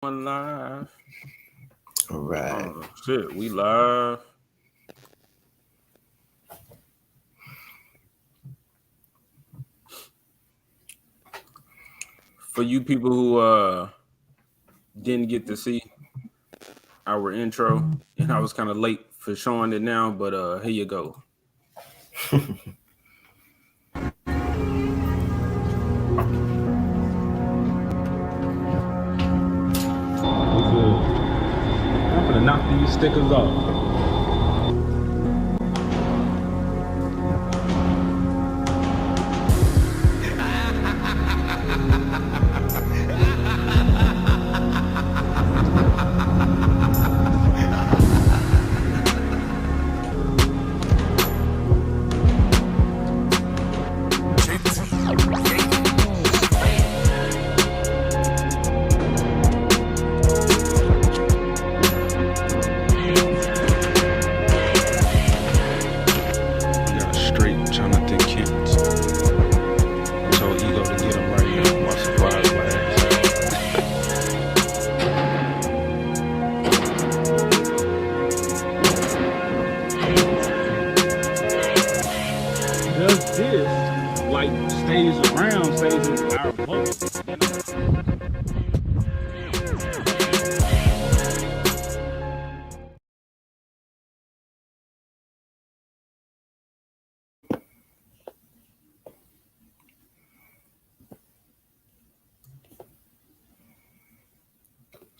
Live. All right. Oh shit, we live. For you people who didn't get to see our intro, and I was kind of late for showing it now, but here you go. I'm gonna knock these stickers off.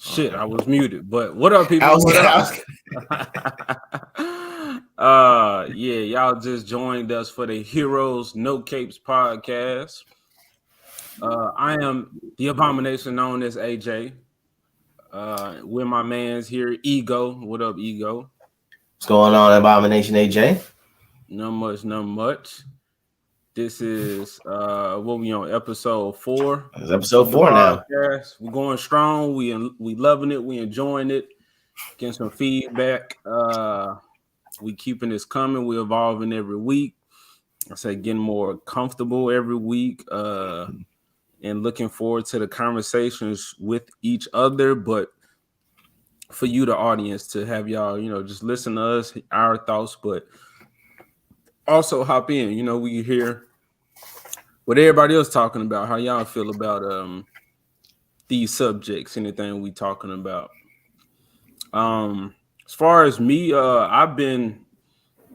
Shit, I was muted. But what up, people? Yeah, y'all just joined us for the Heroes No Capes podcast. I am the abomination known as AJ. With my man's here, Ego. What up, Ego? What's going on, Abomination AJ? Not much. This is what we on episode 4. It's episode 4 now. We're going strong. We loving it. We enjoying it. Getting some feedback. We keeping this coming. We evolving every week. I say getting more comfortable every week. And looking forward to the conversations with each other. But for you, the audience, to have y'all, just listen to us, our thoughts, but also hop in. We hear what everybody else talking about, how y'all feel about these subjects, anything we talking about. As far as me, I've been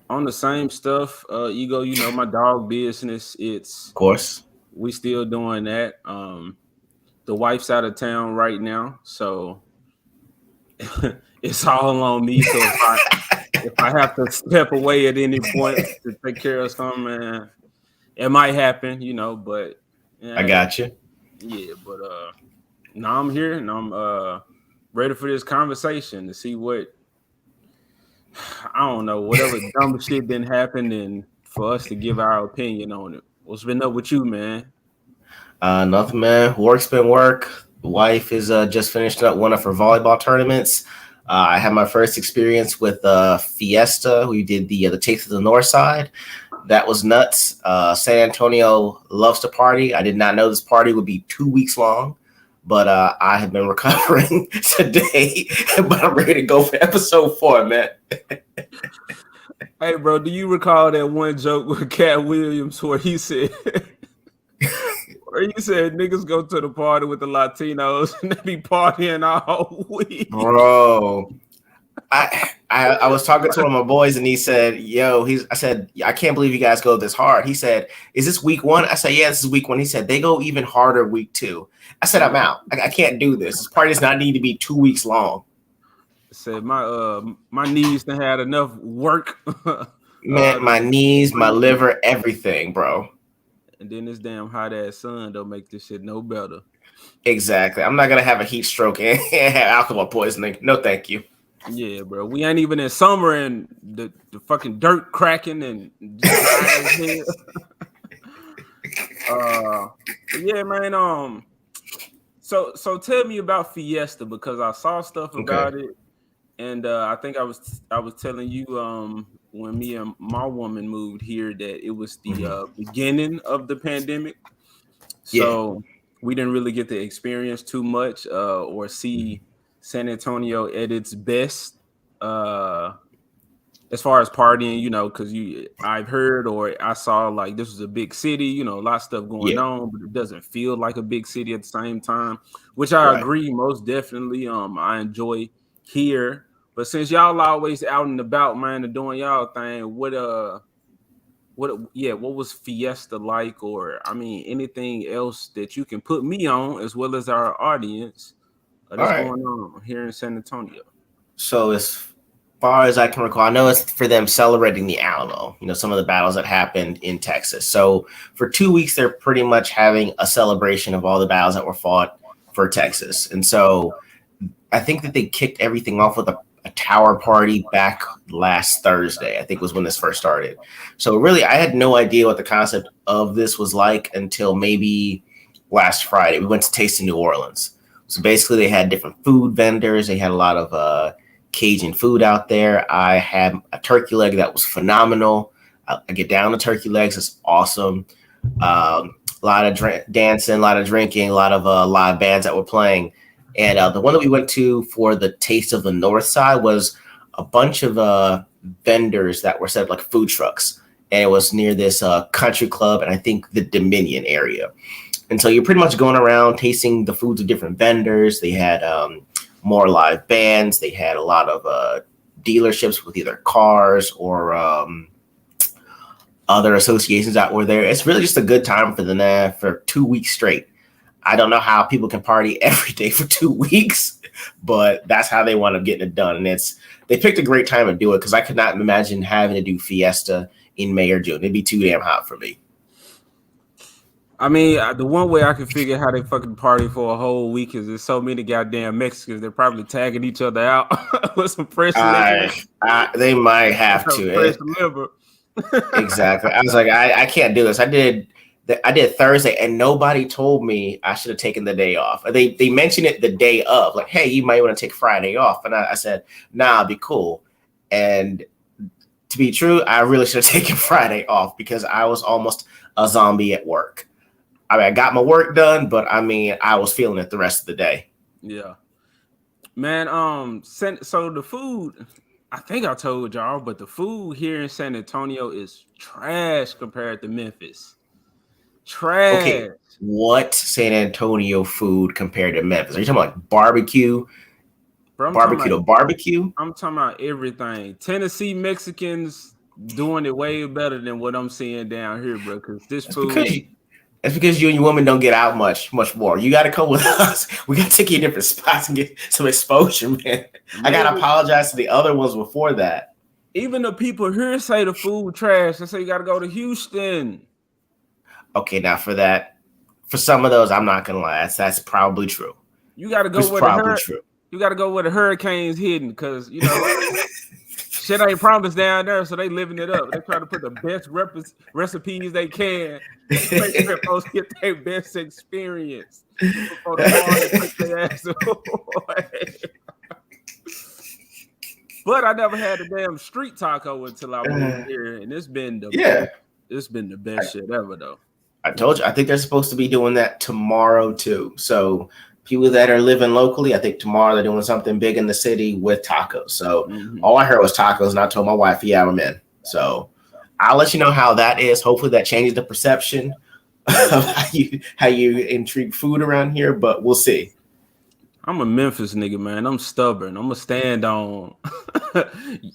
on the same stuff. Ego, my dog business. It's of course we still doing that. The wife's out of town right now, so it's all on me. So if I have to step away at any point to take care of something, man, it might happen, but I got you. Yeah, but now I'm here and I'm ready for this conversation to see what I don't know, whatever dumb shit been happening for us to give our opinion on it. What's been up with you, man? Nothing, man. Work's been work. The wife is just finished up one of her volleyball tournaments. I had my first experience with Fiesta. We did the Taste of the North Side. That was nuts. San Antonio loves to party. I did not know this party would be 2 weeks long, but I have been recovering today. But I'm ready to go for episode 4, man. Hey, bro, do you recall that one joke with Cat Williams where he said, niggas go to the party with the Latinos and they be partying all week? Bro, I was talking to one of my boys and he said, I said, I can't believe you guys go this hard. He said, is this week 1? I said, yeah, this is week 1. He said, they go even harder week 2. I said, I'm out. I can't do this. This party does not need to be 2 weeks long. Said my knees done had enough work. Man, my knees, my liver, everything, bro. And then this damn hot ass sun don't make this shit no better. Exactly. I'm not gonna have a heat stroke and have alcohol poisoning. No, thank you. Yeah, bro. We ain't even in summer and the fucking dirt cracking and yeah, man. So tell me about Fiesta, because I saw stuff about it. And I think I was telling you when me and my woman moved here that it was the beginning of the pandemic. So we didn't really get to experience too much or see San Antonio at its best. As far as partying, because I've heard or I saw like this was a big city, a lot of stuff going Yeah, on, but it doesn't feel like a big city at the same time, which I right. agree most definitely. I enjoy here, but since y'all always out and about, man, and doing y'all thing, what was Fiesta like, or I mean anything else that you can put me on as well as our audience All that's right. going on here in San Antonio. So as far as I can recall, I know it's for them celebrating the Alamo, some of the battles that happened in Texas. So for 2 weeks, they're pretty much having a celebration of all the battles that were fought for Texas. And so I think that they kicked everything off with a tower party back last Thursday, I think was when this first started. So really, I had no idea what the concept of this was like until maybe last Friday. We went to Taste in New Orleans. So basically, they had different food vendors. They had a lot of Cajun food out there. I had a turkey leg that was phenomenal. I get down to turkey legs. It's awesome. A lot of dancing, a lot of drinking, a lot of live bands that were playing. And the one that we went to for the Taste of the North Side was a bunch of vendors that were set up like food trucks. And it was near this country club and I think the Dominion area. And so you're pretty much going around tasting the foods of different vendors. They had more live bands. They had a lot of dealerships with either cars or other associations that were there. It's really just a good time for them for 2 weeks straight. I don't know how people can party every day for 2 weeks, but that's how they want to get it done. And they picked a great time to do it because I could not imagine having to do Fiesta in May or June. It'd be too damn hot for me. I mean, the one way I can figure how they fucking party for a whole week is there's so many goddamn Mexicans. They're probably tagging each other out with some fresh liquor. They might have to. Fresh liver. Exactly. I was like, I can't do this. I did Thursday, and nobody told me I should have taken the day off. They mentioned it the day of, like, hey, you might want to take Friday off. And I said, nah, I'll be cool. And to be true, I really should have taken Friday off because I was almost a zombie at work. I mean, I got my work done, but I mean, I was feeling it the rest of the day. Yeah, man. So the food, I think I told y'all, but the food here in San Antonio is trash compared to Memphis. Trash. Okay, what San Antonio food compared to Memphis? Are you talking about like barbecue? Bro, barbecue? I'm talking about everything. Tennessee Mexicans doing it way better than what I'm seeing down here, bro. Because this food. That's because you and your woman don't get out much more. You got to come with us. We got to take you to different spots and get some exposure, man. I got to apologize to the other ones before that. Even the people here say the food trash. They say you got to go to Houston. Okay, now for some of those, I'm not going to lie. That's probably true. You got to go you got to go where the hurricane's hidden because, shit ain't promised down there, so they living it up. They try to put the best recipes they can to make sure folks get their best experience before the their ass away. But I never had a damn street taco until I moved here, and it's been the best shit ever, though. I told you, I think they're supposed to be doing that tomorrow too. So people that are living locally, I think tomorrow they're doing something big in the city with tacos. So all I heard was tacos, and I told my wife, yeah, I'm in. So I'll let you know how that is. Hopefully that changes the perception of how you intrigue food around here, but we'll see. I'm a Memphis nigga, man. I'm stubborn. I'm gonna stand on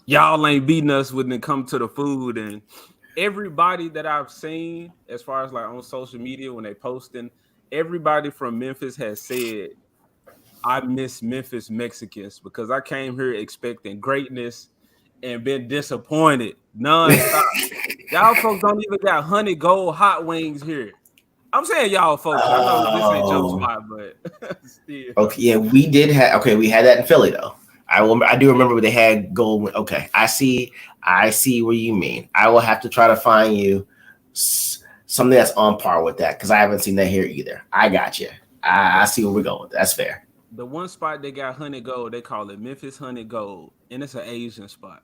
y'all ain't beating us when it comes to the food. And everybody that I've seen, as far as like on social media when they posting, everybody from Memphis has said, I miss Memphis Mexicans because I came here expecting greatness and been disappointed nonstop. Y'all folks don't even got honey gold hot wings here. I'm saying y'all folks. I know this ain't your spot, but still. Okay, yeah, we had that in Philly though. I do remember they had gold. Okay, I see what you mean. I will have to try to find you something that's on par with that because I haven't seen that here either. I got you. I see where we're going with. That's fair. The one spot they got honey gold, they call it Memphis Honey Gold, and it's an Asian spot.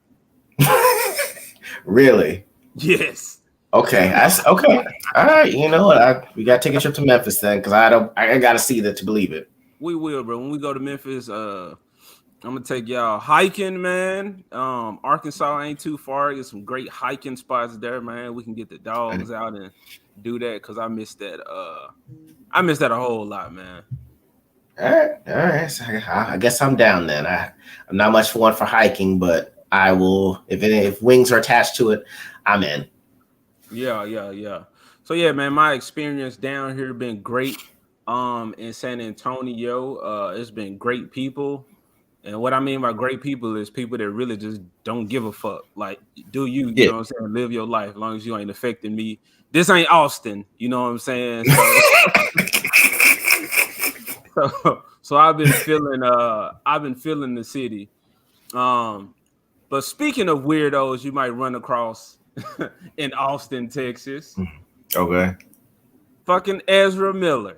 Really? Yes. Okay, that's okay. All right, you know what? We gotta take a trip to Memphis then, because I gotta see that to believe it. We will, bro. When we go to Memphis, I'm gonna take y'all hiking, man. Arkansas ain't too far. Get some great hiking spots there, man. We can get the dogs out and do that because I miss that. I miss that a whole lot, man. All right. So I guess I'm down then. I'm not much for one for hiking, but I will if wings are attached to it, I'm in. Yeah. So yeah, man, my experience down here been great. In San Antonio, it's been great people. And what I mean by great people is people that really just don't give a fuck. Like, do you Yeah. know what I'm saying? Live your life as long as you ain't affecting me. This ain't Austin, you know what I'm saying? So so I've been feeling the city. Um, but speaking of weirdos you might run across in Austin, Texas, Okay. fucking Ezra Miller.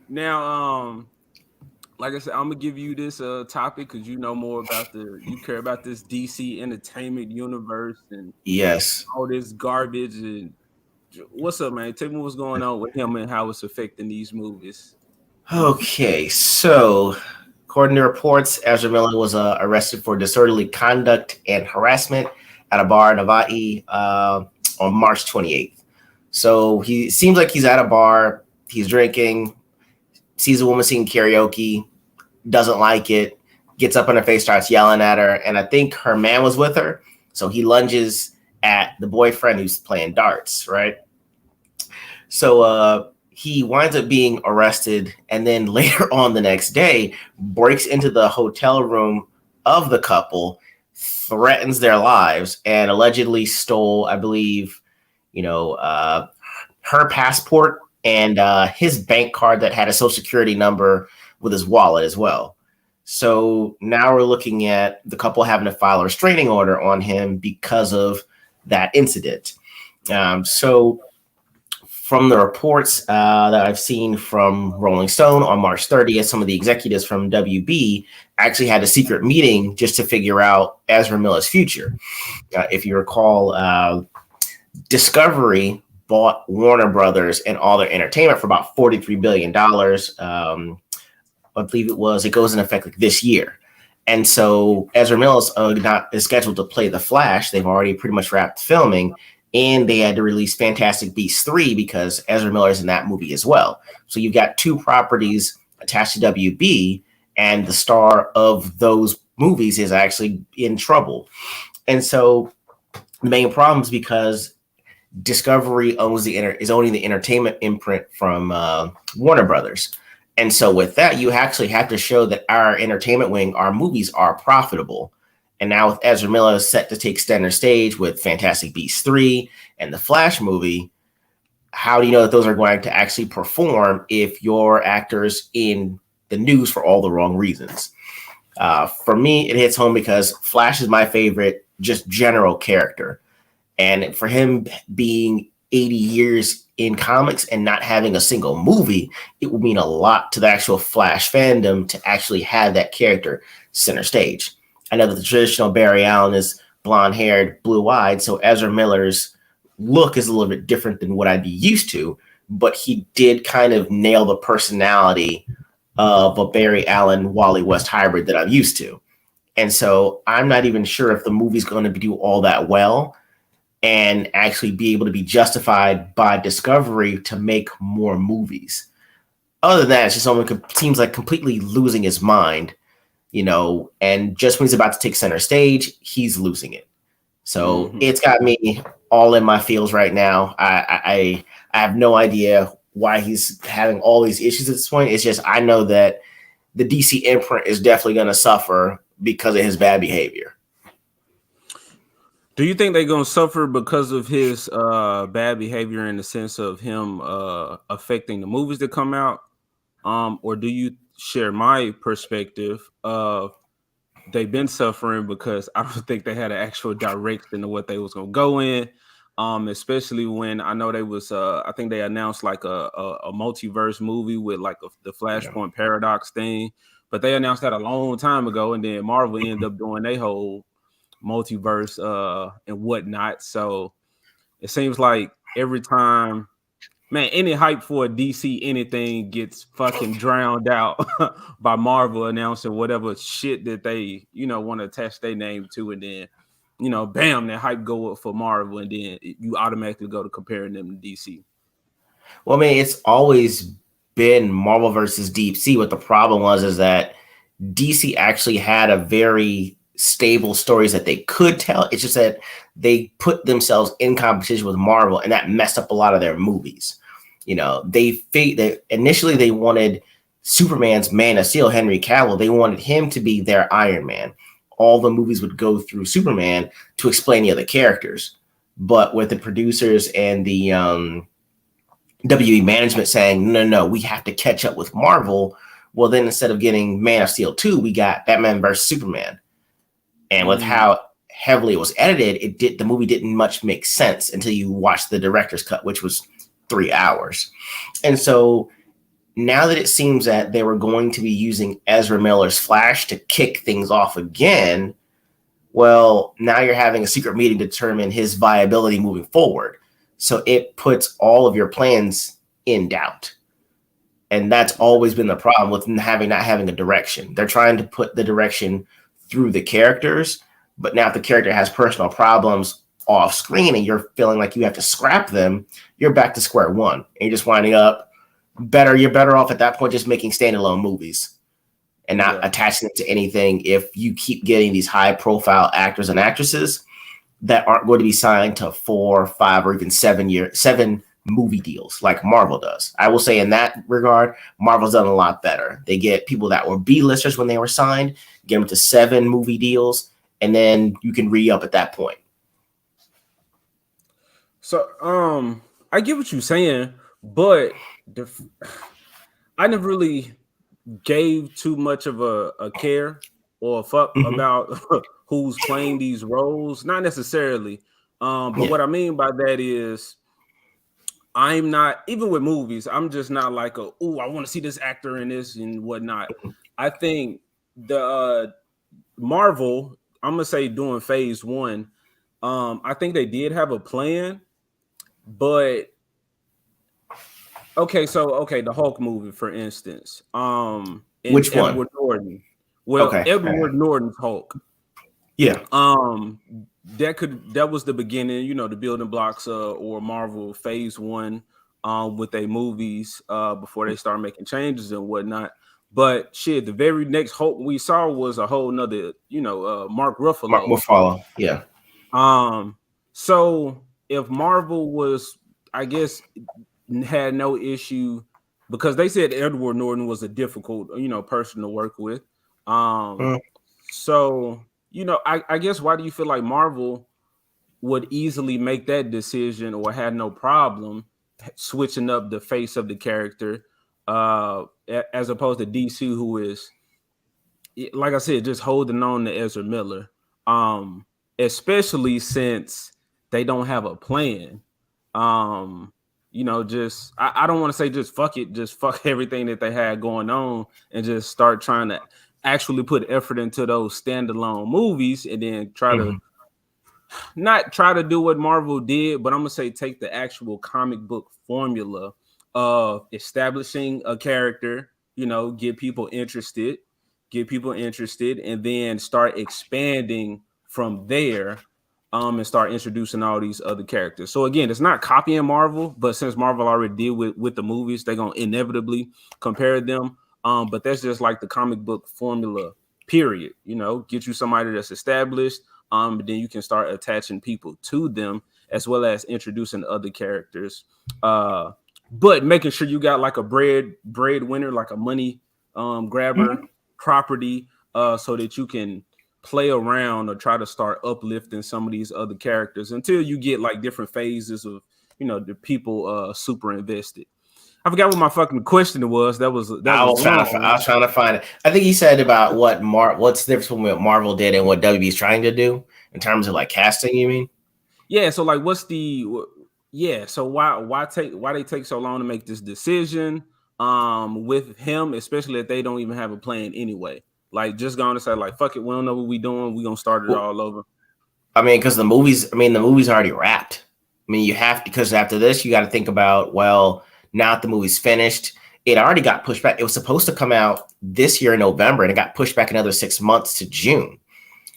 Now, like I said, I'm gonna give you this topic because you know more about you care about this DC entertainment universe and Yes. all this garbage. And what's up, man? Tell me what's going on with him and how it's affecting these movies. Okay. So, according to reports, Ezra Miller was arrested for disorderly conduct and harassment at a bar in Hawaii on March 28th. So he seems like he's at a bar. He's drinking. Sees a woman singing karaoke. Doesn't like it, gets up on her face, starts yelling at her, and I think her man was with her. So he lunges at the boyfriend who's playing darts, right? So he winds up being arrested, and then later on the next day, breaks into the hotel room of the couple, threatens their lives, and allegedly stole, I believe, her passport and his bank card that had a social security number with his wallet as well. So now we're looking at the couple having to file a restraining order on him because of that incident. So from the reports that I've seen from Rolling Stone on March 30th, some of the executives from WB actually had a secret meeting just to figure out Ezra Miller's future. If you recall, Discovery bought Warner Brothers and all their entertainment for about $43 billion. I believe it goes in effect like this year. And so Ezra Miller is scheduled to play The Flash. They've already pretty much wrapped filming, and they had to release Fantastic Beasts 3 because Ezra Miller is in that movie as well. So you've got two properties attached to WB, and the star of those movies is actually in trouble. And so the main problem is because Discovery is owning the entertainment imprint from Warner Brothers. And so with that, you actually have to show that our entertainment wing, our movies are profitable. And now with Ezra Miller set to take center stage with Fantastic Beasts 3 and the Flash movie, how do you know that those are going to actually perform if your actor's in the news for all the wrong reasons? For me, it hits home because Flash is my favorite, just general character. And for him being 80 years in comics and not having a single movie, it would mean a lot to the actual Flash fandom to actually have that character center stage. I know that the traditional Barry Allen is blonde haired, blue eyed, so Ezra Miller's look is a little bit different than what I'd be used to, but he did kind of nail the personality of a Barry Allen, Wally West hybrid that I'm used to. And so I'm not even sure if the movie's going to do all that well and actually be able to be justified by Discovery to make more movies. Other than that, it's just someone seems like completely losing his mind, and just when he's about to take center stage, he's losing it. So It's got me all in my feels right now. I have no idea why he's having all these issues at this point. It's just I know that the DC imprint is definitely going to suffer because of his bad behavior. Do you think they're gonna suffer because of his bad behavior in the sense of him affecting the movies that come out? Or do you share my perspective of they've been suffering because I don't think they had an actual direction of what they was gonna go in. Especially when I know they was I think they announced like a multiverse movie with like the Flashpoint paradox thing, but they announced that a long time ago, and then Marvel ended up doing their whole multiverse and whatnot. So it seems like every time, man, any hype for a DC anything gets fucking drowned out by Marvel announcing whatever shit that they, want to attach their name to, and then, bam, that hype go up for Marvel, and then you automatically go to comparing them to DC. Well, I mean, it's always been Marvel versus DC. What the problem was is that DC actually had a very stable stories that they could tell. It's just that they put themselves in competition with Marvel, and that messed up a lot of their movies. They initially they wanted Superman's Man of Steel, Henry Cavill. They wanted him to be their Iron Man. All the movies would go through Superman to explain the other characters. But with the producers and the WB management saying, no, we have to catch up with Marvel. Well, then instead of getting Man of Steel 2, we got Batman versus Superman. And with how heavily it was edited, the movie didn't much make sense until you watched the director's cut, which was 3 hours. And so now that it seems that they were going to be using Ezra Miller's Flash to kick things off again, well, now you're having a secret meeting to determine his viability moving forward. So it puts all of your plans in doubt. And that's always been the problem with not having a direction. They're trying to put the direction through the characters, but now if the character has personal problems off screen and you're feeling like you have to scrap them, you're back to square one. And you're just winding up you're better off at that point just making standalone movies and not attaching them to anything if you keep getting these high profile actors and actresses that aren't going to be signed to 4, 5, or even 7 movie deals like Marvel does. I will say in that regard, Marvel's done a lot better. They get people that were B-listers when they were signed, get them to 7 movie deals, and then you can re-up at that point. So, I get what you're saying, but I never really gave too much of a care or a fuck about who's playing these roles. Not necessarily. But what I mean by that is I'm not, even with movies, I'm just not like I want to see this actor in this and whatnot. I think the Marvel, I'm gonna say during phase 1, I think they did have a plan, but the Hulk movie, for instance. Which one? Edward Norton. Well, Edward Norton's Hulk. Yeah. That was the beginning, the building blocks or Marvel phase 1 with their movies before they start making changes and whatnot. But shit, the very next Hulk we saw was a whole nother, Mark Ruffalo. Mark Ruffalo, yeah. So if Marvel was, I guess, had no issue because they said Edward Norton was a difficult, person to work with. So, I guess why do you feel like Marvel would easily make that decision or had no problem switching up the face of the character as opposed to DC, who is, like I said, just holding on to Ezra Miller, especially since they don't have a plan. Just I don't want to say just fuck it, just fuck everything that they had going on and just start trying to actually put effort into those standalone movies and then try to not try to do what Marvel did, but I'm gonna say take the actual comic book formula of establishing a character, get people interested, and then start expanding from there. And start introducing all these other characters. So again, it's not copying Marvel, but since Marvel already did with the movies, they're gonna inevitably compare them. But that's just like the comic book formula, period. Get you somebody that's established, but then you can start attaching people to them as well as introducing other characters. But making sure you got like a breadwinner, like a money grabber property, so that you can play around or try to start uplifting some of these other characters until you get like different phases of the people super invested. I forgot what my fucking question was. I was trying to find it. I think he said about what's the difference between what Marvel did and what WB is trying to do in terms of like casting, you mean? Yeah, so like so why they take so long to make this decision with him, especially if they don't even have a plan anyway. Like, just going to say, like, fuck it, we don't know what we doing. We're going to start it all over. I mean, because the movies already wrapped. I mean, you have to, because after this, you got to think about, well, now that the movie's finished, it already got pushed back. It was supposed to come out this year in November, and it got pushed back another 6 months to June.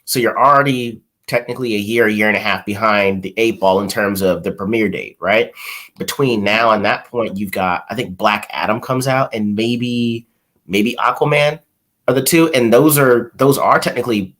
So you're already technically a year and a half behind the 8 ball in terms of the premiere date, right? Between now and that point, you've got, I think Black Adam comes out, and maybe Aquaman are the two, and those are technically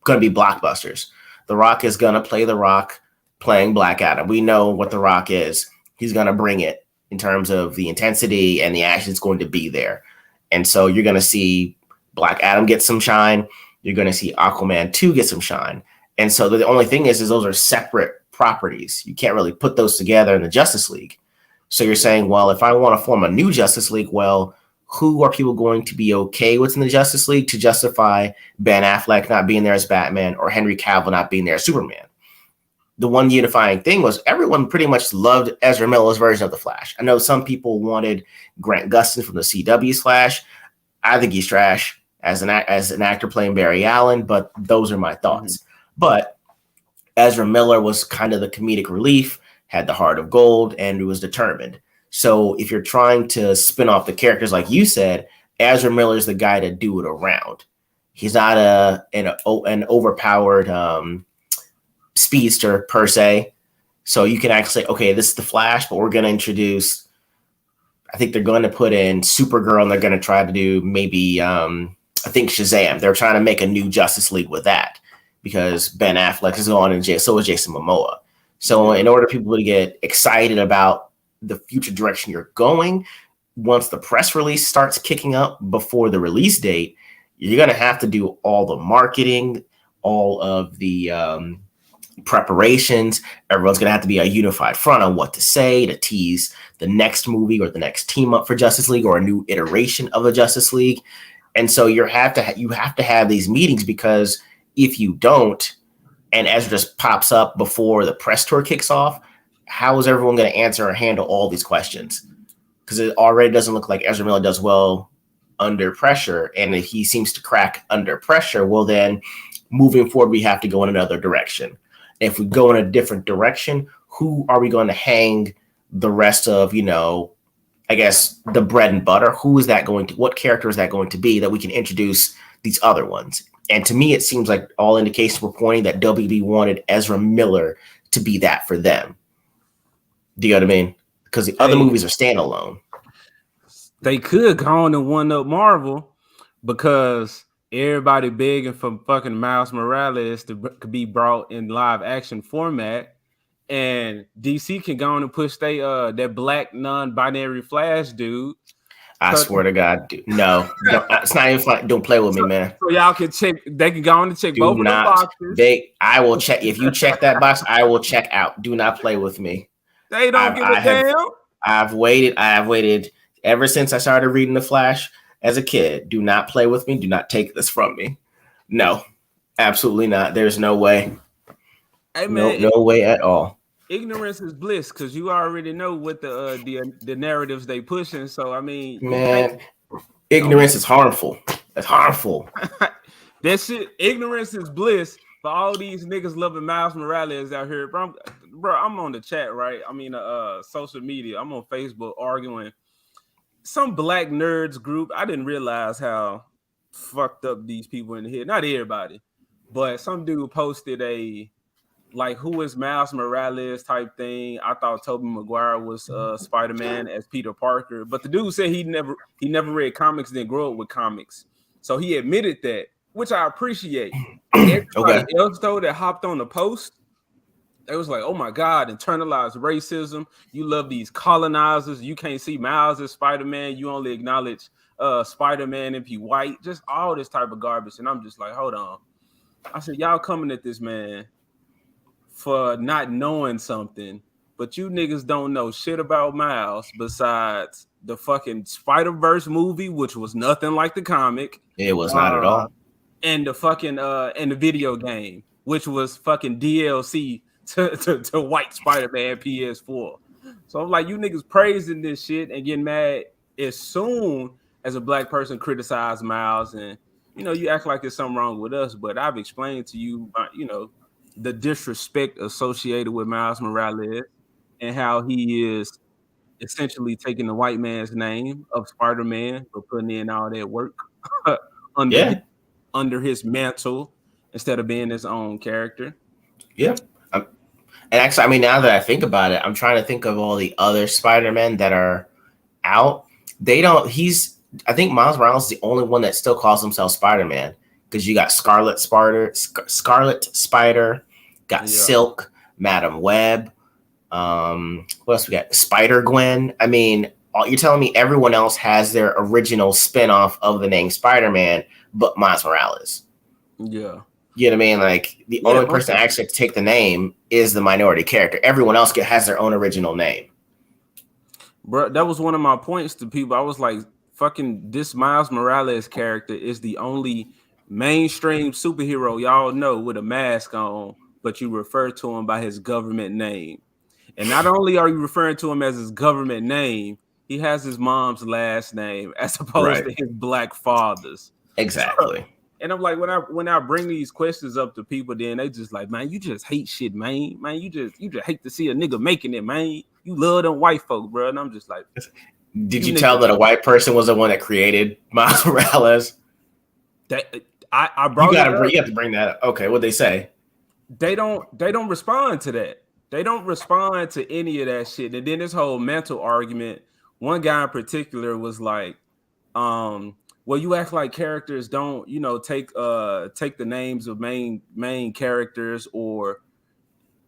going to be blockbusters. The Rock is going to play The Rock playing Black Adam. We know what The Rock is. He's going to bring it in terms of the intensity, and the action is going to be there. And so you're going to see Black Adam get some shine. You're going to see Aquaman 2 get some shine. And so the only thing is those are separate properties. You can't really put those together in the Justice League. So you're saying, well, if I want to form a new Justice League, well, who are people going to be okay with in the Justice League to justify Ben Affleck not being there as Batman or Henry Cavill not being there as Superman? The one unifying thing was everyone pretty much loved Ezra Miller's version of the Flash. I know some people wanted Grant Gustin from the CW's Flash. I think he's trash as an actor playing Barry Allen, but those are my thoughts. Mm-hmm. But Ezra Miller was kind of the comedic relief, had the heart of gold, and was determined. So if you're trying to spin off the characters, like you said, Ezra Miller is the guy to do it around. He's not an overpowered speedster per se. So you can actually say, okay, this is the Flash, but we're going to introduce, I think they're going to put in Supergirl, and they're going to try to do maybe, I think Shazam. They're trying to make a new Justice League with that because Ben Affleck is on, and so is Jason Momoa. So in order for people to get excited about the future direction you're going, once the press release starts kicking up before the release date, you're going to have to do all the marketing, all of the preparations. Everyone's going to have to be a unified front on what to say to tease the next movie or the next team up for Justice League or a new iteration of the Justice League. And so you have to have these meetings, because if you don't, and Ezra just pops up before the press tour kicks off, how is everyone going to answer or handle all these questions? Because it already doesn't look like Ezra Miller does well under pressure. And if he seems to crack under pressure, well, then moving forward, we have to go in another direction. If we go in a different direction, who are we going to hang the rest of, I guess, the bread and butter? What character is that going to be that we can introduce these other ones? And to me, it seems like all indications were pointing that WB wanted Ezra Miller to be that for them. Do you know what I mean? Because the other movies are standalone. They could go on and one up Marvel, because everybody begging for fucking Miles Morales to be brought in live action format, and DC can go on and push that black non-binary Flash dude. I swear to God, dude. No, it's not even fun. Don't play with me, man. So y'all can check. They can go on and check both of the boxes. I will check. If you check that box, I will check out. Do not play with me. They don't give a damn. I have waited ever since I started reading The Flash as a kid. Do not play with me. Do not take this from me. No, absolutely not. There's no way. Hey, man, no way at all. Ignorance is bliss, because you already know what the narratives they pushing. So I mean, man, ignorance is harmful. It's harmful. That shit. Ignorance is bliss for all these niggas loving Miles Morales out here, bro. I'm on the chat, right? I mean, social media. I'm on Facebook arguing. Some black nerds group. I didn't realize how fucked up these people in the head. Not everybody, but some dude posted who is Miles Morales type thing. I thought Tobey Maguire was Spider-Man as Peter Parker, but the dude said he never read comics, didn't grow up with comics, so he admitted that, which I appreciate. Everybody else though that hopped on the post, it was like, oh my God, internalized racism. You love these colonizers. You can't see Miles as Spider-Man. You only acknowledge Spider-Man if he white. Just all this type of garbage, and I'm just like, hold on. I said, y'all coming at this man for not knowing something, but you niggas don't know shit about Miles besides the fucking Spider-Verse movie, which was nothing like the comic. It was not at all. And the fucking and the video game, which was fucking DLC to White Spider-Man PS4. So I'm like, you niggas praising this shit and getting mad as soon as a black person criticize Miles, and you act like there's something wrong with us. But I've explained to you, the disrespect associated with Miles Morales and how he is essentially taking the white man's name of Spider-Man but putting in all that work under his, Yeah, under his mantle instead of being his own character. yeah. And actually, I mean, now that I think about it, I'm trying to think of all the other Spider-Men that are out. They don't. He's. I think Miles Morales is the only one that still calls himself Spider-Man because you got Scarlet Spider, got Yeah. Silk, Madam Web. What else we got? Spider Gwen. I mean, you're telling me everyone else has their original spin-off of the name Spider-Man, but Miles Morales. Yeah. You know what I mean? Like the Yeah, only most person that definitely. actually to take the name is the minority character. Everyone else has their own original name. Bro, that was one of my points to people. I was like, fucking this Miles Morales character is the only mainstream superhero y'all know with a mask on, but you refer to him by his government name. And not only are you referring to him as his government name, he has his mom's last name as opposed Right. to his black father's. So, Exactly. and I'm like, when I bring these questions up to people, then they just like, man, you just hate shit, man. Man, you just hate to see a nigga making it, man. You love them white folk, bro. And I'm just like, Did you you tell niggas that a white person was the one that created Miles Morales? that I brought it up. You have to bring that up. Okay, what they say? They don't respond to that. They don't respond to any of that shit. And then this whole mental argument, one guy in particular was like, well, you act like characters don't, take the names of main characters, or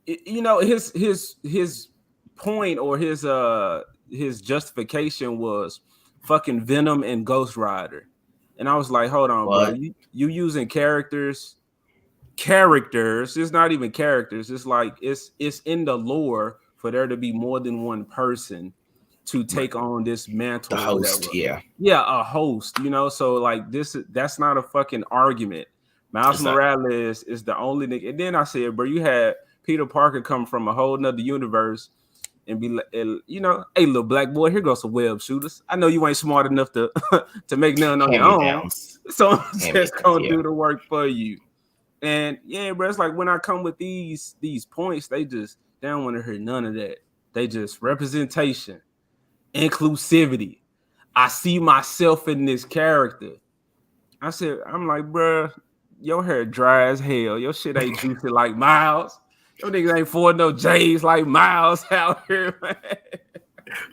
his point or his justification was fucking Venom and Ghost Rider. And I was like, hold on, bro. What You using characters, it's not even characters, it's like it's in the lore for there to be more than one person to take on this the mantle or host? whatever. Yeah, Yeah, a host, so like that's not a fucking argument. Miles it's not. Morales is the only nigga. And then I said, bro, you had Peter Parker come from a whole nother universe and be like, hey, little black boy, here goes some web shooters. I know you ain't smart enough to to make none on your Hand me own, downs. so I'm Hand me just downs. gonna Yeah. do the work for you. And yeah, bro, it's like when I come with these points, they don't want to hear none of that. They just representation, inclusivity. I see myself in this character. I'm like, bro, your hair dry as hell. Your shit ain't juicy like Miles. Your niggas ain't for no J's like Miles out here, man.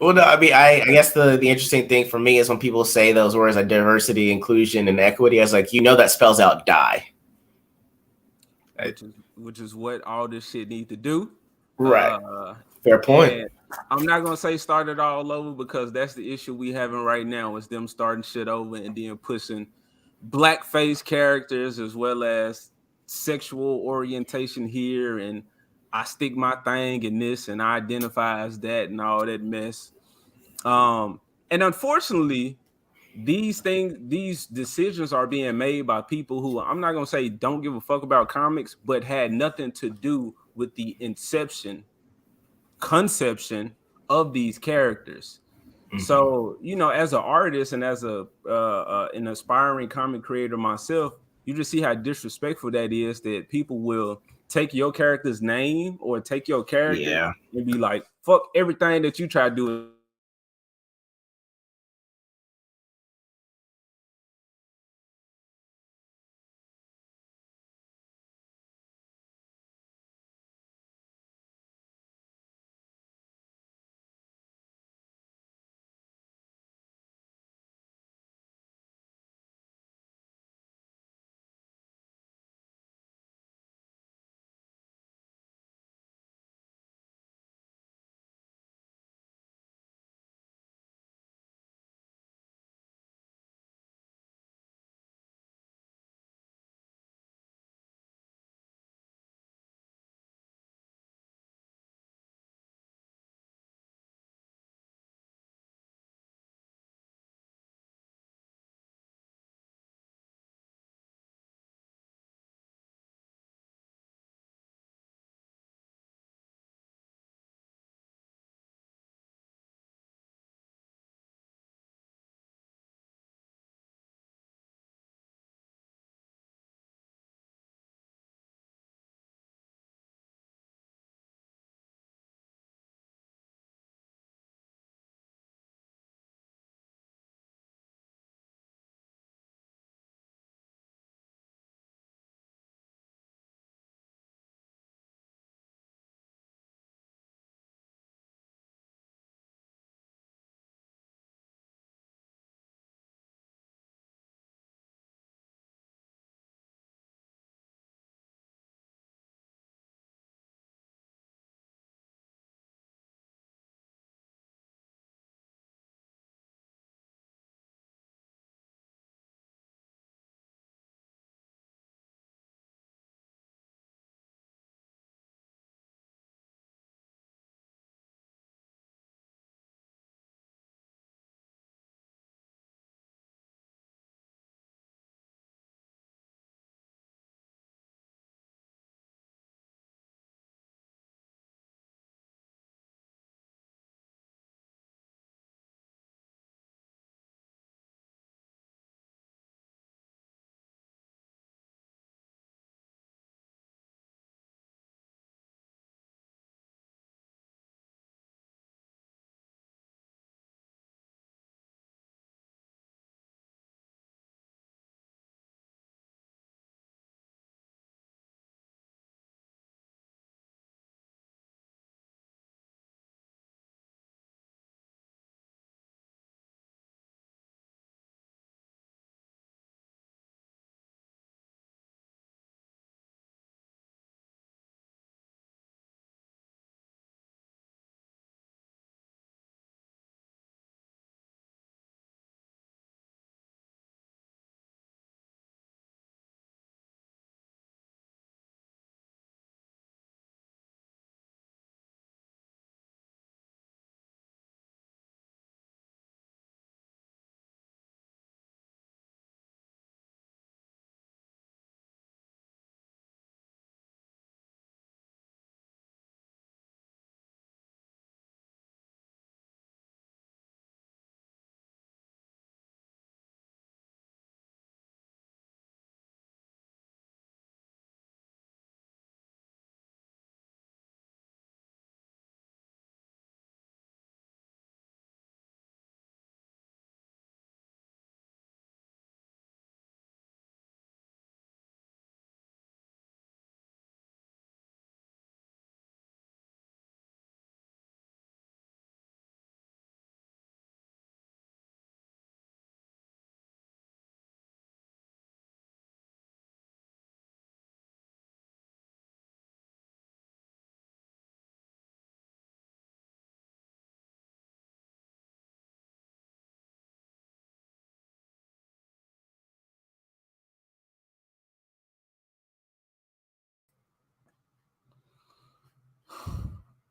Well, no, I mean, I guess the interesting thing for me is when people say those words like diversity, inclusion, and equity. I was like, that spells out die. Right. Which is what all this shit need to do. Right. Uh, Fair point. and I'm not gonna say start it all over because that's the issue we having right now is them starting shit over and then pushing blackface characters as well as sexual orientation here, and I stick my thing in this and I identify as that and all that mess. And unfortunately, these decisions are being made by people who, I'm not gonna say don't give a fuck about comics, but had nothing to do with the conception of these characters. Mm-hmm. So, as an artist and as an aspiring comic creator myself, you just see how disrespectful that is, that people will take your character's name or take your character Yeah. and be like, fuck everything that you try to do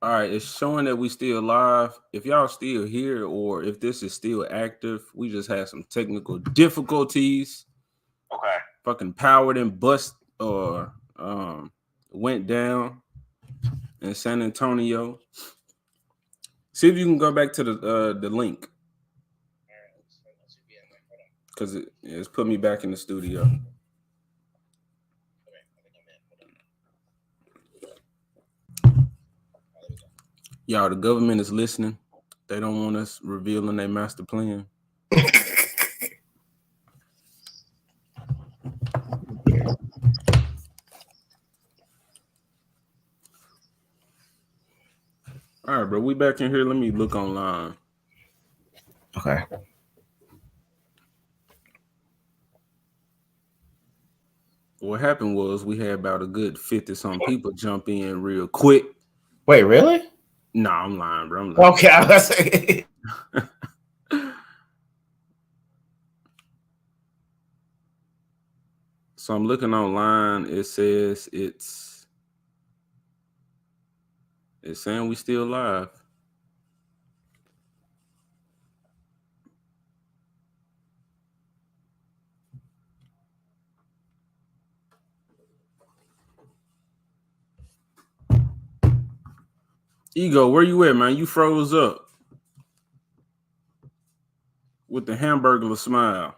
All right, it's showing that we still live. If y'all still here, or if this is still active, we just had some technical difficulties. Okay. Fucking power didn't bust or went down in San Antonio. See if you can go back to the link, because it's put me back in the studio. Y'all, the government is listening. They don't want us revealing their master plan. All right, bro. We back in here. Let me look online. Okay. What happened was we had about a good 50-some people jump in real quick. Wait, really? Nah, I'm lying, bro. I'm lying. Okay, I was saying. So I'm looking online. It says it's saying we still live. Ego, where you at, man? You froze up with the hamburger smile.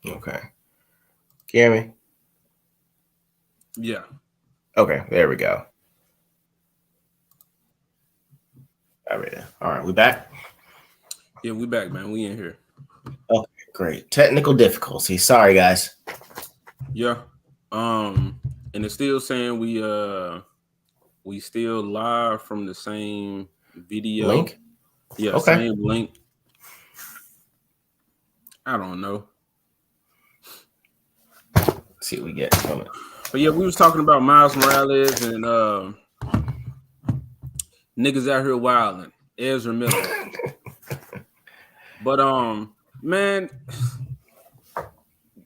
Okay. Can you hear me? Yeah. Okay, there we go. All right, we back? Yeah, we back, man. We in here. Okay, great. Technical difficulty. Sorry, guys. Yeah. And it's still saying we still live from the same video Link? Yeah, Okay. Same link. I don't know. Let's see what we get from it. But yeah, we was talking about Miles Morales and niggas out here wilding. Ezra Miller. But man,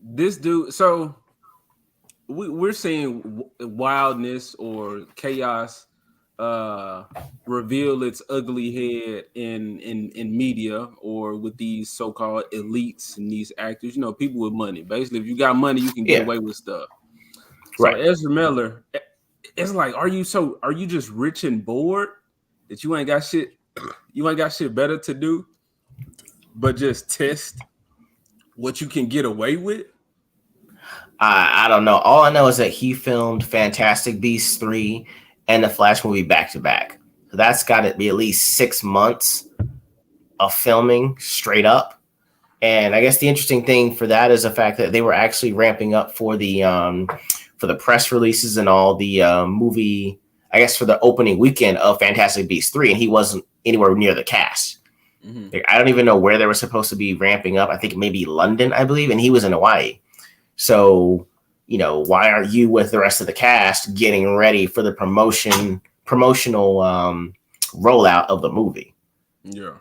this dude. So we're seeing wildness or chaos reveal its ugly head in media or with these so-called elites and these actors. You know, people with money. Basically, if you got money, you can get away with stuff. So right. Ezra Miller, it's like, are you just rich and bored that you ain't got shit better to do but just test what you can get away with? I don't know. All I know is that he filmed Fantastic Beasts 3 and the Flash movie back to back. So that's got to be at least 6 months of filming straight up. And I guess the interesting thing for that is the fact that they were actually ramping up for the press releases and all the movie, I guess for the opening weekend of Fantastic Beasts 3, and he wasn't anywhere near the cast. Mm-hmm. I don't even know where they were supposed to be ramping up. I think maybe London, I believe, and he was in Hawaii. So, you know, why aren't you with the rest of the cast getting ready for the promotional rollout of the movie? Yeah.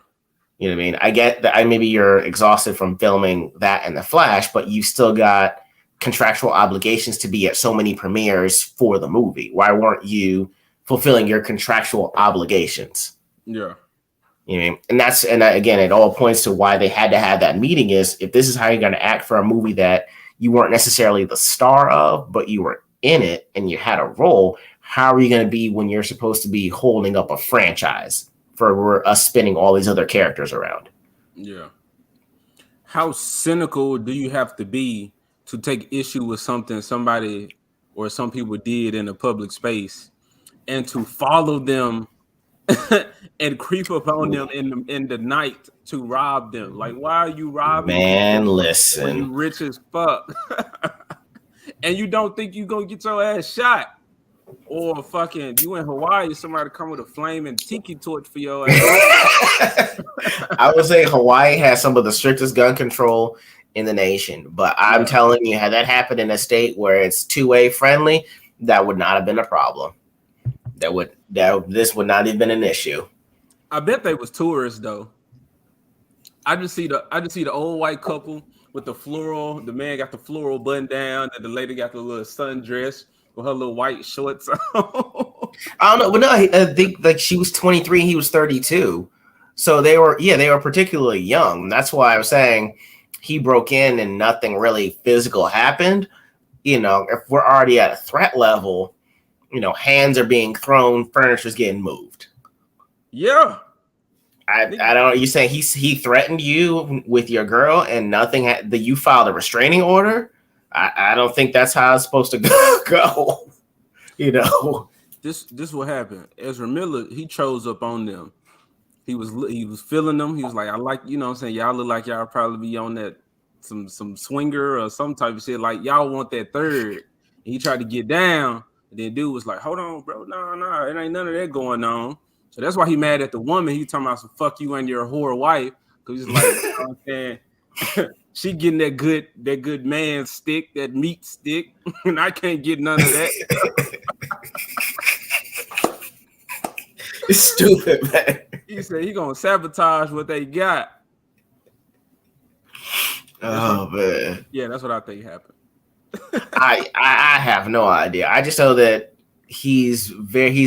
You know what I mean? I get that maybe you're exhausted from filming that and the Flash, but you still got contractual obligations to be at so many premieres for the movie. Why weren't you fulfilling your contractual obligations? Yeah. You know what I mean? And again, it all points to why they had to have that meeting is if this is how you're going to act for a movie that you weren't necessarily the star of, but you were in it and you had a role, how are you going to be when you're supposed to be holding up a franchise for us spinning all these other characters around? Yeah. How cynical do you have to be to take issue with something somebody or some people did in a public space and to follow them and creep up on them in the night to rob them? Like, why are you robbing Man, people listen. when you rich as fuck? And you don't think you gonna get your ass shot? Or fucking you in Hawaii, somebody come with a flaming tiki torch for your ass. I would say Hawaii has some of the strictest gun control in the nation. But I'm telling you, had that happened in a state where it's two-way friendly, that would not have been a problem. This would not have been an issue. I bet they was tourists though. I just see the old white couple with the floral. The man got the floral button down, and the lady got the little sundress with her little white shorts on. I don't know, but no, I think like she was 23, he was 32, so they were particularly young. That's why I was saying he broke in and nothing really physical happened. You know, if we're already at a threat level, you know, hands are being thrown, furniture's getting moved. Yeah. I don't know. You saying he threatened you with your girl and nothing you filed a restraining order? I don't think that's how it's supposed to go. You know, this what happened. Ezra Miller, he chose up on them. He was feeling them. He was like, I like, you know what I'm saying, y'all look like y'all probably be on that some swinger or some type of shit. Like y'all want that third. And he tried to get down, and then dude was like, hold on, bro, no, it ain't none of that going on. So that's why he mad at the woman. He talking about some fuck you and your whore wife. Cause he's like, you know what I'm saying? She getting that good man stick, that meat stick, and I can't get none of that. It's stupid, man. He said he gonna sabotage what they got. Oh man. Yeah, that's what I think happened. I have no idea. I just know that he's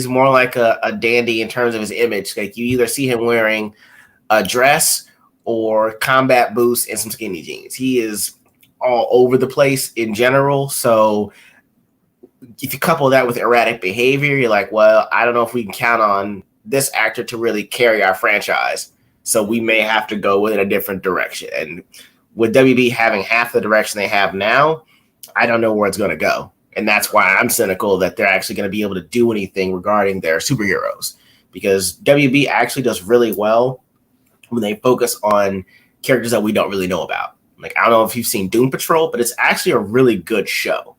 more like a dandy in terms of his image. Like you either see him wearing a dress or combat boots and some skinny jeans. He is all over the place in general. So if you couple that with erratic behavior, you're like, well, I don't know if we can count on this actor to really carry our franchise. So we may have to go in a different direction. And with WB having half the direction they have now, I don't know where it's going to go. And that's why I'm cynical that they're actually going to be able to do anything regarding their superheroes, because WB actually does really well when they focus on characters that we don't really know about. Like, I don't know if you've seen Doom Patrol, but it's actually a really good show.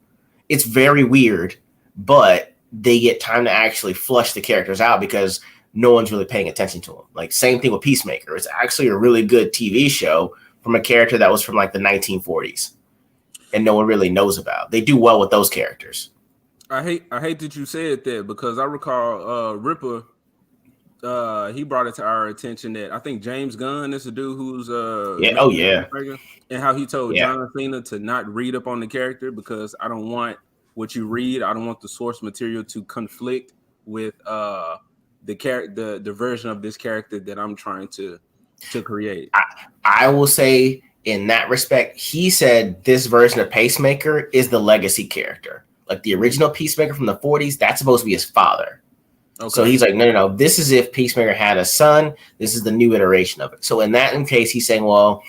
It's very weird, but they get time to actually flush the characters out because no one's really paying attention to them. Like, same thing with Peacemaker. It's actually a really good TV show from a character that was from like the 1940s and no one really knows about. They do well with those characters. I hate that you said that, because I recall Ripper, he brought it to our attention that I think James Gunn is a dude who's and how he told John Cena to not read up on the character because I don't want what you read. I don't want the source material to conflict with the version of this character that I'm trying to create. I will say in that respect, he said this version of Pacemaker is the legacy character. Like the original Peacemaker from the 40s, that's supposed to be his father. Okay. So he's like, no. This is if Peacemaker had a son. This is the new iteration of it. So in that case, he's saying, well,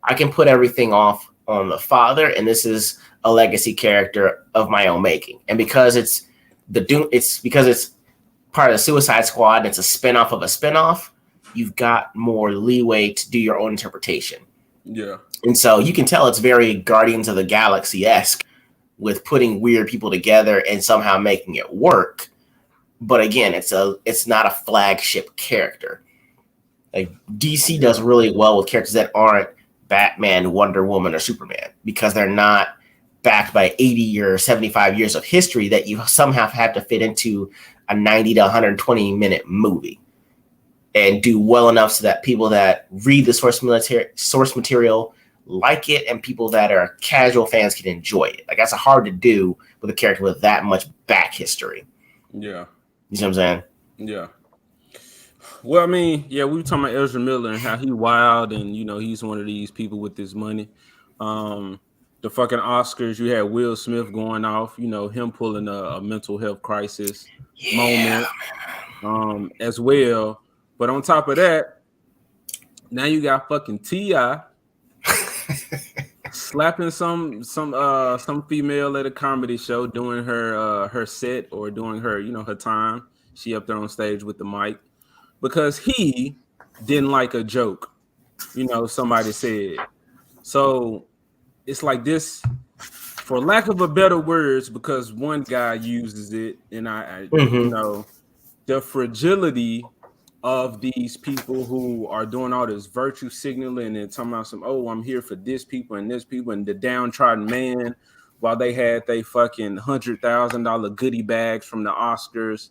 I can put everything off on the father, and this is a legacy character of my own making. And because it's part of the Suicide Squad, and it's a spinoff of a spinoff, you've got more leeway to do your own interpretation. Yeah. And so you can tell it's very Guardians of the Galaxy-esque with putting weird people together and somehow making it work. But again, it's not a flagship character. Like DC does really well with characters that aren't Batman, Wonder Woman, or Superman, because they're not backed by 80 or 75 years of history that you somehow have to fit into a 90 to 120 minute movie and do well enough so that people that read the source material like it, and people that are casual fans can enjoy it. Like, that's hard to do with a character with that much back history. Yeah. You see what I'm saying? Yeah. Well, I mean, yeah, we were talking about Ezra Miller and how he wild, and he's one of these people with this money. The fucking Oscars, you had Will Smith going off, him pulling a mental health crisis moment as well. But on top of that, now you got fucking T.I. slapping some female at a comedy show doing her set or doing her her time. She up there on stage with the mic because he didn't like a joke, somebody said. So it's like this, for lack of a better words, because one guy uses it, and I the fragility of these people who are doing all this virtue signaling and talking about some, oh, I'm here for this people and this people and the downtrodden man, while they had they fucking $100,000 goodie bags from the Oscars.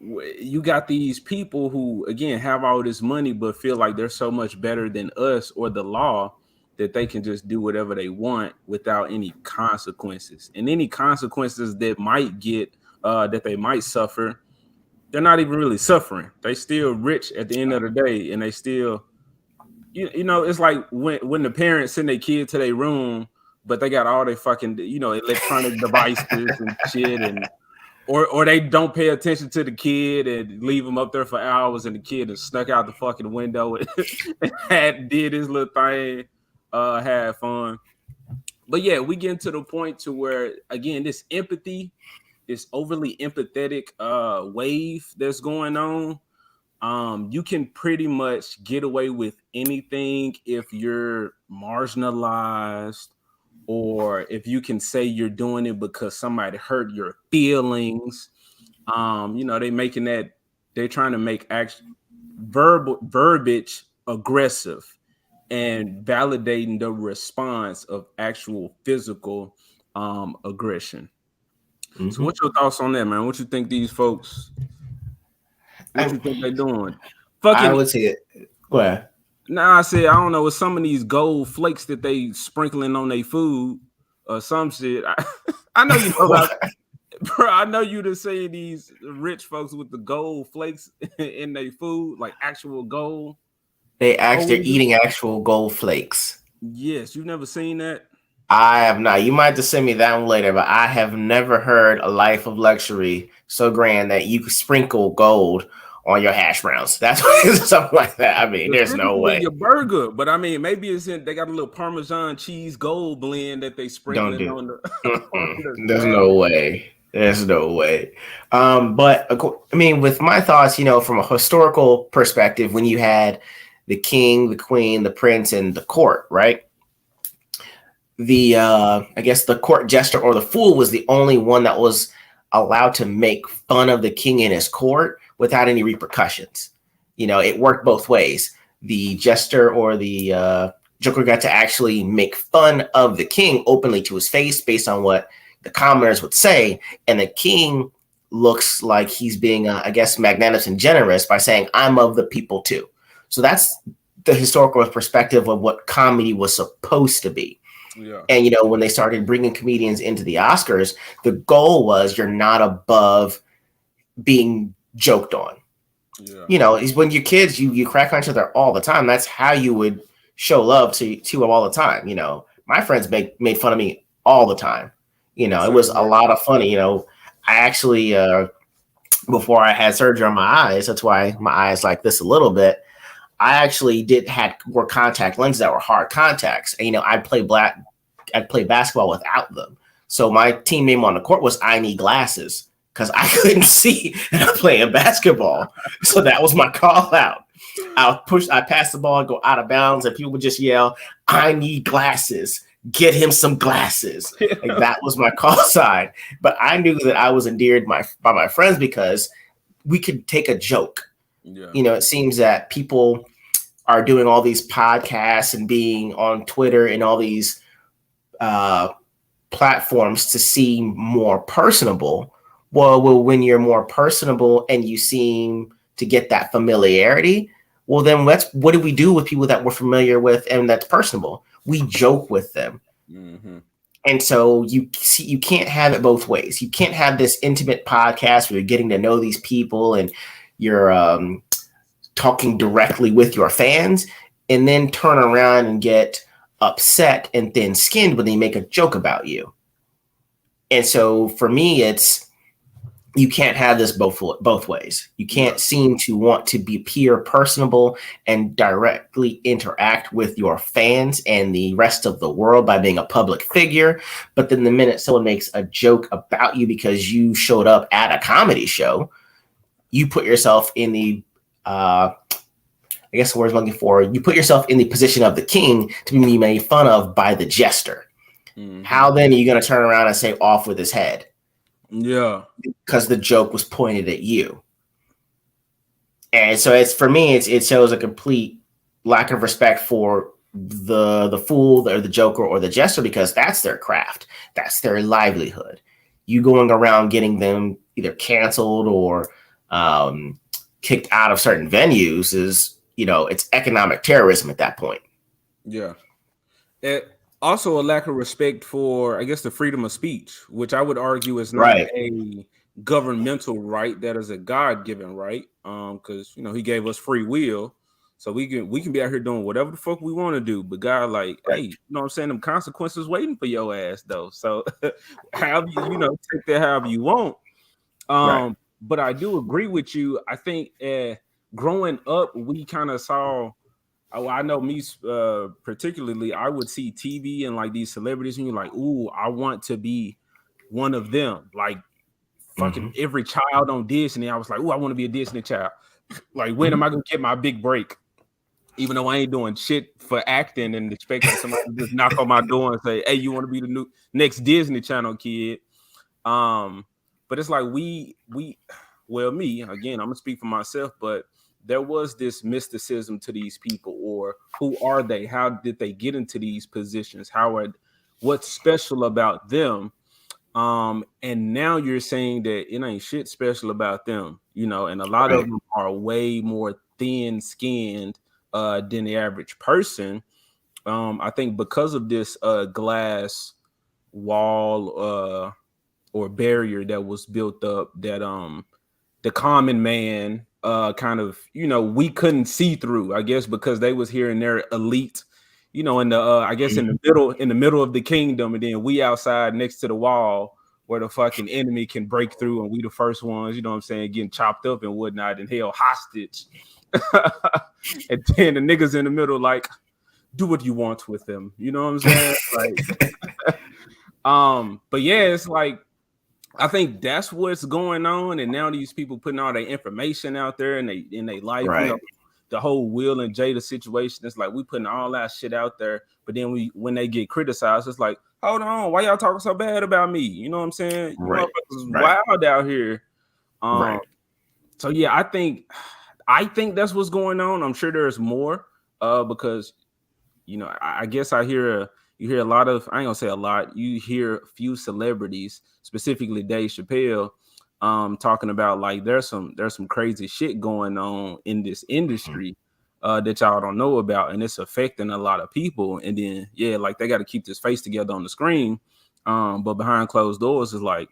You got these people who again have all this money but feel like they're so much better than us or the law that they can just do whatever they want without any consequences, and any consequences that might get that they might suffer, they're not even really suffering. They still rich at the end of the day, and they still, you know, it's like when the parents send their kid to their room, but they got all their fucking, you know, electronic devices and shit, and or they don't pay attention to the kid and leave him up there for hours, and the kid has snuck out the fucking window and did his little thing, had fun. But yeah, we get to the point to where again, this empathy, this overly empathetic wave that's going on, you can pretty much get away with anything if you're marginalized, or if you can say you're doing it because somebody hurt your feelings. You know, they're trying to make verbiage aggressive and validating the response of actual physical aggression. Mm-hmm. So what's your thoughts on that, man? What you think these folks, what you think they're doing? I would say it. Go ahead. Nah, I said, I don't know, with some of these gold flakes that they sprinkling on their food or some shit. I know you know about, bro, I know you to say these rich folks with the gold flakes in their food, like actual gold. They're eating actual gold flakes. Yes, you've never seen that? I have not. You might have to send me that one later, but I have never heard a life of luxury so grand that you could sprinkle gold on your hash browns. That's something like that. I mean, there's no way. Your burger, but I mean, maybe it's in. They got a little Parmesan cheese gold blend that they sprinkle on the. There's no way. There's no way. But I mean, with my thoughts, you know, from a historical perspective, when you had the king, the queen, the prince, and the court, right? I guess the court jester or the fool was the only one that was allowed to make fun of the king in his court without any repercussions. You know, it worked both ways. The jester or the joker got to actually make fun of the king openly to his face based on what the commoners would say. And the king looks like he's being, I guess, magnanimous and generous by saying, I'm of the people too. So that's the historical perspective of what comedy was supposed to be. Yeah. And, you know, when they started bringing comedians into the Oscars, the goal was you're not above being joked on. Yeah. You know, is when you're kids, you crack on each other all the time. That's how you would show love to all the time. You know, my friends made fun of me all the time. You know, it was a lot of funny. You know, I actually, before I had surgery on my eyes, that's why my eyes like this a little bit. I actually wore contact lenses that were hard contacts. And, you know, I'd play basketball without them. So my team name on the court was I Need Glasses because I couldn't see and I'm playing basketball. So that was my call out. I pass the ball and go out of bounds and people would just yell, I need glasses. Get him some glasses. Like, that was my call sign. But I knew that I was endeared by my friends because we could take a joke. Yeah. You know, it seems that people are doing all these podcasts and being on Twitter and all these platforms to seem more personable. Well, when you're more personable and you seem to get that familiarity, well, then what do we do with people that we're familiar with and that's personable? We joke with them. Mm-hmm. And so you can't have it both ways. You can't have this intimate podcast where you're getting to know these people and you're talking directly with your fans and then turn around and get upset and thin-skinned when they make a joke about you. And so for me, you can't have this both ways. You can't seem to want to appear personable and directly interact with your fans and the rest of the world by being a public figure. But then the minute someone makes a joke about you because you showed up at a comedy show, you put yourself in the, I guess the word I'm looking for, you put yourself in the position of the king to be made fun of by the jester. Mm-hmm. How then are you going to turn around and say off with his head? Yeah. Because the joke was pointed at you. And so it's for me, it shows a complete lack of respect for the fool or the joker or the jester, because that's their craft, that's their livelihood. You going around getting them either canceled or kicked out of certain venues is, it's economic terrorism at that point. Yeah. Also a lack of respect for, I guess, the freedom of speech, which I would argue is not a governmental right. That is a God-given right. Because he gave us free will. So we can be out here doing whatever the fuck we want to do. But God, like, hey, you know what I'm saying? Them consequences waiting for your ass though. So however take that however you want. But I do agree with you. I think growing up, we kind of saw. I know me particularly, I would see TV and like these celebrities, and you're like, ooh, I want to be one of them. Like fucking every child on Disney, I was like, ooh, I want to be a Disney child. Like, when am I gonna get my big break? Even though I ain't doing shit for acting and expecting somebody to just knock on my door and say, hey, you want to be the next Disney Channel kid? But it's like well, me, again, I'm gonna speak for myself, but there was this mysticism to these people, or who are they? How did they get into these positions? What's special about them? And now you're saying that it ain't shit special about them, and a lot of them are way more thin-skinned than the average person. I think because of this glass wall or barrier that was built up, that the common man kind of, we couldn't see through, I guess, because they was here in their elite, in the I guess in the middle of the kingdom, and then we outside next to the wall where the fucking enemy can break through, and we the first ones, what I'm saying, getting chopped up and whatnot and held hostage. And then the niggas in the middle, like, do what you want with them, you know what I'm saying? Like but yeah, it's like, I think that's what's going on, and now these people putting all their information out there and they life, the whole Will and Jada situation. It's like we putting all that shit out there, but then when they get criticized, it's like, hold on, why y'all talking so bad about me? You know what I'm saying? Wild out here. So yeah, I think that's what's going on. I'm sure there's more, because I guess you hear a lot of, I ain't gonna say a lot, you hear a few celebrities, specifically Dave Chappelle, talking about like there's some crazy shit going on in this industry that y'all don't know about, and it's affecting a lot of people. And then like they got to keep this face together on the screen, but behind closed doors is like,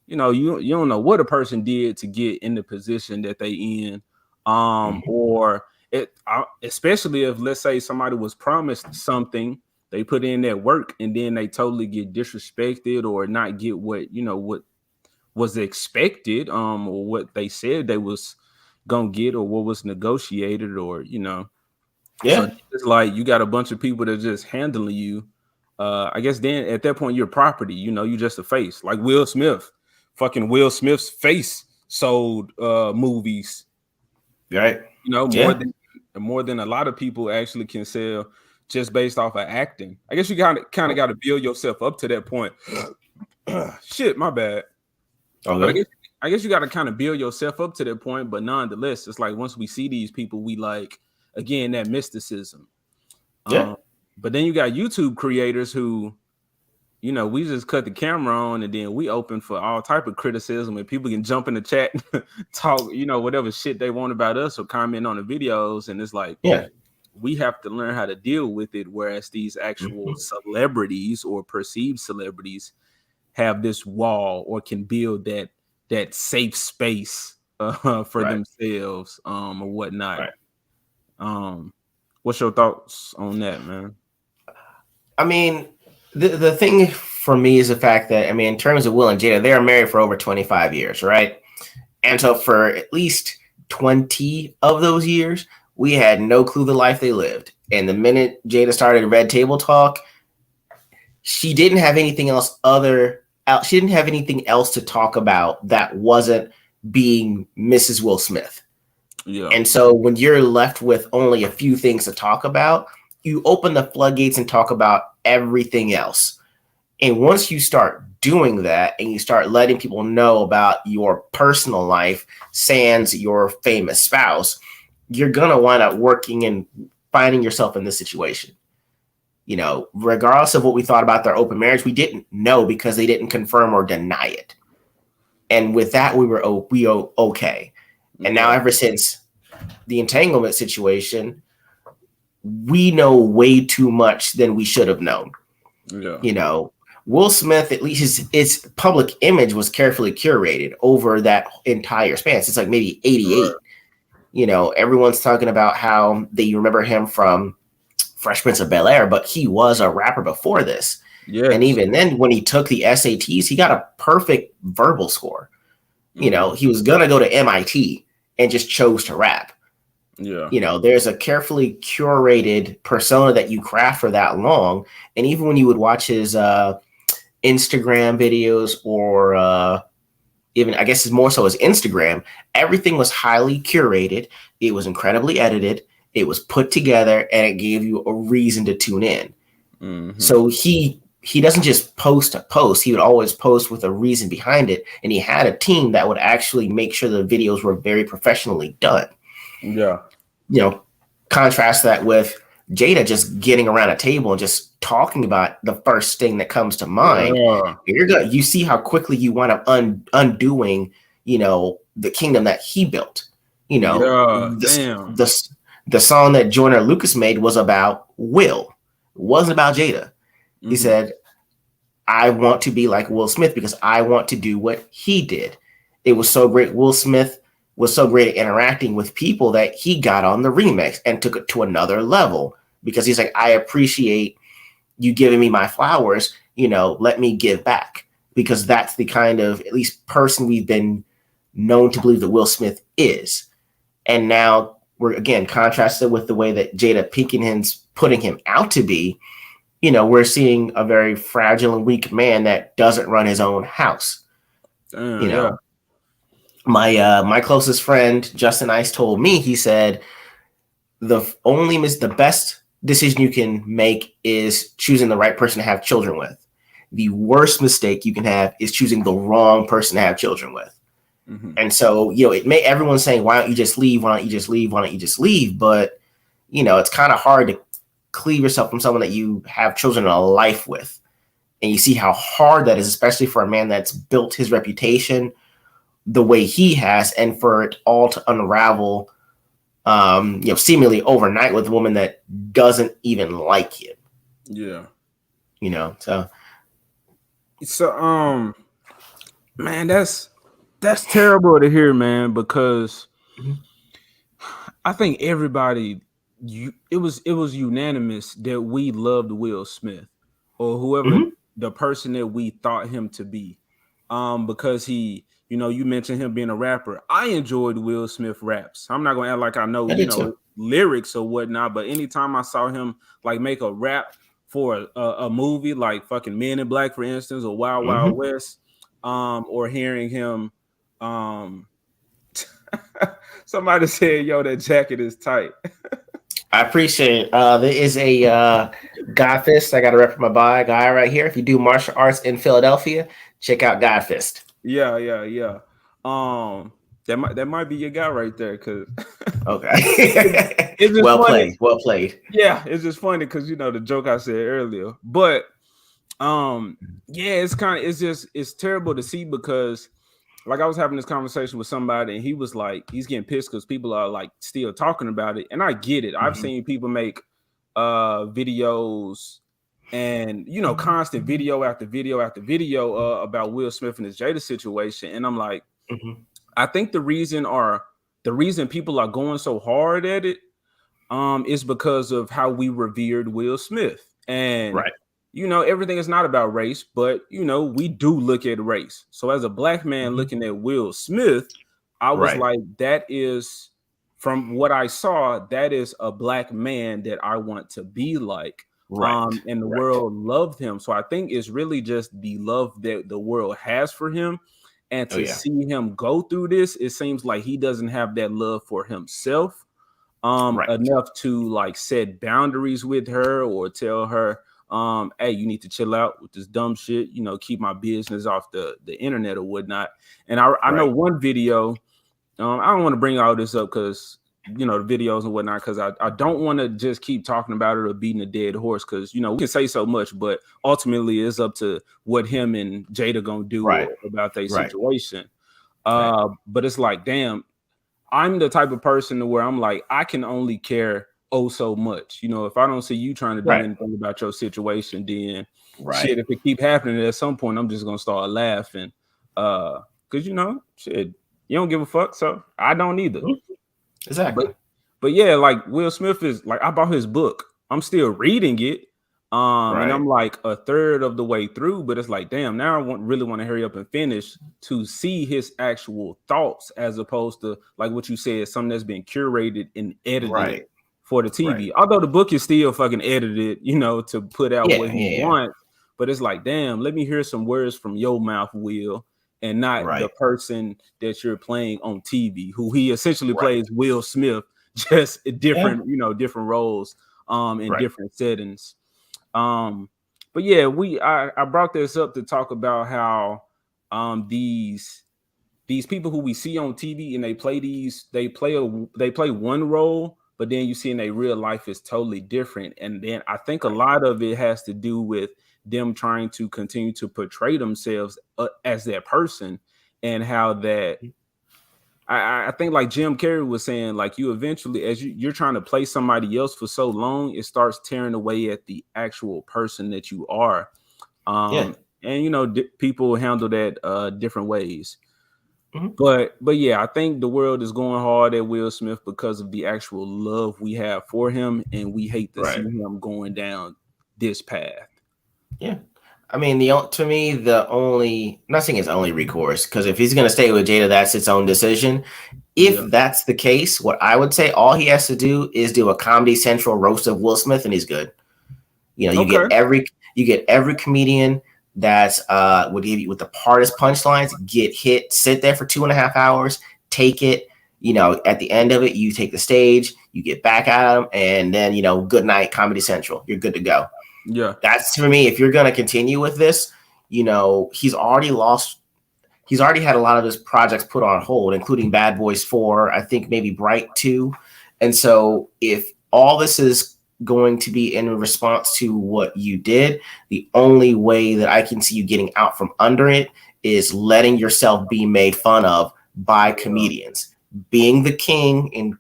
you don't know what a person did to get in the position that they in, or especially if, let's say, somebody was promised something, they put in that work, and then they totally get disrespected or not get what was expected, or what they said they was gonna get, or what was negotiated, or So it's like you got a bunch of people that just handling you. I guess then at that point you're property. You just a face, like Will Smith. Fucking Will Smith's face sold movies, right? More than a lot of people actually can sell just based off of acting. I guess you kind of got to build yourself up to that point. Shit, my bad. Okay. I guess you got to kind of build yourself up to that point, but nonetheless, it's like once we see these people, we like, again, that mysticism. But then you got YouTube creators who, we just cut the camera on and then we open for all type of criticism, and people can jump in the chat, talk, whatever shit they want about us or comment on the videos. And it's like, we have to learn how to deal with it. Whereas these actual celebrities or perceived celebrities have this wall, or can build that safe space for themselves, or whatnot. What's your thoughts on that, man? I mean, the thing for me is the fact that, in terms of Will and Jada, they are married for over 25 years, right? And so for at least 20 of those years, we had no clue the life they lived. And the minute Jada started Red Table Talk, she didn't have anything else she didn't have anything else to talk about that wasn't being Mrs. Will Smith. Yeah. And so when you're left with only a few things to talk about, you open the floodgates and talk about everything else. And once you start doing that and you start letting people know about your personal life, sans your famous spouse, you're gonna wind up working and finding yourself in this situation. You know, regardless of what we thought about their open marriage, we didn't know because they didn't confirm or deny it. And with that, we were okay. And now, ever since the entanglement situation, we know way too much than we should have known. Yeah. You know, Will Smith, at least his public image was carefully curated over that entire span. It's like maybe 88. Right. You know, everyone's talking about how they remember him from Fresh Prince of Bel-Air, but he was a rapper before this. Yeah. And even then, when he took the SATs, he got a perfect verbal score. You know, he was going to go to MIT and just chose to rap. Yeah. You know, there's a carefully curated persona that you craft for that long. And even when you would watch his Instagram videos or even, I guess it's more so his Instagram, everything was highly curated. It was incredibly edited. It was put together and it gave you a reason to tune in. Mm-hmm. So he doesn't just post a post. He would always post with a reason behind it. And he had a team that would actually make sure the videos were very professionally done. Yeah. You know, contrast that with Jada just getting around a table and just talking about the first thing that comes to mind. Yeah. You see how quickly you wind up undoing, you know, the kingdom that he built. You know, the song that Joyner Lucas made was about Will. It wasn't about Jada. Mm-hmm. He said, I want to be like Will Smith because I want to do what he did. It was so great. Will Smith was so great at interacting with people that he got on the remix and took it to another level because he's like, I appreciate you giving me my flowers, you know, let me give back, because that's the kind of, at least, person we've been known to believe that Will Smith is. And now we're, again, contrasted with the way that Jada Pinkenton's putting him out to be. You know, we're seeing a very fragile and weak man that doesn't run his own house. You know, my closest friend, Justin Ice, told me, he said, the best decision you can make is choosing the right person to have children with. The worst mistake you can have is choosing the wrong person to have children with. Mm-hmm. And so, you know, everyone's saying, why don't you just leave? Why don't you just leave? Why don't you just leave? But, you know, it's kind of hard to cleave yourself from someone that you have children in a life with. And you see how hard that is, especially for a man that's built his reputation the way he has, and for it all to unravel, you know, seemingly overnight with a woman that doesn't even like him. Yeah. You know, so man, that's terrible to hear, man, because I think everybody, it was unanimous that we loved Will Smith, or whoever the person that we thought him to be, because he, you know, you mentioned him being a rapper. I enjoyed Will Smith raps. I'm not gonna act like I know, you know, lyrics or whatnot, but anytime I saw him like make a rap for a movie like fucking Men in Black, for instance, or Wild Wild West, or hearing him, somebody said, yo, that jacket is tight. I appreciate it. There is a Godfist. I got a rep for my guy right here. If you do martial arts in Philadelphia, check out Godfist. Yeah. That might be your guy right there. Cause okay, it's just well played. Yeah, it's just funny because, you know, the joke I said earlier. But yeah, it's terrible to see, because like I was having this conversation with somebody and he was like, he's getting pissed because people are like still talking about it. And I get it. I've seen people make videos and, you know, constant video after video after video about Will Smith and his Jada situation. And I'm like, I think the reason people are going so hard at it is because of how we revered Will Smith. And you know, everything is not about race, but, you know, we do look at race. So as a black man looking at Will Smith, I was like, that is, from what I saw, that is a black man that I want to be like. And the world loved him. So I think it's really just the love that the world has for him. And to see him go through this, it seems like he doesn't have that love for himself enough to like set boundaries with her or tell her, hey, you need to chill out with this dumb shit, you know, keep my business off the internet or whatnot. And I know one video, I don't want to bring all this up because, you know, the videos and whatnot, because I don't want to just keep talking about it or beating a dead horse, because, you know, we can say so much, but ultimately it's up to what him and Jada gonna do about their situation. But it's like, damn, I'm the type of person where I'm like, I can only care so much. You know, if I don't see you trying to do anything about your situation, then shit, if it keep happening, at some point I'm just gonna start laughing. Because, you know, shit, you don't give a fuck, so I don't either. Exactly. But yeah, like Will Smith is like, I bought his book. I'm still reading it. And I'm like a third of the way through, but it's like, damn, now I really want to hurry up and finish to see his actual thoughts, as opposed to like what you said, something that's been curated and edited for the TV. Although the book is still fucking edited, you know, to put out what he wants. But it's like, damn, let me hear some words from your mouth, Will, and not the person that you're playing on TV, who he essentially plays Will Smith, just different, you know, different roles in different settings. But yeah, I brought this up to talk about how these people who we see on TV and they play one role, but then you see in their real life is totally different. And then I think a lot of it has to do with them trying to continue to portray themselves as that person, and how that I think, like Jim Carrey was saying, like, you eventually, as you're trying to play somebody else for so long, it starts tearing away at the actual person that you are. And you know, people handle that different ways. But yeah, I think the world is going hard at Will Smith because of the actual love we have for him, and we hate to see him going down this path. Yeah. I mean, to me, not saying it's only recourse, because if he's going to stay with Jada, that's its own decision. If that's the case, what I would say, all he has to do is do a Comedy Central roast of Will Smith, and he's good. You know, you get every comedian that's would give you with the hardest punchlines, get hit, sit there for 2.5 hours, take it. You know, at the end of it, you take the stage, you get back at him, and then, you know, good night, Comedy Central. You're good to go. Yeah, that's for me. If you're going to continue with this, you know, he's already had a lot of his projects put on hold, including Bad Boys 4, I think maybe Bright 2. And so if all this is going to be in response to what you did, the only way that I can see you getting out from under it is letting yourself be made fun of by comedians, being the king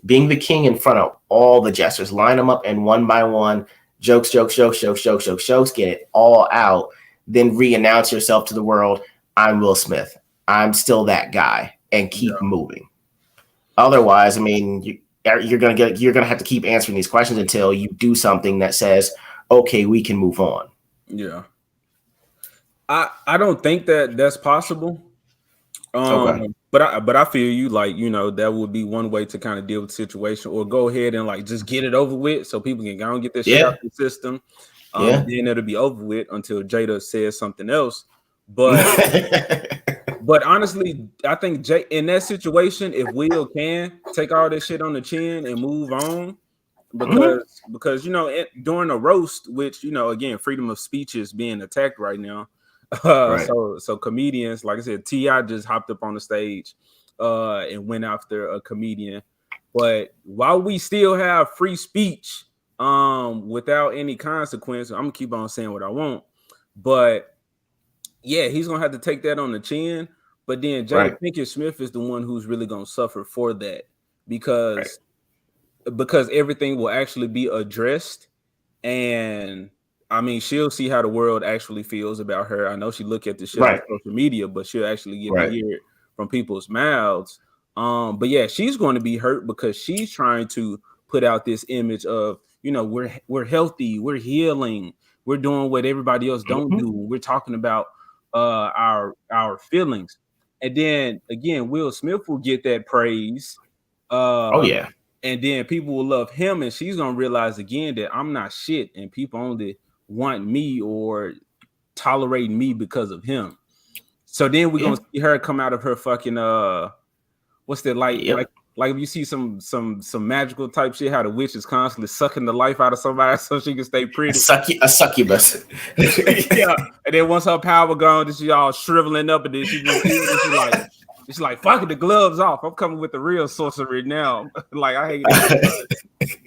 being the king in front of all the jesters, line them up, and one by one, jokes, get it all out. Then re-announce yourself to the world. I'm Will Smith. I'm still that guy, and keep moving. Otherwise, I mean, you're gonna have to keep answering these questions until you do something that says, okay, we can move on. Yeah. I don't think that's possible. But I feel you, like, you know, that would be one way to kind of deal with the situation, or go ahead and like just get it over with so people can go and get this shit out the system. Then it'll be over with until Jada says something else. But honestly, I think in that situation, if Will can take all this shit on the chin and move on, because you know, during a roast, which, you know, again, freedom of speech is being attacked right now. So comedians, like I said, T.I. just hopped up on the stage and went after a comedian. But while we still have free speech without any consequence, I'm gonna keep on saying what I want. But yeah, he's gonna have to take that on the chin. But then Jada Pinkett Smith is the one who's really gonna suffer for that, because everything will actually be addressed. And I mean, she'll see how the world actually feels about her. I know she look at the shit on social media, but she'll actually get to hear it from people's mouths. But yeah, she's going to be hurt because she's trying to put out this image of, you know, we're healthy, we're healing, we're doing what everybody else don't do. We're talking about our feelings. And then again, Will Smith will get that praise. And then people will love him, and she's gonna realize again that I'm not shit, and people only want me or tolerate me because of him. So then we're gonna see her come out of her fucking what's that, like like if you see some magical type shit, how the witch is constantly sucking the life out of somebody so she can stay pretty. A succubus. Yeah, and then once her power gone, then she all shriveling up, and then she just she's like, fuck it, the gloves off. I'm coming with the real sorcery now. Like I hate it.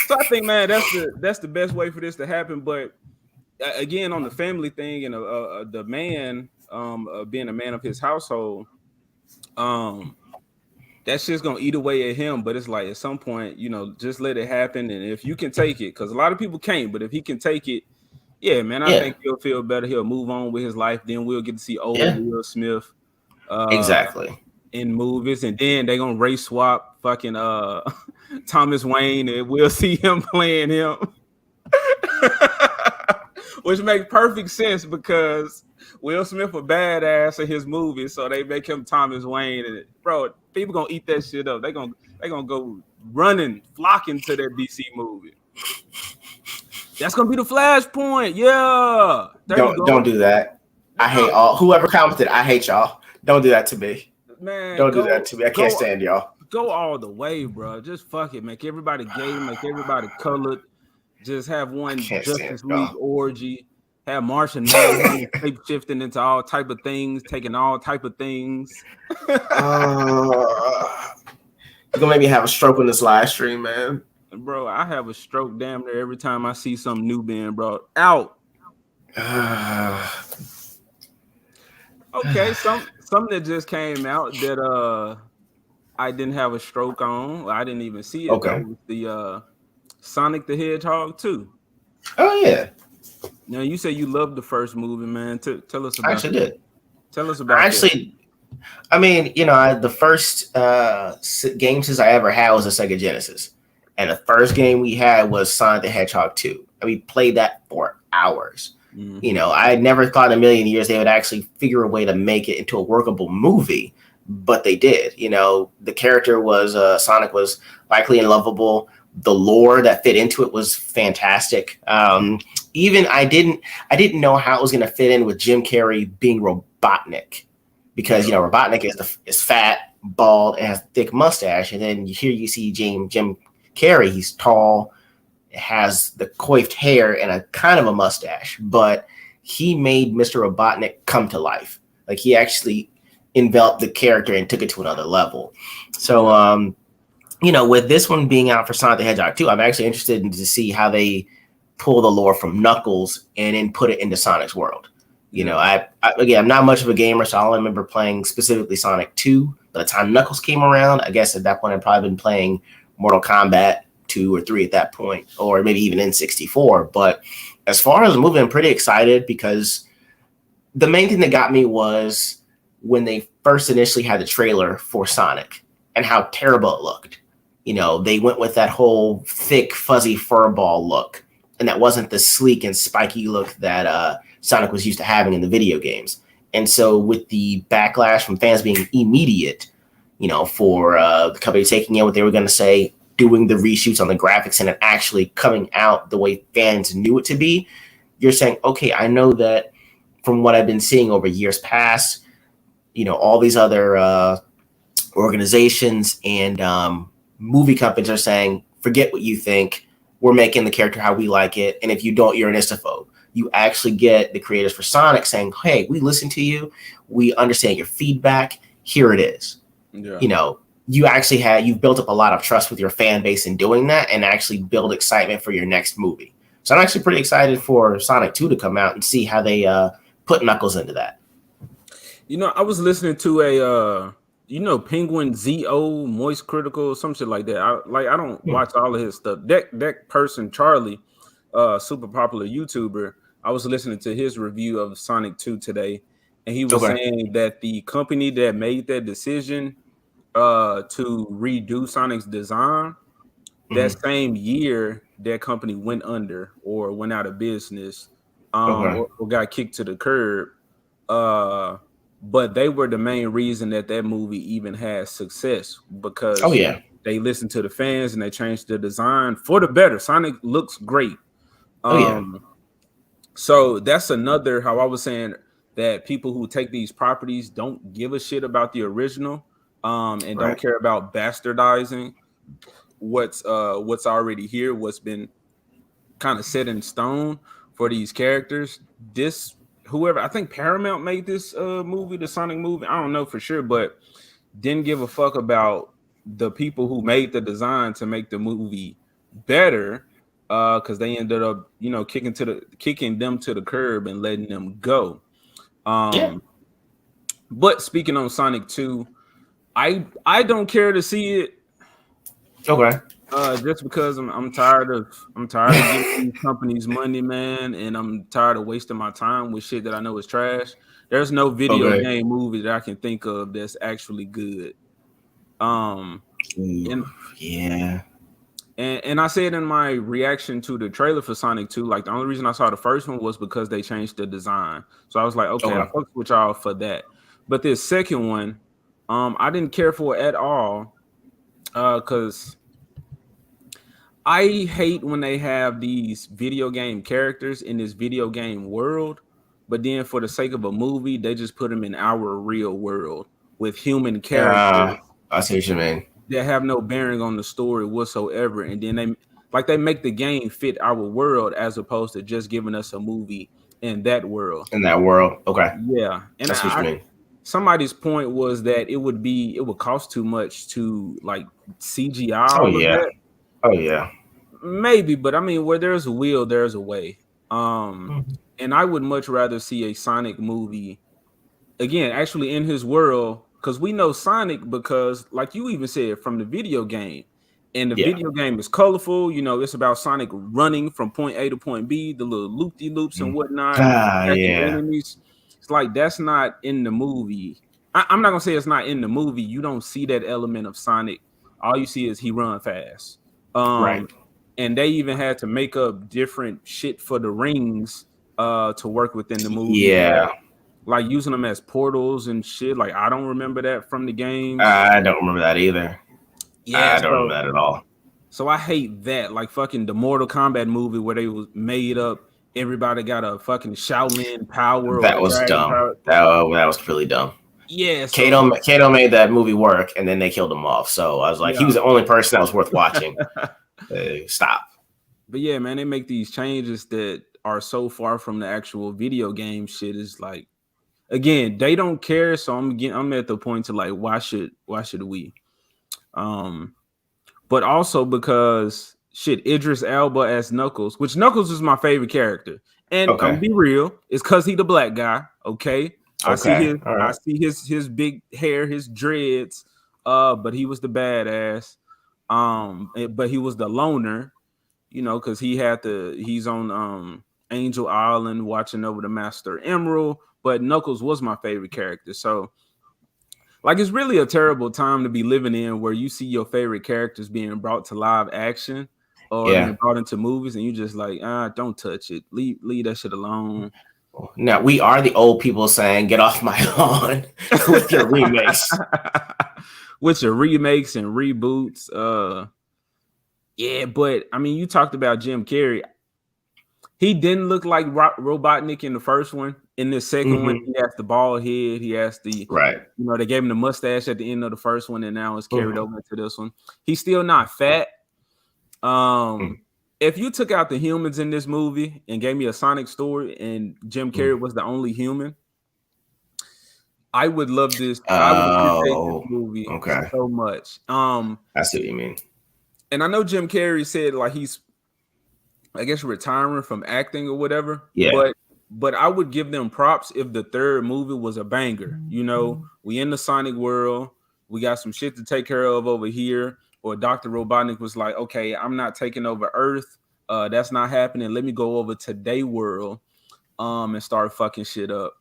So I think, man, that's the best way for this to happen. But again, on the family thing and the man being a man of his household, that shit's gonna eat away at him. But it's like at some point, you know, just let it happen. And if you can take it, because a lot of people can't, but if he can take it, yeah, man, I think he'll feel better. He'll move on with his life. Then we'll get to see old Will Smith exactly in movies, and then they're gonna race swap fucking Thomas Wayne, and we'll see him playing him. Which makes perfect sense because Will Smith a badass in his movies, so they make him Thomas Wayne. And bro, people gonna eat that shit up. They gonna go running, flocking to that DC movie. That's gonna be the Flashpoint. Yeah. Don't do that. I hate all whoever commented. I hate y'all. Don't do that to me. Man, don't do that to me. I can't stand y'all. Go all the way, bro. Just fuck it. Make everybody gay. Make everybody colored. Just have one Justice League orgy. Have Martian man shape shifting into all type of things, taking all type of things. You're gonna make me have a stroke in this live stream, man. Bro, I have a stroke damn near every time I see something new being brought out. Okay, something that just came out that I didn't have a stroke on. I didn't even see it. Okay. The Sonic the Hedgehog 2. Oh yeah. Now you say you loved the first movie, man. Tell us about. I actually did. Tell us about. I mean, you know, the first game since I ever had was a Sega Genesis, and the first game we had was Sonic the Hedgehog 2, and we played that for hours. Mm-hmm. You know, I never thought in a million years they would actually figure a way to make it into a workable movie, but they did. You know, the character was Sonic was likely and lovable. The lore that fit into it was fantastic. Even I didn't know how it was going to fit in with Jim Carrey being Robotnik, because you know Robotnik is fat, bald, and has a thick mustache, and then here you see Jim Carrey. He's tall, has the coiffed hair, and a kind of a mustache, but he made Mr. Robotnik come to life. Like he actually enveloped the character and took it to another level. So you know, with this one being out for Sonic the Hedgehog 2, I'm actually interested to see how they pull the lore from Knuckles and then put it into Sonic's world. You know, I'm not much of a gamer, so I only remember playing specifically Sonic 2. By the time Knuckles came around, I guess at that point I'd probably been playing Mortal Kombat 2 or 3 at that point, or maybe even N64. But as far as the movie, I'm pretty excited because the main thing that got me was when they first initially had the trailer for Sonic and how terrible it looked. You know, they went with that whole thick, fuzzy furball look, and that wasn't the sleek and spiky look that Sonic was used to having in the video games. And so with the backlash from fans being immediate, you know, for the company taking in what they were going to say, doing the reshoots on the graphics, and it actually coming out the way fans knew it to be, you're saying, okay, I know that from what I've been seeing over years past, you know, all these other organizations and movie companies are saying, forget what you think. We're making the character how we like it. And if you don't, you're an istophobe. You actually get the creators for Sonic saying, hey, we listen to you. We understand your feedback. Here it is. Yeah. You know, you've built up a lot of trust with your fan base in doing that and actually build excitement for your next movie. So I'm actually pretty excited for Sonic 2 to come out and see how they put Knuckles into that. You know, I was listening to a Penguin ZO Moist Critical, some shit like that. I don't watch all of his stuff. That person, Charlie, super popular YouTuber, I was listening to his review of Sonic 2 today, and he was saying that the company that made that decision to redo Sonic's design, that same year that company went under or went out of business, or got kicked to the curb. But they were the main reason that movie even had success, because they listened to the fans and they changed the design for the better. Sonic looks great. So that's another, how I was saying that people who take these properties don't give a shit about the original. and don't care about bastardizing what's already here, what's been kind of set in stone for these characters. This whoever, I think Paramount made this movie, the Sonic movie. I don't know for sure, but didn't give a fuck about the people who made the design to make the movie better, because they ended up, kicking them to the curb and letting them go. But speaking on Sonic 2, I don't care to see it. Okay. Just because I'm tired of giving these companies money, man, and I'm tired of wasting my time with shit that I know is trash. There's no video game movie that I can think of that's actually good. And I said in my reaction to the trailer for Sonic 2, like the only reason I saw the first one was because they changed the design. So I was like, okay, I fucked with y'all for that. But this second one, I didn't care for it at all, because I hate when they have these video game characters in this video game world, but then for the sake of a movie, they just put them in our real world with human characters. I see what you mean. That have no bearing on the story whatsoever, and then they make the game fit our world as opposed to just giving us a movie in that world. Okay. Yeah, and that's what you mean. Somebody's point was that it would cost too much to like CGI. Oh yeah. Maybe, but I mean, where there's a will, there's a way. And I would much rather see a Sonic movie again, actually in his world, because we know Sonic because, like you even said, from the video game, and the video game is colorful. It's about Sonic running from point A to point B, the little loop-de-loops and whatnot. Enemies. It's like that's not in the movie. I'm not gonna say it's not in the movie. You don't see that element of Sonic. All you see is he run fast. And they even had to make up different shit for the rings to work within the movie. Yeah. Like using them as portals and shit. Like I don't remember that from the games. I don't remember that either. Yeah, I don't remember that at all. So I hate that. Like fucking the Mortal Kombat movie where they was made up. Everybody got a fucking Shaolin power. That was dumb. That was really dumb. Yeah. Kato made that movie work, and then they killed him off. So I was like, he was the only person that was worth watching. Stop. But yeah, man, they make these changes that are so far from the actual video game shit. Is like, again, they don't care. So I'm at the point to like, why should we? But also because shit, Idris Elba as Knuckles, which Knuckles is my favorite character, and I'm be real, it's because he the black guy. Okay. I see his big hair, his dreads. But he was the badass. But he was the loner, because he's on Angel Island watching over the Master Emerald. But Knuckles was my favorite character. So, like, it's really a terrible time to be living in where you see your favorite characters being brought to live action or being brought into movies, and you just like, don't touch it. Leave that shit alone. Now, we are the old people saying, get off my lawn with your remakes. With your remakes and reboots. Yeah, but, I mean, you talked about Jim Carrey. He didn't look like Robotnik in the first one. In the second one, he has the bald head. He has the they gave him the mustache at the end of the first one, and now it's carried over to this one. He's still not fat. If you took out the humans in this movie and gave me a Sonic story, and Jim Carrey was the only human, I would love this. I would appreciate this movie so much. I see what you mean. And I know Jim Carrey said like he's, I guess, retiring from acting or whatever. Yeah. But I would give them props if the third movie was a banger. We in the Sonic world. We got some shit to take care of over here. Or Dr. Robotnik was like, okay, I'm not taking over Earth. That's not happening. Let me go over to their world and start fucking shit up.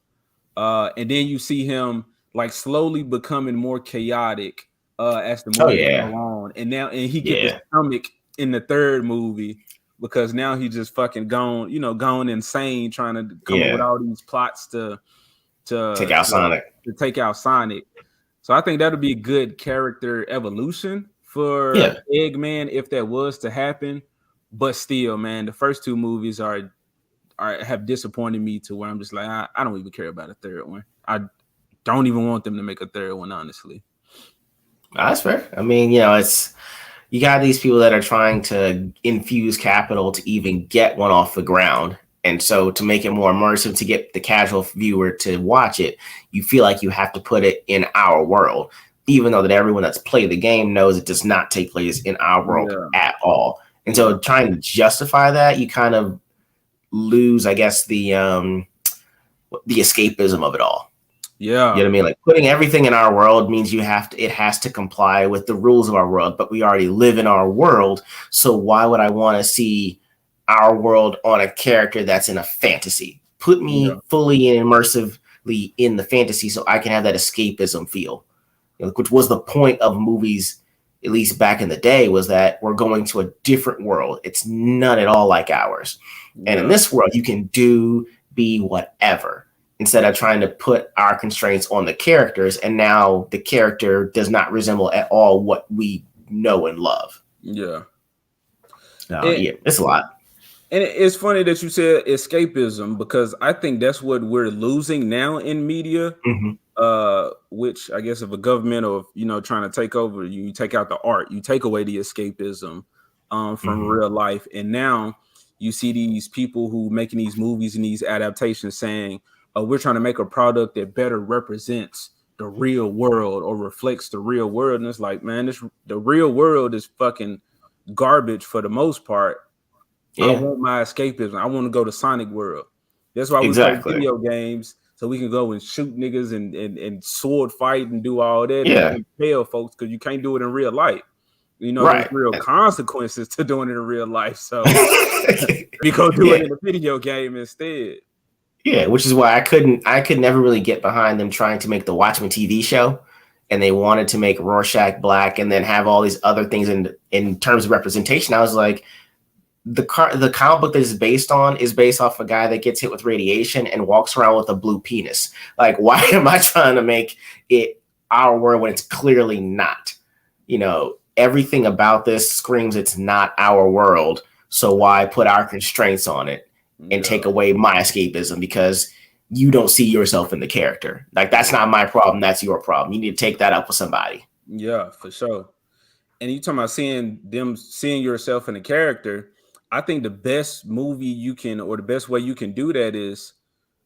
And then you see him like slowly becoming more chaotic as the movie goes on. And he gets his stomach in the third movie. Because now he's just fucking gone insane, trying to come up with all these plots to take out Sonic. To take out Sonic. So I think that would be a good character evolution for Eggman if that was to happen. But still, man, the first two movies have disappointed me to where I'm just like, I don't even care about a third one. I don't even want them to make a third one, honestly. That's fair. I mean, it's you got these people that are trying to infuse capital to even get one off the ground. And so to make it more immersive, to get the casual viewer to watch it, you feel like you have to put it in our world, even though that everyone that's played the game knows it does not take place in our world at all. And so trying to justify that, you kind of lose, I guess, the escapism of it all. Yeah. You know what I mean? Like putting everything in our world means it has to comply with the rules of our world, but we already live in our world. So why would I want to see our world on a character that's in a fantasy? Put me fully and immersively in the fantasy so I can have that escapism feel, which was the point of movies, at least back in the day, was that we're going to a different world. It's not at all like ours. And in this world, you can be whatever, instead of trying to put our constraints on the characters. And now the character does not resemble at all what we know and love. Yeah. It's a lot. And it's funny that you said escapism, because I think that's what we're losing now in media, which I guess if a government or, trying to take over, you take out the art, you take away the escapism from real life. And now you see these people who making these movies and these adaptations saying, we're trying to make a product that better represents the real world or reflects the real world. And it's like, man, the real world is fucking garbage for the most part. Yeah. I want my escapism. I want to go to Sonic World. That's why we play video games, so we can go and shoot niggas and sword fight and do all that. Yeah. And fail folks, because you can't do it in real life. There's real consequences to doing it in real life. So we go do it in a video game instead. Yeah, which is why I could never really get behind them trying to make the Watchmen TV show, and they wanted to make Rorschach black and then have all these other things in terms of representation. I was like, the comic book that is based off a guy that gets hit with radiation and walks around with a blue penis. Like, why am I trying to make it our world when it's clearly not? Everything about this screams it's not our world. So why put our constraints on it and take away my escapism because you don't see yourself in the character? Like, that's not my problem. That's your problem. You need to take that up with somebody. Yeah, for sure. And you talking about seeing yourself in the character. I think the best movie you can, or the best way you can do that is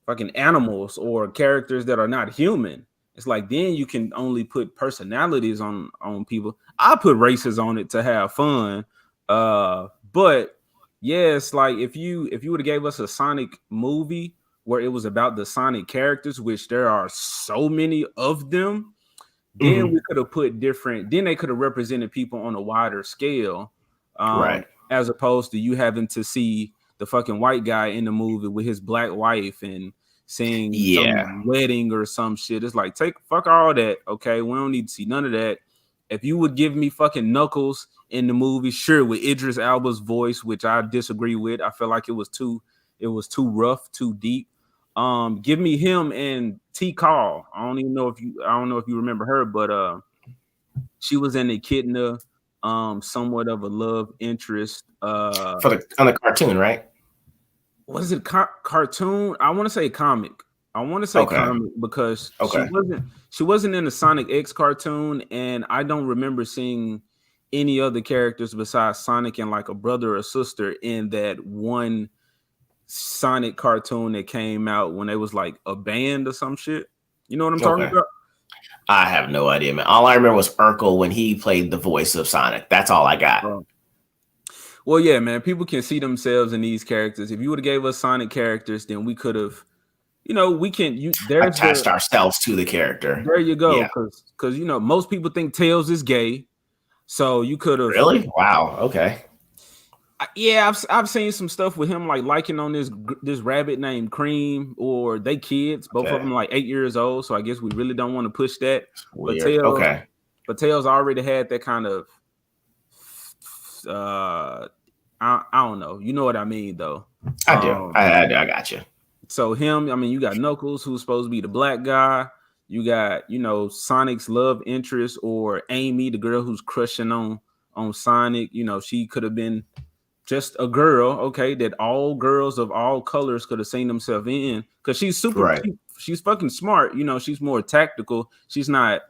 fucking animals or characters that are not human. It's like, then you can only put personalities on people. I put races on it to have fun. But yeah, it's like if you would have gave us a Sonic movie where it was about the Sonic characters, which there are so many of them, then we could have put different, then they could have represented people on a wider scale. Right. As opposed to you having to see the fucking white guy in the movie with his black wife and seeing some wedding or some shit. It's like, fuck all that. Okay, we don't need to see none of that. If you would give me fucking Knuckles in the movie, sure, with Idris Elba's voice, which I disagree with. I feel like it was too rough, too deep. Give me him and T. Call. I don't know if you remember her, but she was in Echidna. Somewhat of a love interest on the cartoon, right? What is it? Cartoon? I want to say comic. Comic because she wasn't in the Sonic X cartoon, and I don't remember seeing any other characters besides Sonic and like a brother or sister in that one Sonic cartoon that came out when it was like a band or some shit. You know what I'm talking about? I have no idea, man. All I remember was Urkel when he played the voice of Sonic. That's all I got. Well, yeah, man. People can see themselves in these characters. If you would have gave us Sonic characters, then we could have, we can attached ourselves to the character. There you go. Because most people think Tails is gay, so you could have. Really? Wow. Okay. Yeah, I've seen some stuff with him like liking on this rabbit named Cream, or they kids, both of them like 8 years old. So I guess we really don't want to push that. Weird. But Tails already had that kind of I don't know. You know what I mean, though. I do. I got you. So him, I mean, you got Knuckles, who's supposed to be the black guy. You got, Sonic's love interest, or Amy, the girl who's crushing on Sonic. She could have been just a girl, okay, that all girls of all colors could have seen themselves in, because she's super, she's fucking smart. She's more tactical. She's not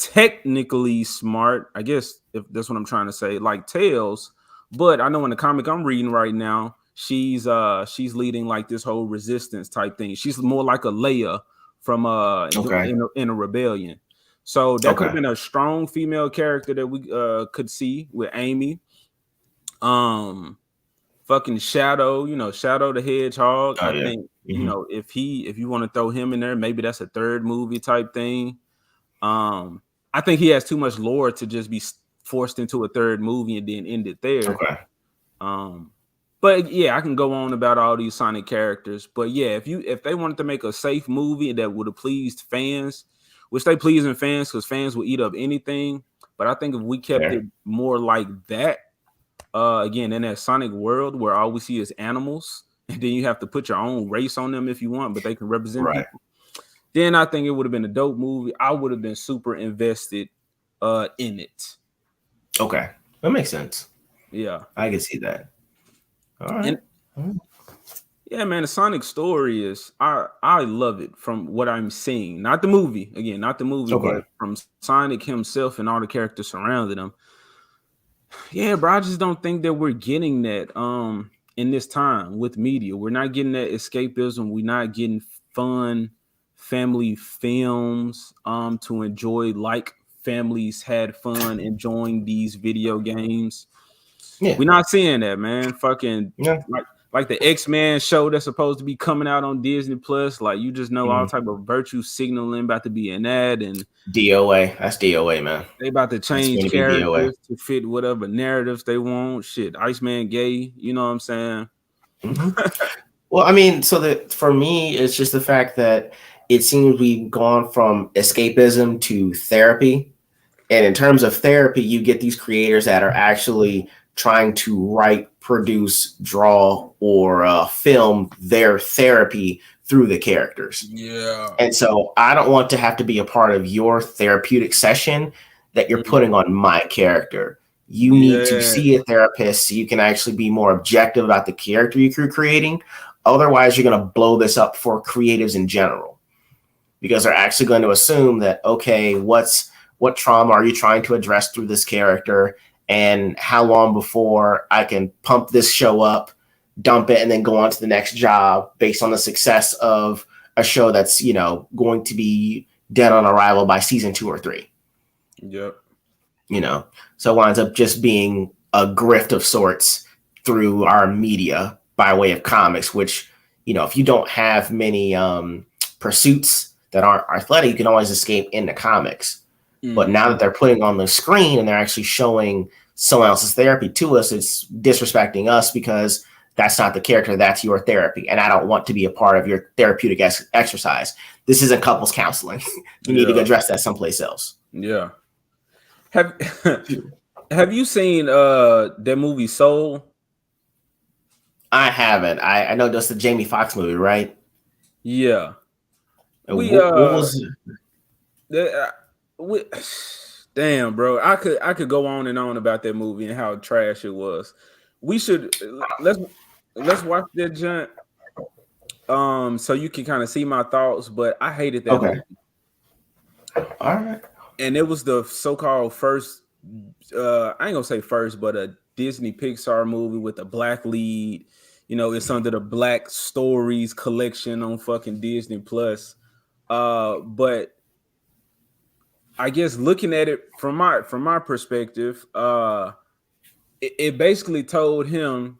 technically smart, I guess, if that's what I'm trying to say, like Tails. But I know in the comic I'm reading right now, she's leading like this whole resistance type thing. She's more like a Leia from Okay. in a rebellion. So that could have Okay. been a strong female character that we could see with Amy. Fucking Shadow, Shadow the Hedgehog. Oh I yeah. think, Mm-hmm. if you want to throw him in there, maybe that's a third movie type thing. I think he has too much lore to just be forced into a third movie and then end it there. Okay. But yeah, I can go on about all these Sonic characters. But yeah, if they wanted to make a safe movie that would have pleased fans, which they pleasing fans because fans will eat up anything. But I think if we kept it more like that, again, in that Sonic world where all we see is animals, and then you have to put your own race on them if you want, but they can represent people. Then I think it would have been a dope movie. I would have been super invested in it. Okay. That makes sense. Yeah. I can see that. All right. Yeah, man, the Sonic story is I love it from what I'm seeing. Not the movie, again, not the movie, but from Sonic himself and all the characters surrounding him. Yeah, bro, I just don't think that we're getting that in this time with media. We're not getting that escapism. We're not getting fun family films to enjoy like families had fun enjoying these video games. Yeah. We're not seeing that, man. Fucking like the X-Men show that's supposed to be coming out on Disney Plus. Like, you just know all type of virtue signaling about to be in that, and DOA. That's DOA, man. they about to change characters to fit whatever narratives they want. Shit, Iceman gay, you know what I'm saying? Well, I mean, so that for me, it's just the fact that it seems we've gone from escapism to therapy. And in terms of therapy, you get these creators that are actually trying to write, produce, draw, or film their therapy through the characters. Yeah. And so I don't want to have to be a part of your therapeutic session that you're putting on my character. You need to see a therapist so you can actually be more objective about the character you're creating. Otherwise, you're going to blow this up for creatives in general, because they're actually going to assume that, okay, what trauma are you trying to address through this character? And how long before I can pump this show up, dump it, and then go on to the next job based on the success of a show that's, going to be dead on arrival by season 2 or 3. Yep. So it winds up just being a grift of sorts through our media by way of comics, which, if you don't have many pursuits that aren't athletic, you can always escape into comics. But now that they're putting on the screen and they're actually showing someone else's therapy to us, it's disrespecting us because that's not the character. That's your therapy. And I don't want to be a part of your therapeutic exercise. This isn't couples counseling. You need to address that someplace else. Yeah. Have you seen that movie Soul? I haven't. I know that's the Jamie Foxx movie, right? Yeah. What was damn, bro. I could go on and on about that movie and how trash it was. We should let's watch that junk. So you can kind of see my thoughts, but I hated that movie. All right. And it was the so-called first, I ain't gonna say first, but a Disney Pixar movie with a black lead. It's under the Black Stories collection on fucking Disney Plus. But I guess looking at it from my perspective, it basically told him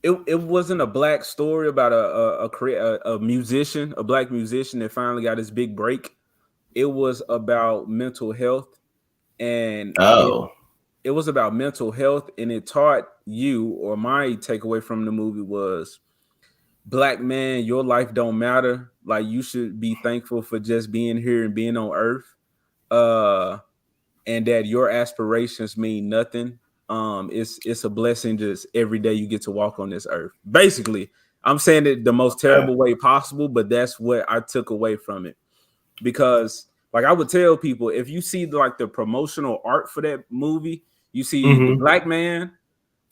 it wasn't a black story about a musician, a black musician that finally got his big break. It was about mental health, and it was about mental health, and it taught you, or my takeaway from the movie was, black man, your life don't matter. Like, you should be thankful for just being here and being on earth, and that your aspirations mean nothing. It's a blessing just every day you get to walk on this earth. Basically, I'm saying it the most terrible way possible, but that's what I took away from it. Because, like, I would tell people, if you see like the promotional art for that movie, you see the black man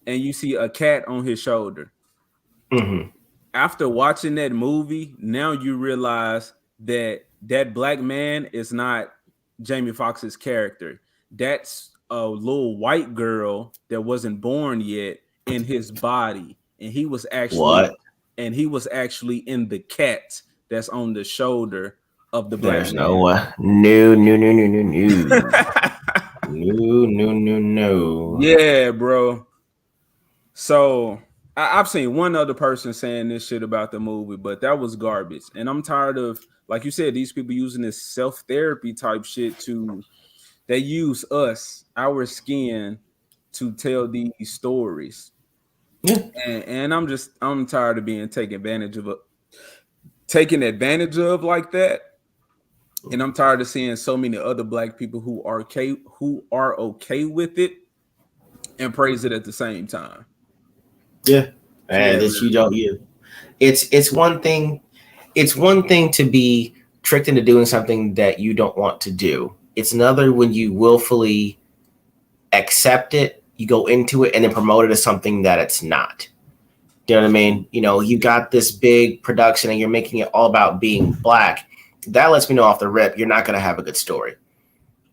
and you see a cat on his shoulder. After watching that movie, now you realize that black man is not Jamie Foxx's character. That's a little white girl that wasn't born yet in his body, and he was actually What? in the cat that's on the shoulder of the black There's no man. no, no, no, no, no, no, no, no, no, no. Yeah, bro. So I've seen one other person saying this shit about the movie, but that was garbage. And I'm tired of, like you said, these people using this self-therapy type shit to, they use us, our skin, to tell these stories. Yeah. And I'm tired of being taken advantage of like that. And I'm tired of seeing so many other black people who are okay with it and praise it at the same time. Yeah. And Yeah, this you don't you. It's one thing. It's one thing to be tricked into doing something that you don't want to do. It's another when you willfully accept it, you go into it, and then promote it as something that it's not. Do you know what I mean? You know, you got this big production and you're making it all about being black. That lets me know off the rip, you're not going to have a good story.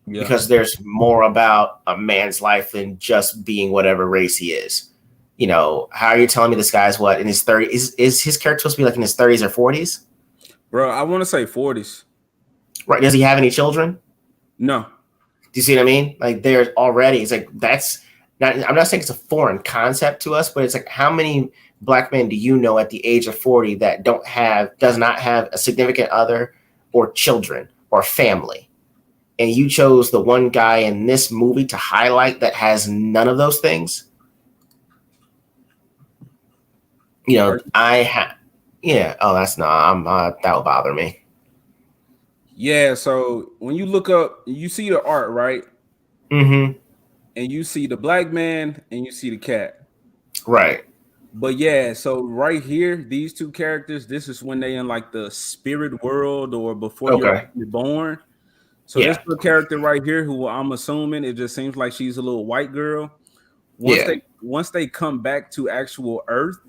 Yeah. Because there's more about a man's life than just being whatever race he is. You know, how are you telling me this guy's what in his 30s? Is his character supposed to be like in his 30s or 40s? Bro, I want to say 40s. Right. Does he have any children? No. Do you see what I mean? Like there's already, it's like, that's not, I'm not saying it's a foreign concept to us, but it's like, how many black men do you know at the age of 40 that does not have a significant other or children or family? And you chose the one guy in this movie to highlight that has none of those things. You know, yeah. Oh, that's not. That would bother me. Yeah. So when you look up, you see the art, right? Mm-hmm. And you see the black man and you see the cat. Right. But yeah, so right here, these two characters, this is when they in like the spirit world or before you're actually born. So this little character right here, who I'm assuming it just seems like she's a little white girl. Once they come back to actual Earth,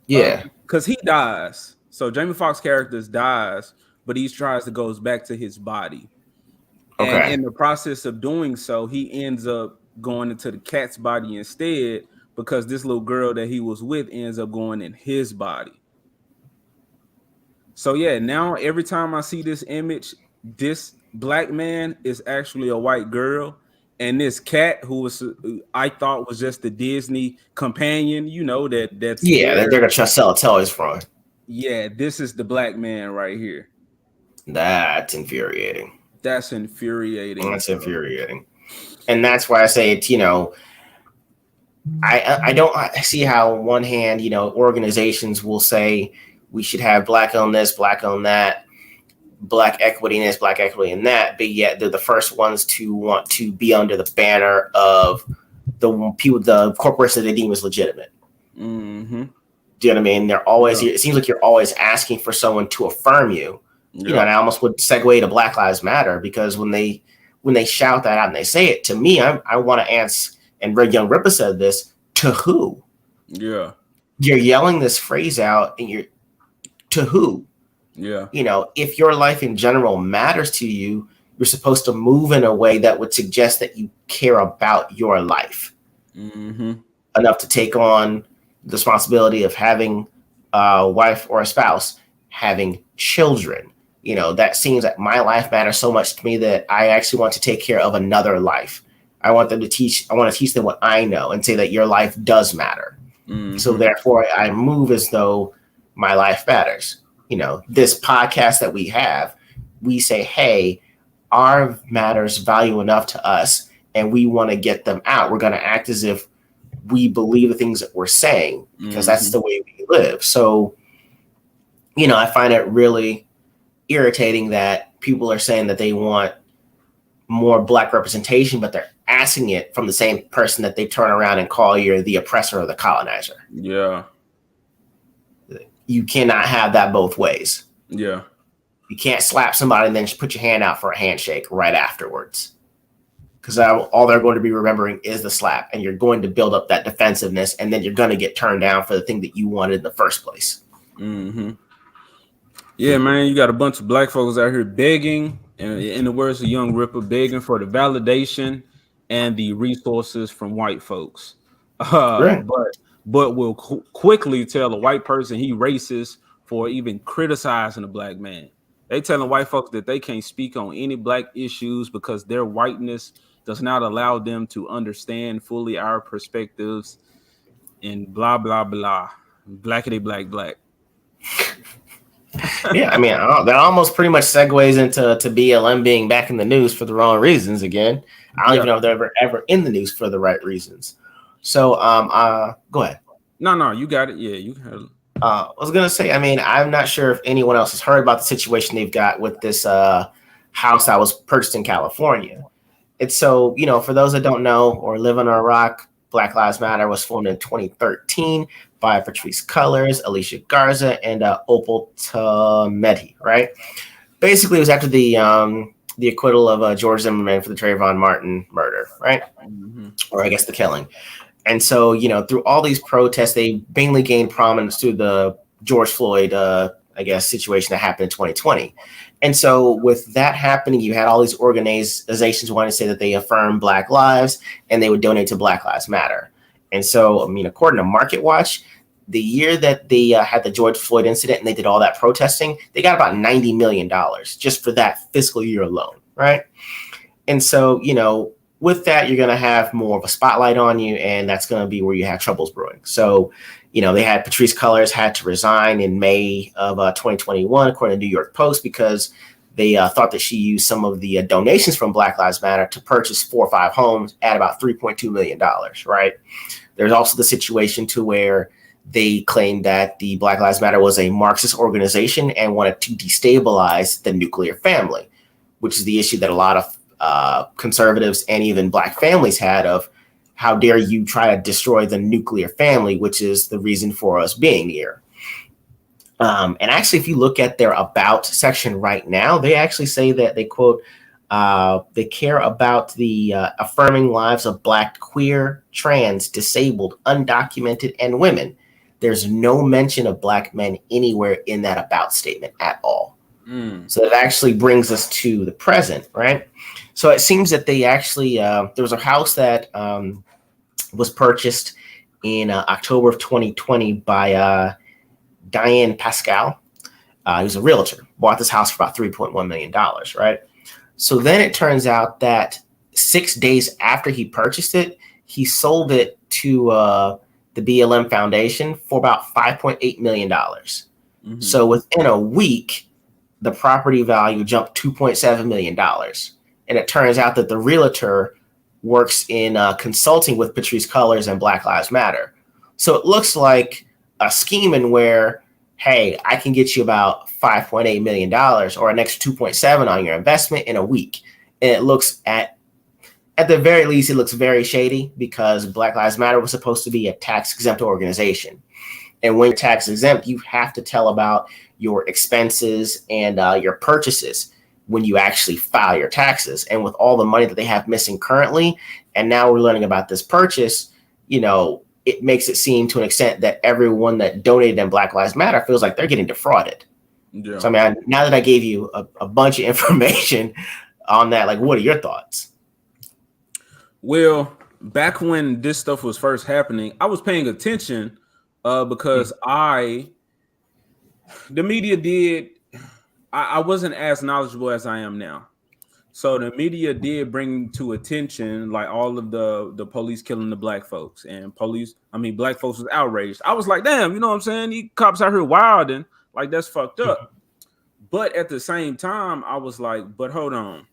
because he dies. So Jamie Foxx character dies, but he tries to goes back to his body. Okay. And in the process of doing so, he ends up going into the cat's body instead, because this little girl that he was with ends up going in his body. So yeah, now every time I see this image, this black man is actually a white girl, and this cat who I thought was just the Disney companion, you know, that's they're gonna sell toys for. Yeah, this is the black man right here. That's infuriating. That's infuriating. That's infuriating. And that's why I say it's, you know, I don't see how on one hand, you know, organizations will say we should have black on this, black on that, black equity in this, black equity in that, but yet they're the first ones to want to be under the banner of the corporation they deem as legitimate. Mm-hmm. Do you know what I mean? They're always, it seems like you're always asking for someone to affirm you. Yeah. You know, and I almost would segue to Black Lives Matter, because when they shout that out and they say it to me, I want to answer. And Red Young Ripper said this, to who? Yeah. You're yelling this phrase out, and you're, to who? Yeah. You know, if your life in general matters to you, you're supposed to move in a way that would suggest that you care about your life enough to take on the responsibility of having a wife or a spouse, having children. You know, that seems that my life matters so much to me that I actually want to take care of another life. I want to teach them what I know and say that your life does matter. Mm-hmm. So therefore I move as though my life matters. You know, this podcast that we have, we say, hey, our matters value enough to us and we want to get them out. We're going to act as if we believe the things that we're saying, because that's the way we live. So, you know, I find it really irritating that people are saying that they want more black representation, but they're asking it from the same person that they turn around and call you're the oppressor or the colonizer. Yeah. You cannot have that both ways. Yeah. You can't slap somebody and then just put your hand out for a handshake right afterwards. Because all they're going to be remembering is the slap, and you're going to build up that defensiveness, and then you're going to get turned down for the thing that you wanted in the first place. Mm-hmm. Yeah, man, you got a bunch of black folks out here begging And in the words of Young Ripper, begging for the validation and the resources from white folks. Right. But will quickly tell a white person he racist for even criticizing a black man. They telling white folks that they can't speak on any black issues because their whiteness does not allow them to understand fully our perspectives and blah blah blah. Blackity black black. Yeah, I mean, that almost pretty much segues into BLM being back in the news for the wrong reasons again. I don't even know if they're ever in the news for the right reasons. So, go ahead. No, you got it. Yeah, you got it. I was gonna say, I mean, I'm not sure if anyone else has heard about the situation they've got with this house that was purchased in California. It's so, for those that don't know or live under a rock, Black Lives Matter was formed in 2013 by Patrisse Cullors, Alicia Garza, and Opal Tometi, right? Basically, it was after the acquittal of George Zimmerman for the Trayvon Martin murder, right? Mm-hmm. Or I guess the killing. And so, through all these protests, they mainly gained prominence through the George Floyd, situation that happened in 2020. And so with that happening, you had all these organizations wanting to say that they affirm Black lives and they would donate to Black Lives Matter. And so, according to Market Watch, the year that they had the George Floyd incident and they did all that protesting, they got about $90 million just for that fiscal year alone, right? And so, with that, you're going to have more of a spotlight on you, and that's going to be where you have troubles brewing. So, they had Patrisse Cullors had to resign in May of 2021, according to New York Post, because they thought that she used some of the donations from Black Lives Matter to purchase 4 or 5 homes at about $3.2 million, right? There's also the situation to where they claimed that the Black Lives Matter was a Marxist organization and wanted to destabilize the nuclear family, which is the issue that a lot of conservatives and even Black families had of how dare you try to destroy the nuclear family, which is the reason for us being here. And actually, if you look at their about section right now, they actually say that they quote, they care about the affirming lives of Black, queer, trans, disabled, undocumented, and women. There's no mention of Black men anywhere in that about statement at all. So that actually brings us to the present, right? So it seems that they actually, there was a house that was purchased in October of 2020 by Diane Pascal. He was a realtor, bought this house for about $3.1 million, right? So then it turns out that 6 days after he purchased it, he sold it to the BLM Foundation for about $5.8 million. Mm-hmm. So within a week, the property value jumped $2.7 million. And it turns out that the realtor works in consulting with Patrisse Cullors and Black Lives Matter. So it looks like a scheme in where, hey, I can get you about $5.8 million or an extra 2.7 on your investment in a week. And it looks at the very least, it looks very shady because Black Lives Matter was supposed to be a tax exempt organization. And when you're tax exempt, you have to tell about your expenses and your purchases when you actually file your taxes. And with all the money that they have missing currently, and now we're learning about this purchase, it makes it seem to an extent that everyone that donated in Black Lives Matter feels like they're getting defrauded. Yeah. So, now that I gave you a bunch of information on that, like, what are your thoughts? Well, back when this stuff was first happening, I was paying attention because the media did, I wasn't as knowledgeable as I am now. So the media did bring to attention like all of the police killing the Black folks, and Black folks was outraged. I was like, damn, you know what I'm saying? These cops out here wilding, like that's fucked up. But at the same time, I was like, but hold on.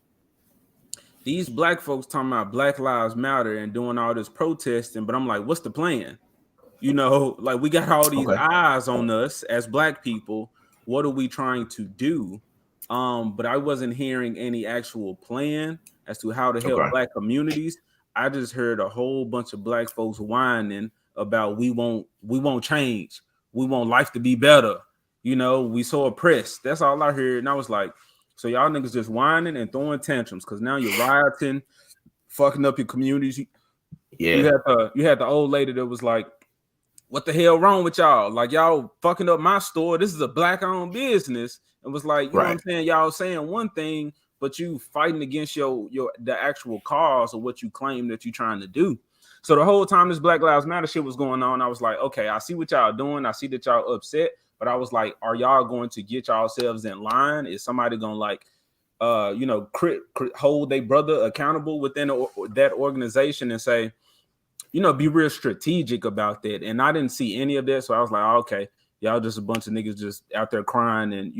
These Black folks talking about Black Lives Matter and doing all this protesting, but I'm like, what's the plan? Like we got all these eyes on us as Black people. What are we trying to do? But I wasn't hearing any actual plan as to how to help Black communities. I just heard a whole bunch of Black folks whining about we won't change. We want life to be better. We so oppressed. That's all I heard. And I was like, so y'all niggas just whining and throwing tantrums because now you're rioting, fucking up your communities. Yeah. You had the old lady that was like, what the hell wrong with y'all? Like, y'all fucking up my store. This is a Black-owned business. It was like, you know what I'm saying? Y'all saying one thing, but you fighting against the actual cause of what you claim that you're trying to do. So the whole time this Black Lives Matter shit was going on, I was like, okay, I see what y'all doing. I see that y'all upset, but I was like, are y'all going to get yourselves in line? Is somebody gonna like, hold their brother accountable within that organization and say, be real strategic about that? And I didn't see any of that, so I was like, oh, okay, y'all just a bunch of niggas just out there crying, and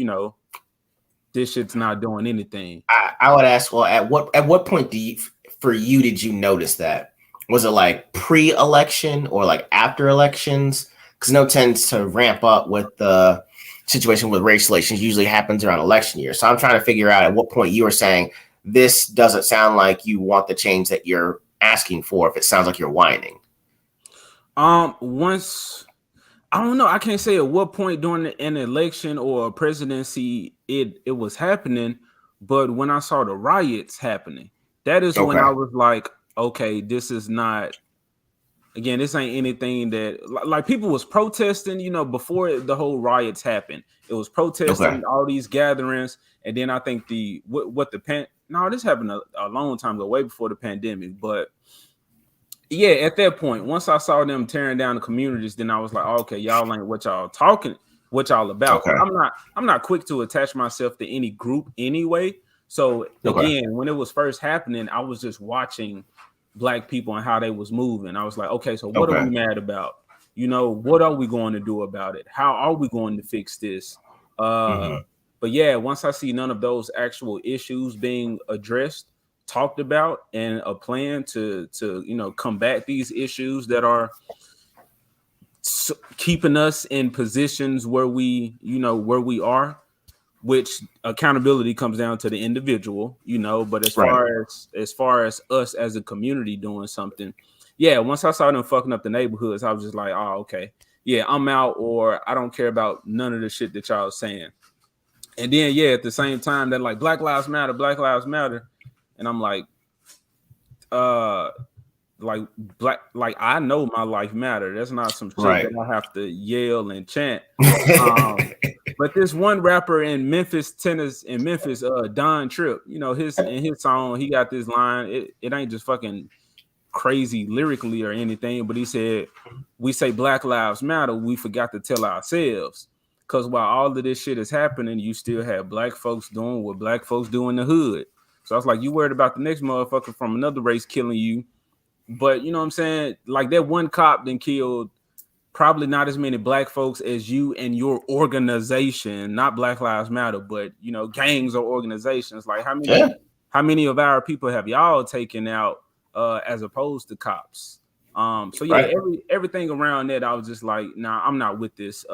this shit's not doing anything. I would ask, well, at what point did you notice that? Was it like pre-election or like after elections? Because no tends to ramp up with the situation with race relations. Usually happens around election year. So I'm trying to figure out at what point you were saying this doesn't sound like you want the change that you're asking for. If it sounds like you're whining. Once, I don't know. I can't say at what point during an election or a presidency it was happening, but when I saw the riots happening, that is when I was like, okay, this is not. Again, this ain't anything that like people was protesting, before the whole riots happened. It was protesting, all these gatherings, and then I think this happened a long time ago, way before the pandemic. But yeah, at that point, once I saw them tearing down the communities, then I was like, oh, okay, y'all ain't what y'all about. Okay. I'm not quick to attach myself to any group anyway. So again, when it was first happening, I was just watching Black people and how they was moving. I was like, okay, so what are we mad about? What are we going to do about it? How are we going to fix this? But yeah, once I see none of those actual issues being addressed, talked about, and a plan to combat these issues that are keeping us in positions where we are, which accountability comes down to the individual, but as far as us as a community doing something, yeah, once I saw them fucking up the neighborhoods, I was just like, oh, okay, yeah, I'm out, or I don't care about none of the shit that y'all saying. And then, yeah, at the same time, that like Black Lives Matter, and I'm like, I know my life matter. That's not some shit that I have to yell and chant. But this one rapper in Memphis, Don Tripp, his song, he got this line. It ain't just fucking crazy lyrically or anything, but he said, we say Black Lives Matter, we forgot to tell ourselves. Because while all of this shit is happening, you still have Black folks doing what Black folks do in the hood. So I was like, you worried about the next motherfucker from another race killing you. But you know what I'm saying? Like that one cop then killed probably not as many Black folks as you and your organization, not Black Lives Matter, but gangs or organizations. Like how many of our people have y'all taken out as opposed to cops? So yeah, everything around that, I was just like, nah, I'm not with this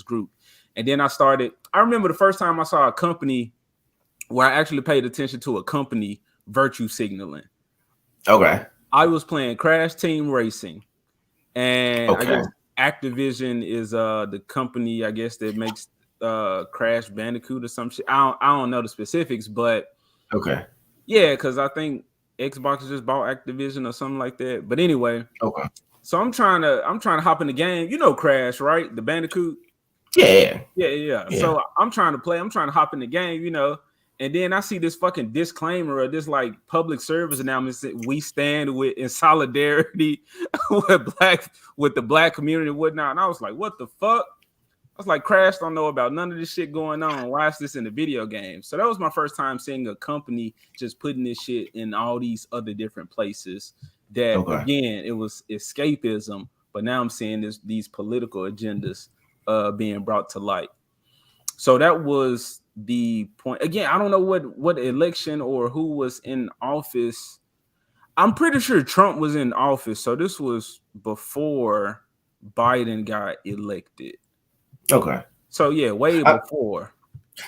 group. And then I remember the first time I saw a company where I actually paid attention to a company virtue signaling. Okay. I was playing Crash Team Racing, and I guess Activism is the company, I guess, that makes Crash Bandicoot or some shit. I don't know the specifics, but yeah, because I think Xbox just bought Activision or something like that. But anyway, so I'm trying to hop in the game. Crash, right? The Bandicoot. Yeah. So I'm trying to hop in the game, and then I see this fucking disclaimer or this like public service announcement. We stand in solidarity with the Black community and whatnot. And I was like, what the fuck? I was like, Crash don't know about none of this shit going on. Why is this in the video game? So that was my first time seeing a company just putting this shit in all these other different places. That again, it was escapism, but now I'm seeing these political agendas being brought to light. So that was the point. Again, I don't know what election or who was in office. I'm pretty sure Trump was in office, so this was before Biden got elected. So yeah, way before.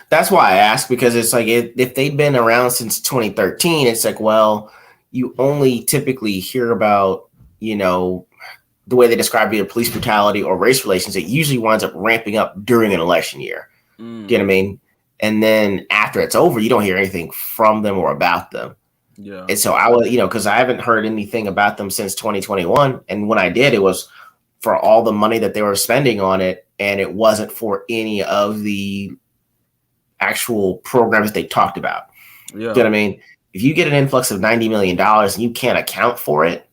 That's why I asked, because it's like if they've been around since 2013, it's like, well, you only typically hear about, the way they describe either police brutality or race relations. It usually winds up ramping up during an election year. Do you know what I mean? And then after it's over, you don't hear anything from them or about them. Yeah. And so I was, because I haven't heard anything about them since 2021. And when I did, it was for all the money that they were spending on it. And it wasn't for any of the actual programs they talked about. You know what I mean? If you get an influx of $90 million and you can't account for it,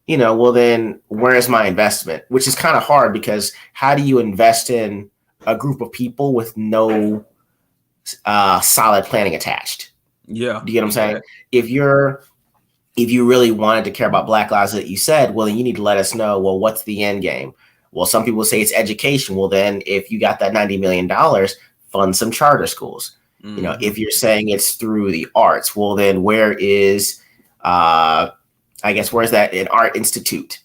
well, then where's my investment? Which is kind of hard, because how do you invest in a group of people with no solid planning attached? Yeah. Do you get what I'm saying? If you really wanted to care about Black lives that you said, well, then you need to let us know, well, what's the end game? Well, some people say it's education. Well, then if you got that $90 million, fund some charter schools. If you're saying it's through the arts, well, then where's that an art institute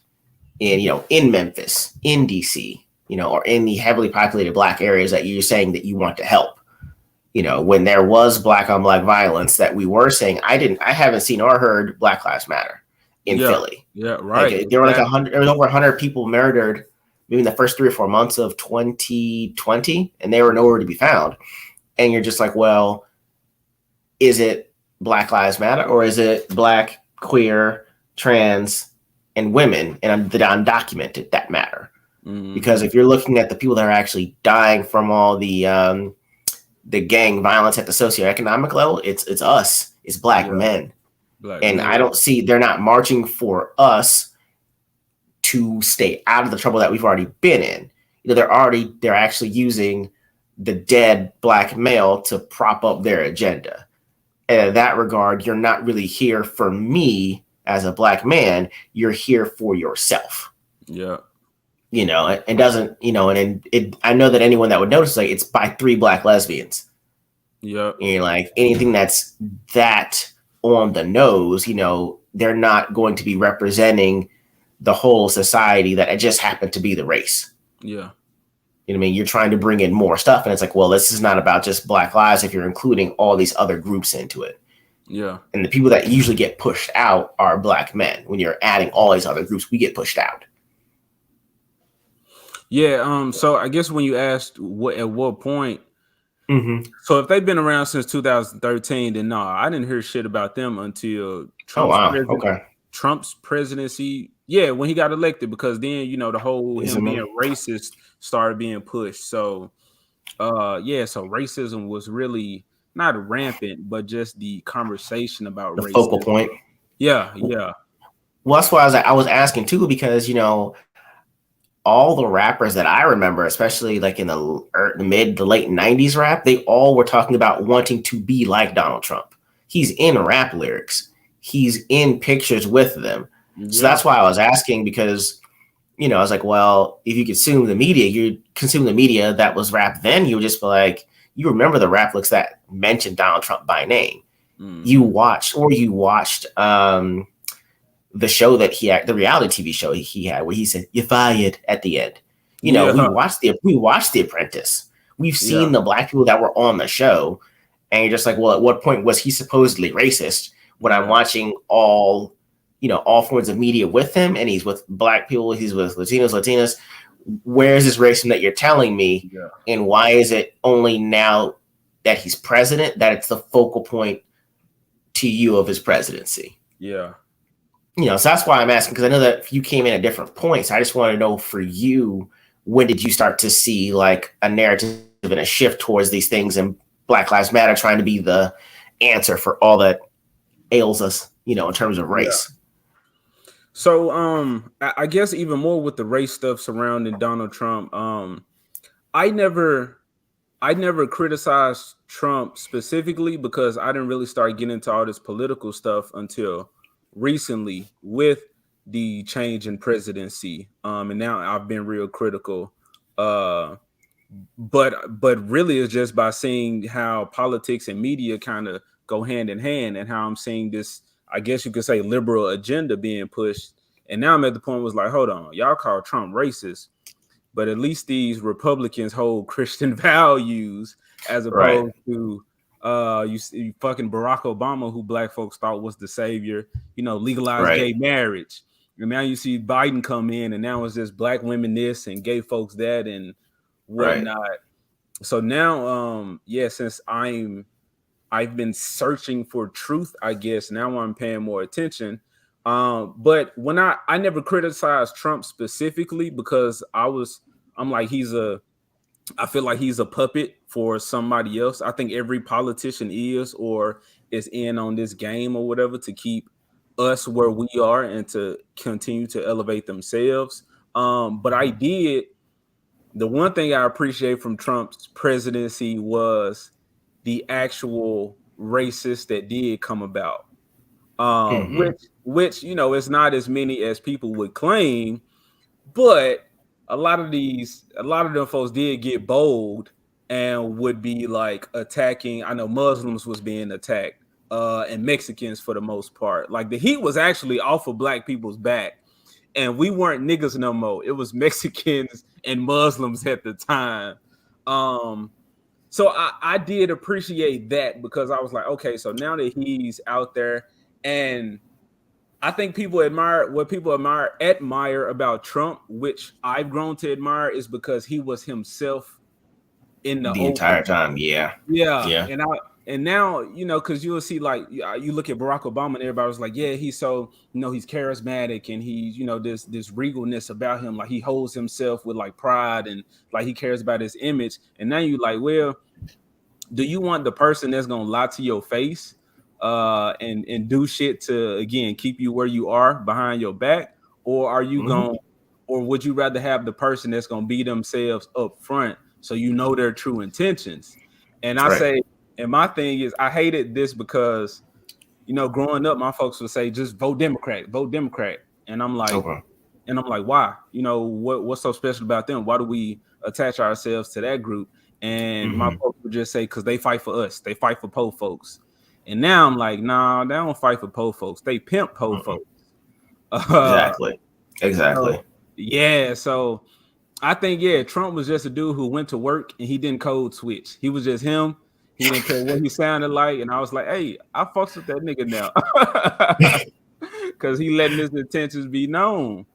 in Memphis, in DC, or in the heavily populated Black areas that you're saying that you want to help? When there was Black on Black violence that we were saying, I haven't seen or heard Black Lives Matter in Philly. Yeah, right. Like, there were there was over 100 people murdered maybe in the first 3 or 4 months of 2020, and they were nowhere to be found. And you're just like, well, is it Black Lives Matter, or is it Black, queer, trans, and women and the undocumented that matter? Because if you're looking at the people that are actually dying from all the gang violence at the socioeconomic level, it's us, it's Black men. I don't see, they're not marching for us to stay out of the trouble that we've already been in. They're actually using the dead Black male to prop up their agenda. And in that regard, you're not really here for me as a Black man. You're here for yourself. Yeah. It doesn't, I know that anyone that would notice, like, it's by 3 Black lesbians. Yeah. And like anything that's that on the nose, they're not going to be representing the whole society that it just happened to be the race. Yeah. You know what I mean? You're trying to bring in more stuff, and it's like, well, this is not about just Black lives if you're including all these other groups into it. Yeah. And the people that usually get pushed out are Black men. When you're adding all these other groups, we get pushed out. Yeah. So I guess when you asked at what point, so if they've been around since 2013, then no, I didn't hear shit about them until Trump's presidency. Yeah, when he got elected, because then the whole him being racist started being pushed. So so racism was really not rampant, but just the conversation about the racism. Focal point. Yeah. Well, that's why I was asking too, because all the rappers that I remember, especially like in the mid to late 90s rap, they all were talking about wanting to be like Donald Trump. He's in rap lyrics. He's in pictures with them. Yeah. So that's why I was asking, because, I was like, well, if you consume the media that was rap then, you would just be like, you remember the rap looks that mentioned Donald Trump by name. You watched the show that the reality TV show he had, where he said, "You're fired" at the end. We watched The Apprentice. We've seen the Black people that were on the show, and you're just like, well, at what point was he supposedly racist? When I'm watching all forms of media with him, and he's with Black people, he's with Latinas. Where is this racism that you're telling me? Yeah. And why is it only now that he's president that it's the focal point to you of his presidency? Yeah. So that's why I'm asking, because I know that you came in at different points. I just want to know, for you, when did you start to see like a narrative and a shift towards these things, and Black Lives Matter trying to be the answer for all that ails us, in terms of race? Yeah. So I guess even more with the race stuff surrounding Donald Trump, I never criticized Trump specifically, because I didn't really start getting into all this political stuff until recently with the change in presidency. And now I've been real critical. But really it's just by seeing how politics and media kind of go hand in hand, and how I'm seeing this, I guess you could say, liberal agenda being pushed. And now I'm at the point where it's like, hold on, y'all call Trump racist, but at least these Republicans hold Christian values, as opposed to you fucking Barack Obama, who Black folks thought was the savior, legalized gay marriage. And now you see Biden come in, and now it's just Black women this and gay folks that and whatnot. Right. So now, since I've been searching for truth, I guess now I'm paying more attention. But when I never criticized Trump specifically, because I'm like, he's a I feel like he's a puppet for somebody else. I think every politician is or is in on this game or whatever to keep us where we are and to continue to elevate themselves. But I did the one thing I appreciate from Trump's presidency was the actual racist that did come about. Which you know, it's not as many as people would claim, but a lot of them folks did get bold and would be like attacking. I know Muslims was being attacked, and Mexicans for the most part. Like the heat was actually off of black people's back, and we weren't niggas no more. It was Mexicans and Muslims at the time. So I did appreciate that because I was like, okay, so now that he's out there, and I think people admire about Trump, which I've grown to admire, is because he was himself in the entire time. Yeah. And now, you know, because you'll see, like, you look at Barack Obama and everybody was like, yeah, he's so, you know, he's charismatic and he's, you know, this regalness about him. Like he holds himself with like pride and like he cares about his image. And now you like, well, do you want the person that's going to lie to your face and do shit to, again, keep you where you are behind your back? Or are you going, or would you rather have the person that's going to be themselves up front so you know their true intentions? And I say, and my thing is, I hated this because, you know, growing up, my folks would say, just vote Democrat. And I'm like, why? You know, what's so special about them? Why do we attach ourselves to that group? And my folks would just say, because they fight for us. They fight for po folks. And now I'm like, nah, they don't fight for po folks. They pimp po folks. Exactly. So, yeah. So I think, Trump was just a dude who went to work and he didn't code switch. He was just him. He didn't care what he sounded like. And I was like, hey, I fucks with that nigga now. Because he letting his intentions be known.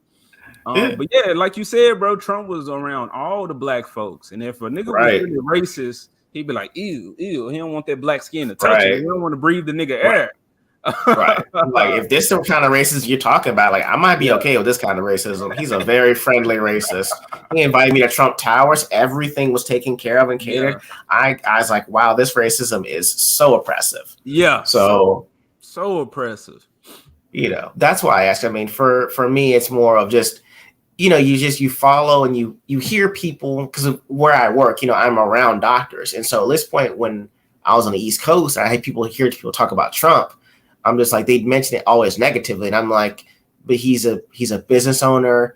But yeah, like you said, bro, Trump was around all the black folks. And if a nigga was really racist, he'd be like, ew. He don't want that black skin to touch him. He don't want to breathe the nigga air. Like if this is the kind of racism you're talking about, like I might be okay with this kind of racism. He's a very friendly racist. He invited me to Trump Towers. Everything was taken care of and catered. I was like, wow, this racism is so oppressive. Yeah. So oppressive. You know, that's why I asked. I mean, for me, it's more of just, you know, you follow and you hear people, because of where I work, you know, I'm around doctors. And so at this point, when I was on the East Coast, I had people talk about Trump. I'm just like, they'd mention it always negatively. And I'm like, but he's a business owner.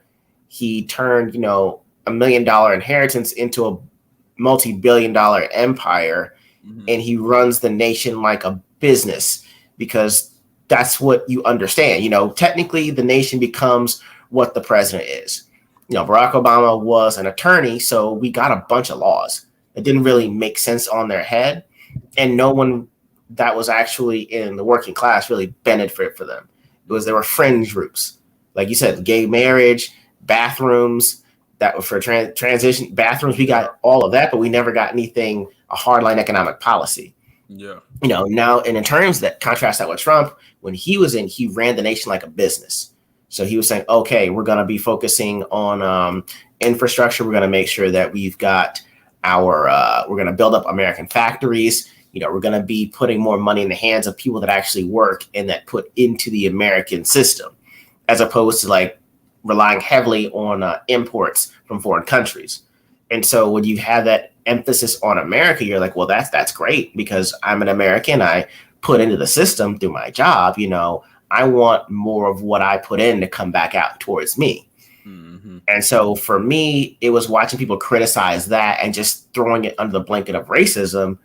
He turned, you know, $1 million inheritance into a multi-billion-dollar empire. And he runs the nation like a business because that's what you understand. You know, technically the nation becomes what the president is. You know, Barack Obama was an attorney, so we got a bunch of laws that didn't really make sense on their head. And no one that was actually in the working class really benefited for them. There were fringe groups, like you said, gay marriage, bathrooms that were for transition bathrooms. We got all of that, but we never got anything, a hardline economic policy. Yeah. You know, now, and in terms that contrast that with Trump, when he was in, he ran the nation like a business. So he was saying, okay, we're going to be focusing on infrastructure. We're going to make sure that we've got we're going to build up American factories. You know, we're going to be putting more money in the hands of people that actually work and that put into the American system, as opposed to like relying heavily on imports from foreign countries. And so when you have that emphasis on America, you're like, well, that's great because I'm an American. I put into the system through my job. You know, I want more of what I put in to come back out towards me. And so for me, it was watching people criticize that and just throwing it under the blanket of racism.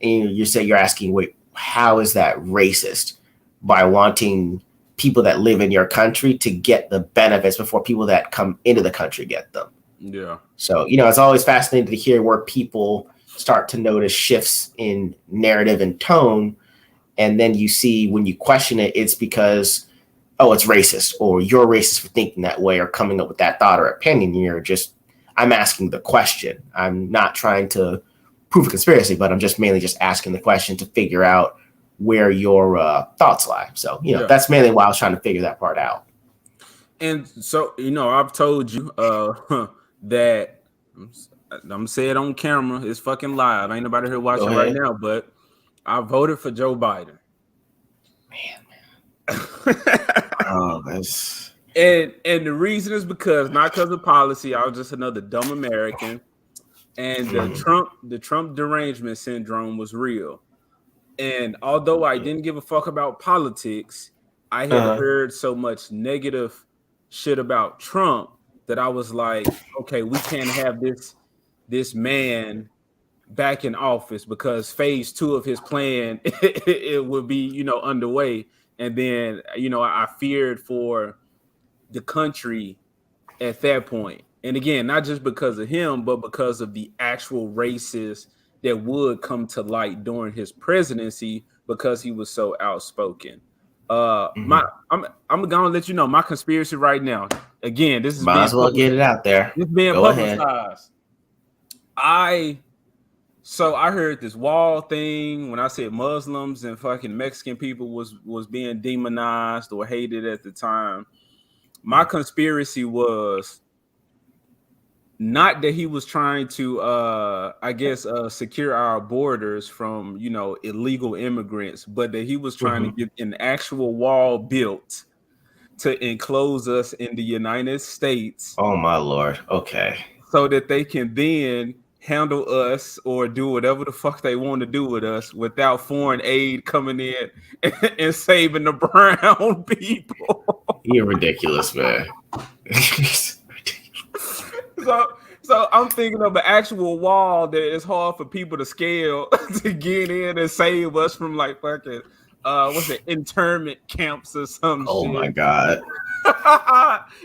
And you're asking, wait, how is that racist? By wanting people that live in your country to get the benefits before people that come into the country get them. Yeah. So, you know, it's always fascinating to hear where people start to notice shifts in narrative and tone. And then you see when you question it, it's because, oh, it's racist, or you're racist for thinking that way or coming up with that thought or opinion. I'm asking the question. I'm not trying to prove a conspiracy, but I'm just mainly just asking the question to figure out where your thoughts lie. So, you know, that's mainly why I was trying to figure that part out. And so, you know, I've told you that I'm gonna say it on camera. It's fucking live. Ain't nobody here watching right now, but I voted for Joe Biden. Man. Oh, that's and the reason is not because of policy. I was just another dumb American, and the Trump derangement syndrome was real. And although I didn't give a fuck about politics, I had heard so much negative shit about Trump that I was like, okay, we can't have this man back in office because phase 2 of his plan it would be, underway. And then, I feared for the country at that point. And again, not just because of him, but because of the actual racists that would come to light during his presidency because he was so outspoken. I'm gonna let you know my conspiracy right now. Again, this is might as well get it out there. It's being publicized. I heard this wall thing when I said Muslims and fucking Mexican people was being demonized or hated at the time. My conspiracy was not that he was trying to secure our borders from illegal immigrants, but that he was trying to get an actual wall built to enclose us in the United States. Oh my Lord. Okay. So that they can then handle us or do whatever the fuck they want to do with us without foreign aid coming in and saving the brown people. You're ridiculous, man. So I'm thinking of an actual wall that is hard for people to scale to get in and save us from like fucking internment camps or some shit. Oh my God.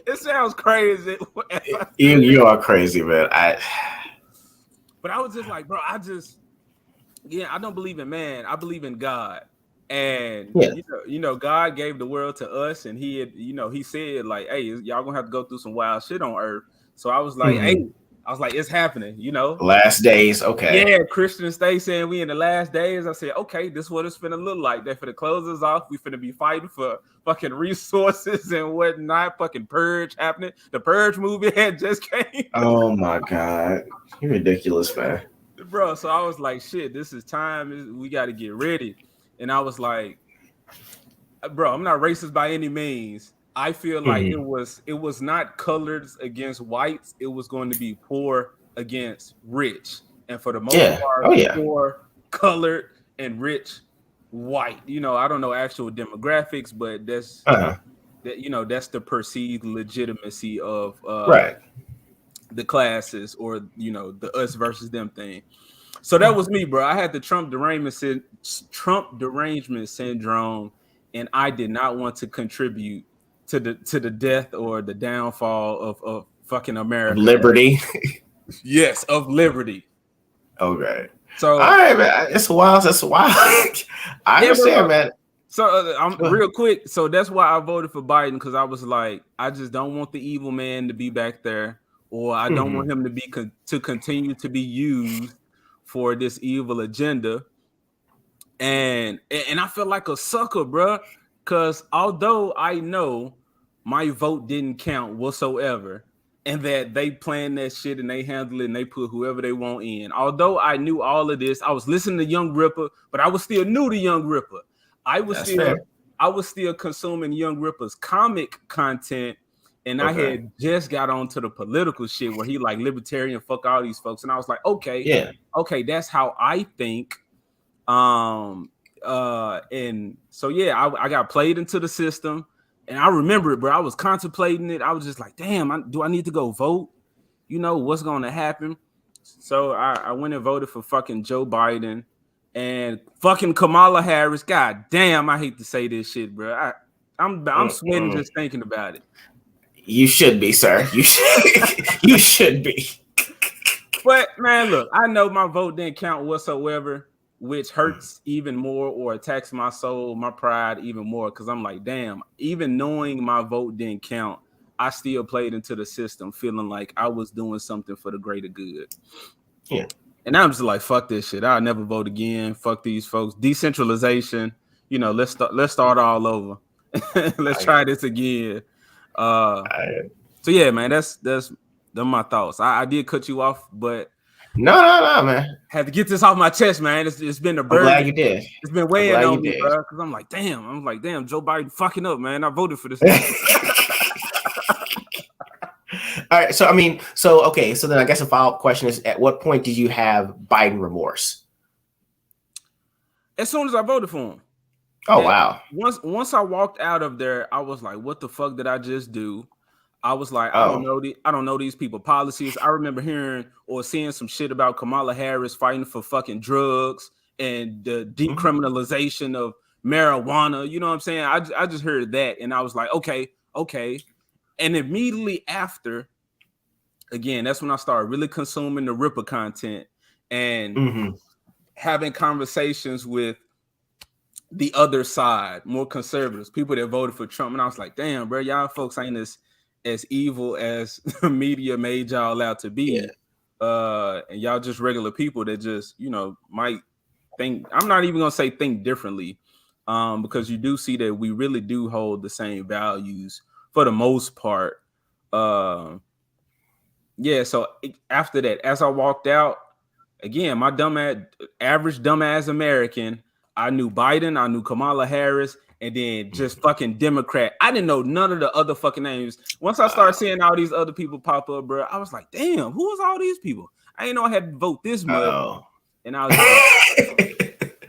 It sounds crazy. You are crazy, man. But I was just like, bro, I don't believe in man. I believe in God. And God gave the world to us, and he had, he said like, hey, y'all gonna have to go through some wild shit on earth. So I was like, hey, it's happening, Last days, okay. Yeah, Christians stay saying we in the last days. I said, okay, this is what it's finna look like. They're finna close us off. We finna be fighting for fucking resources and whatnot. Fucking purge happening. The Purge movie had just came. Oh my God, you're ridiculous, man. Bro, so I was like, shit, this is time. We got to get ready. And I was like, bro, I'm not racist by any means. I feel like it was not colors against whites. It was going to be poor against rich. And for the most part, poor, colored, and rich white. I don't know actual demographics, but that's that's the perceived legitimacy of the classes or the us versus them thing. So that was me, bro. I had the Trump derangement syndrome, and I did not want to contribute to the death or the downfall of fucking America. Liberty. Yes, of liberty. Okay. So all right, man. It's wild. I understand, man. So I'm real quick. So that's why I voted for Biden, because I was like, I just don't want the evil man to be back there, or I don't want him to continue to be used for this evil agenda. And I feel like a sucker, bro, because although I know my vote didn't count whatsoever, and that they plan that shit and they handle it and they put whoever they want in. Although I knew all of this, I was listening to Young Ripper, but I was still new to Young Ripper. I was still consuming Young Ripper's comic content, and I had just got onto the political shit where he like libertarian, fuck all these folks, and I was like, okay, that's how I think. And so I got played into the system. And I remember it, bro. I was contemplating it. I was just like, damn, do I need to go vote? What's going to happen? So I went and voted for fucking Joe Biden and fucking Kamala Harris. God damn, I hate to say this shit, bro. I'm sweating just thinking about it. You should be, sir. You should be. But man, look, I know my vote didn't count whatsoever, which hurts even more or attacks my soul, my pride even more, because I'm like, damn, even knowing my vote didn't count, I still played into the system feeling like I was doing something for the greater good. Yeah. And I'm just like, fuck this shit. I'll never vote again. Fuck these folks. Decentralization. Let's start all over. Let's try this again. So yeah, man, that's Them my thoughts. I did cut you off, but No, man. had to get this off my chest, man. It's been a I'm burden. glad you did. It's been weighing on me, bro. Because I'm like, damn, Joe Biden fucking up, man. I voted for this nigga. All right. So, I mean, okay. So then I guess a follow-up question is, at what point did you have Biden remorse? As soon as I voted for him. Oh, wow. Once I walked out of there, I was like, what the fuck did I just do? I was like, I don't know these people policies. I remember hearing or seeing some shit about Kamala Harris fighting for fucking drugs and the decriminalization of marijuana. You know what I'm saying? I just heard that and I was like, okay. And immediately after, again, that's when I started really consuming the Ripper content and having conversations with the other side, more conservatives, people that voted for Trump. And I was like, damn, bro, y'all folks ain't as evil as the media made y'all out to be. Yeah. And y'all just regular people that just, might think, I'm not even gonna say think differently, because you do see that we really do hold the same values for the most part. So after that, as I walked out, again, my average dumbass American, I knew Biden, I knew Kamala Harris, and then just fucking Democrat. I didn't know none of the other fucking names. Once I started seeing all these other people pop up, bro, I was like, damn, who was all these people? I didn't know I had to vote this much. And I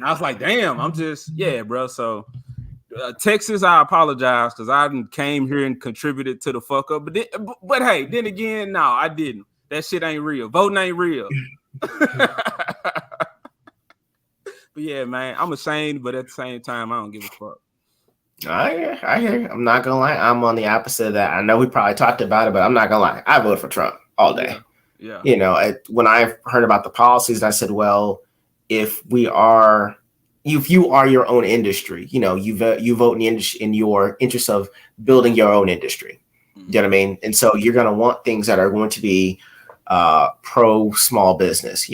was like, damn, I'm just, bro. So Texas, I apologize because I came here and contributed to the fuck up. But hey, then again, no, I didn't. That shit ain't real. Voting ain't real. But yeah, man, I'm ashamed, but at the same time, I don't give a fuck. I hear you. I'm not gonna lie. I'm on the opposite of that. I know we probably talked about it, but I'm not gonna lie. I voted for Trump all day. Yeah. When I heard about the policies, I said, well, if you are your own industry, you vote in your interest of building your own industry. You know what I mean? And so you're gonna want things that are going to be pro small business,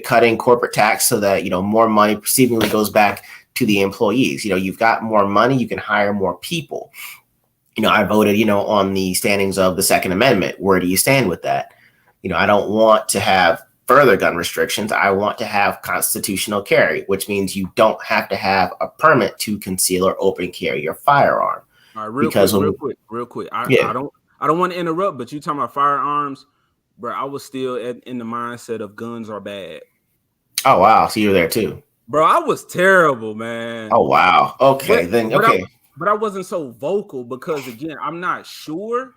cutting corporate tax so that, more money seemingly goes back to the employees. You've got more money, you can hire more people. I voted, on the standings of the Second Amendment. Where do you stand with that? I don't want to have further gun restrictions. I want to have constitutional carry, which means you don't have to have a permit to conceal or open carry your firearm. All right, real quick. I don't want to interrupt, but you talking about firearms. Bro, I was still in the mindset of guns are bad. Oh, wow. So you're there too. Bro, I was terrible, man. Oh, wow. Okay, but I wasn't so vocal because, again, I'm not sure.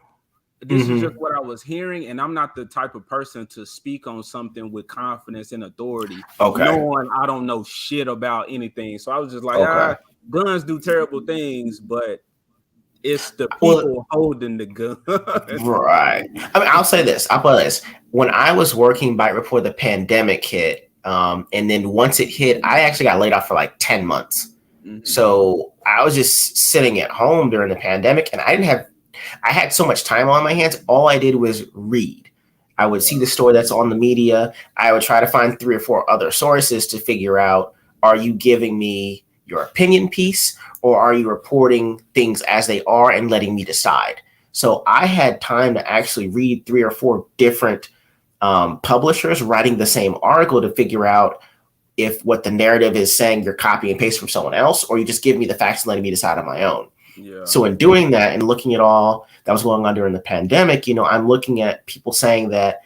This is just what I was hearing, and I'm not the type of person to speak on something with confidence and authority. Okay. Knowing I don't know shit about anything. So I was just like, guns do terrible things, but it's the people holding the gun. Right. I mean, I'll say this. When I was working right before the pandemic hit, and then once it hit, I actually got laid off for like 10 months. So I was just sitting at home during the pandemic, and I had so much time on my hands. All I did was read. I would see the story that's on the media. I would try to find 3 or 4 other sources to figure out, are you giving me your opinion piece, or are you reporting things as they are and letting me decide? So I had time to actually read 3 or 4 different publishers writing the same article to figure out if what the narrative is saying you're copy and paste from someone else, or you just give me the facts and letting me decide on my own. Yeah. So in doing that and looking at all that was going on during the pandemic, I'm looking at people saying that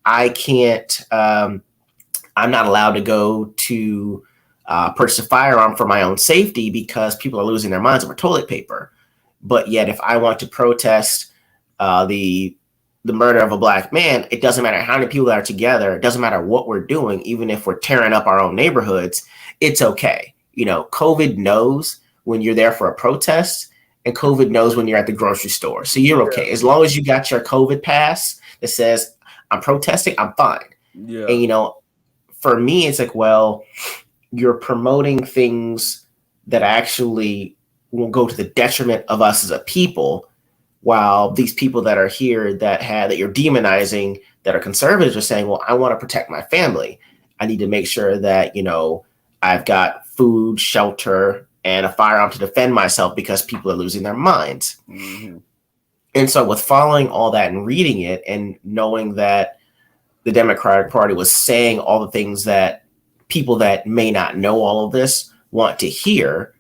I can't, I'm not allowed to go to purchase a firearm for my own safety because people are losing their minds over toilet paper. But yet, if I want to protest the murder of a black man, it doesn't matter how many people are together. It doesn't matter what we're doing, even if we're tearing up our own neighborhoods. It's okay. COVID knows when you're there for a protest, and COVID knows when you're at the grocery store. So you're okay. As long as you got your COVID pass that says I'm protesting, I'm fine. Yeah. And for me, it's like, well, you're promoting things that actually will go to the detriment of us as a people, while these people that are here that you're demonizing, that are conservatives, are saying, well, I want to protect my family. I need to make sure that, I've got food, shelter, and a firearm to defend myself because people are losing their minds. And so with following all that and reading it and knowing that the Democratic Party was saying all the things that people that may not know all of this want to hear,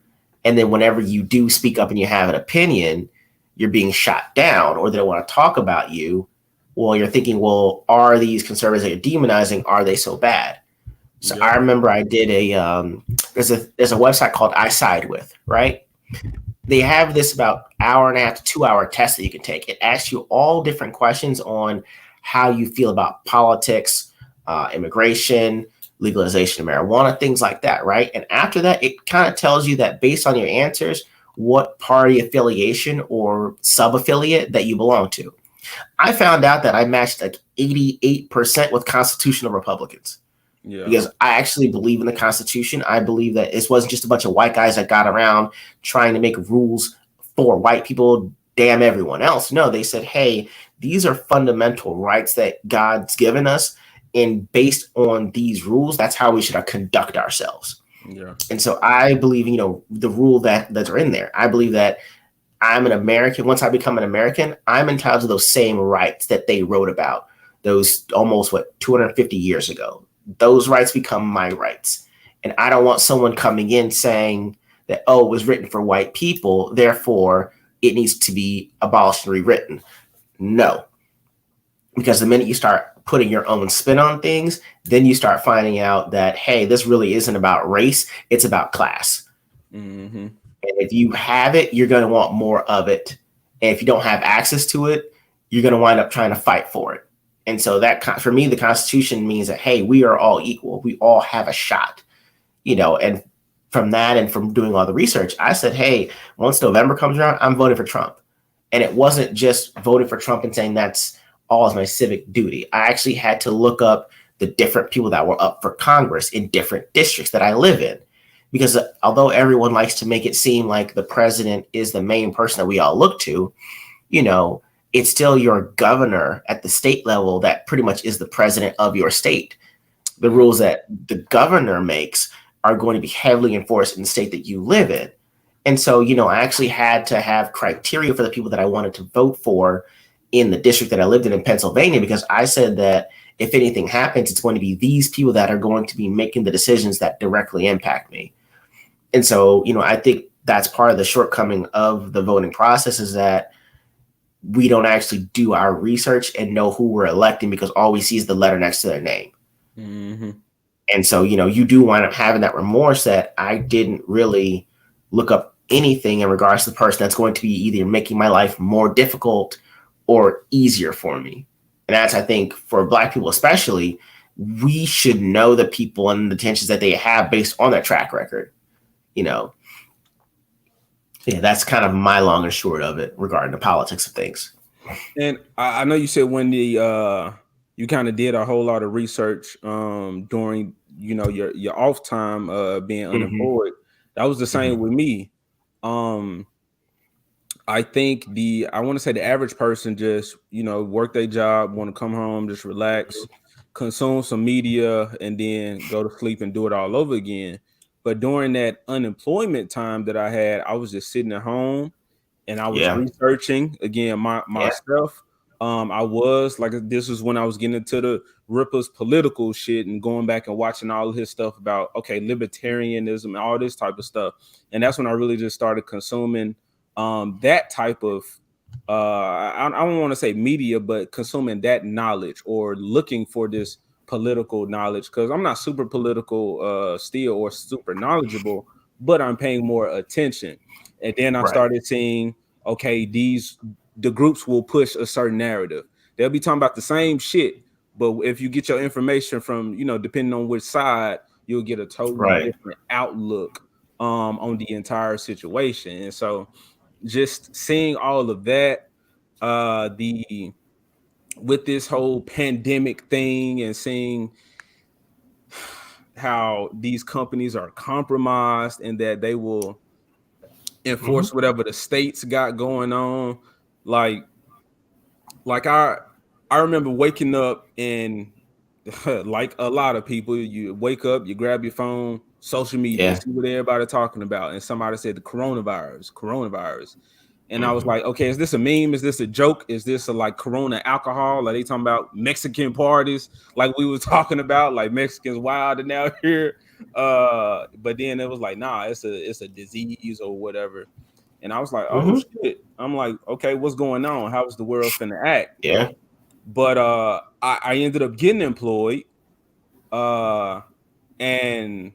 and then whenever you do speak up and you have an opinion, you're being shot down or they don't want to talk about you. Well, you're thinking, well, are these conservatives that you're demonizing, are they so bad? So I remember I did there's a website called I Side With, right? They have this about hour and a half to 2 hour test that you can take. It asks you all different questions on how you feel about politics, immigration, legalization of marijuana, things like that, right? And after that, it kind of tells you that based on your answers, what party affiliation or sub-affiliate that you belong to. I found out that I matched like 88% with constitutional Republicans. Yeah. Because I actually believe in the Constitution. I believe that this wasn't just a bunch of white guys that got around trying to make rules for white people, damn everyone else. No, they said, hey, these are fundamental rights that God's given us. And based on these rules, that's how we should conduct ourselves. Yeah. And so I believe, the rule that are in there. I believe that I'm an American. Once I become an American, I'm entitled to those same rights that they wrote about those almost 250 years ago. Those rights become my rights. And I don't want someone coming in saying that, oh, it was written for white people, therefore it needs to be abolished and rewritten. No. Because the minute you start putting your own spin on things, then you start finding out that, hey, this really isn't about race, it's about class. Mm-hmm. And if you have it, you're going to want more of it. And if you don't have access to it, you're going to wind up trying to fight for it. And so that, for me, the Constitution means that, hey, we are all equal. We all have a shot, and from that and from doing all the research, I said, hey, once November comes around, I'm voting for Trump. And it wasn't just voting for Trump and saying that's all as my civic duty. I actually had to look up the different people that were up for Congress in different districts that I live in. Because although everyone likes to make it seem like the president is the main person that we all look to, it's still your governor at the state level that pretty much is the president of your state. The rules that the governor makes are going to be heavily enforced in the state that you live in. And so, I actually had to have criteria for the people that I wanted to vote for in the district that I lived in Pennsylvania, because I said that if anything happens, it's going to be these people that are going to be making the decisions that directly impact me. And so, I think that's part of the shortcoming of the voting process is that we don't actually do our research and know who we're electing because all we see is the letter next to their name. Mm-hmm. And so, you do wind up having that remorse that I didn't really look up anything in regards to the person that's going to be either making my life more difficult or easier for me. And that's, I think, for Black people especially, we should know the people and the intentions that they have based on their track record. Yeah, that's kind of my long and short of it regarding the politics of things. And I know you said when you kind of did a whole lot of research during your off time being unemployed. That was the same with me. I think I want to say the average person just work their job, want to come home, just relax, consume some media, and then go to sleep and do it all over again. But during that unemployment time that I had, I was just sitting at home and I was researching again myself. I was like, this was when I was getting into the Ripper's political shit and going back and watching all of his stuff about, libertarianism and all this type of stuff. And that's when I really just started consuming that type of, I don't want to say media, but consuming that knowledge or looking for this political knowledge, because I'm not super political still or super knowledgeable, but I'm paying more attention. And then I started seeing, the groups will push a certain narrative. They'll be talking about the same shit, but if you get your information from, depending on which side, you'll get a totally different outlook on the entire situation. And so just seeing all of that, with this whole pandemic thing and seeing how these companies are compromised and that they will enforce whatever the states got going on. Like I remember waking up and like a lot of people, you wake up, you grab your phone, social media, see what everybody talking about. And somebody said the coronavirus. And I was like, okay, is this a meme? Is this a joke? Is this a like Corona alcohol? Are they talking about Mexican parties like we were talking about, like Mexicans wild and out here? But then it was like, nah, it's a disease or whatever. And I was like, oh shit. I'm like, okay, what's going on? How is the world finna act? Yeah. But I ended up getting employed, and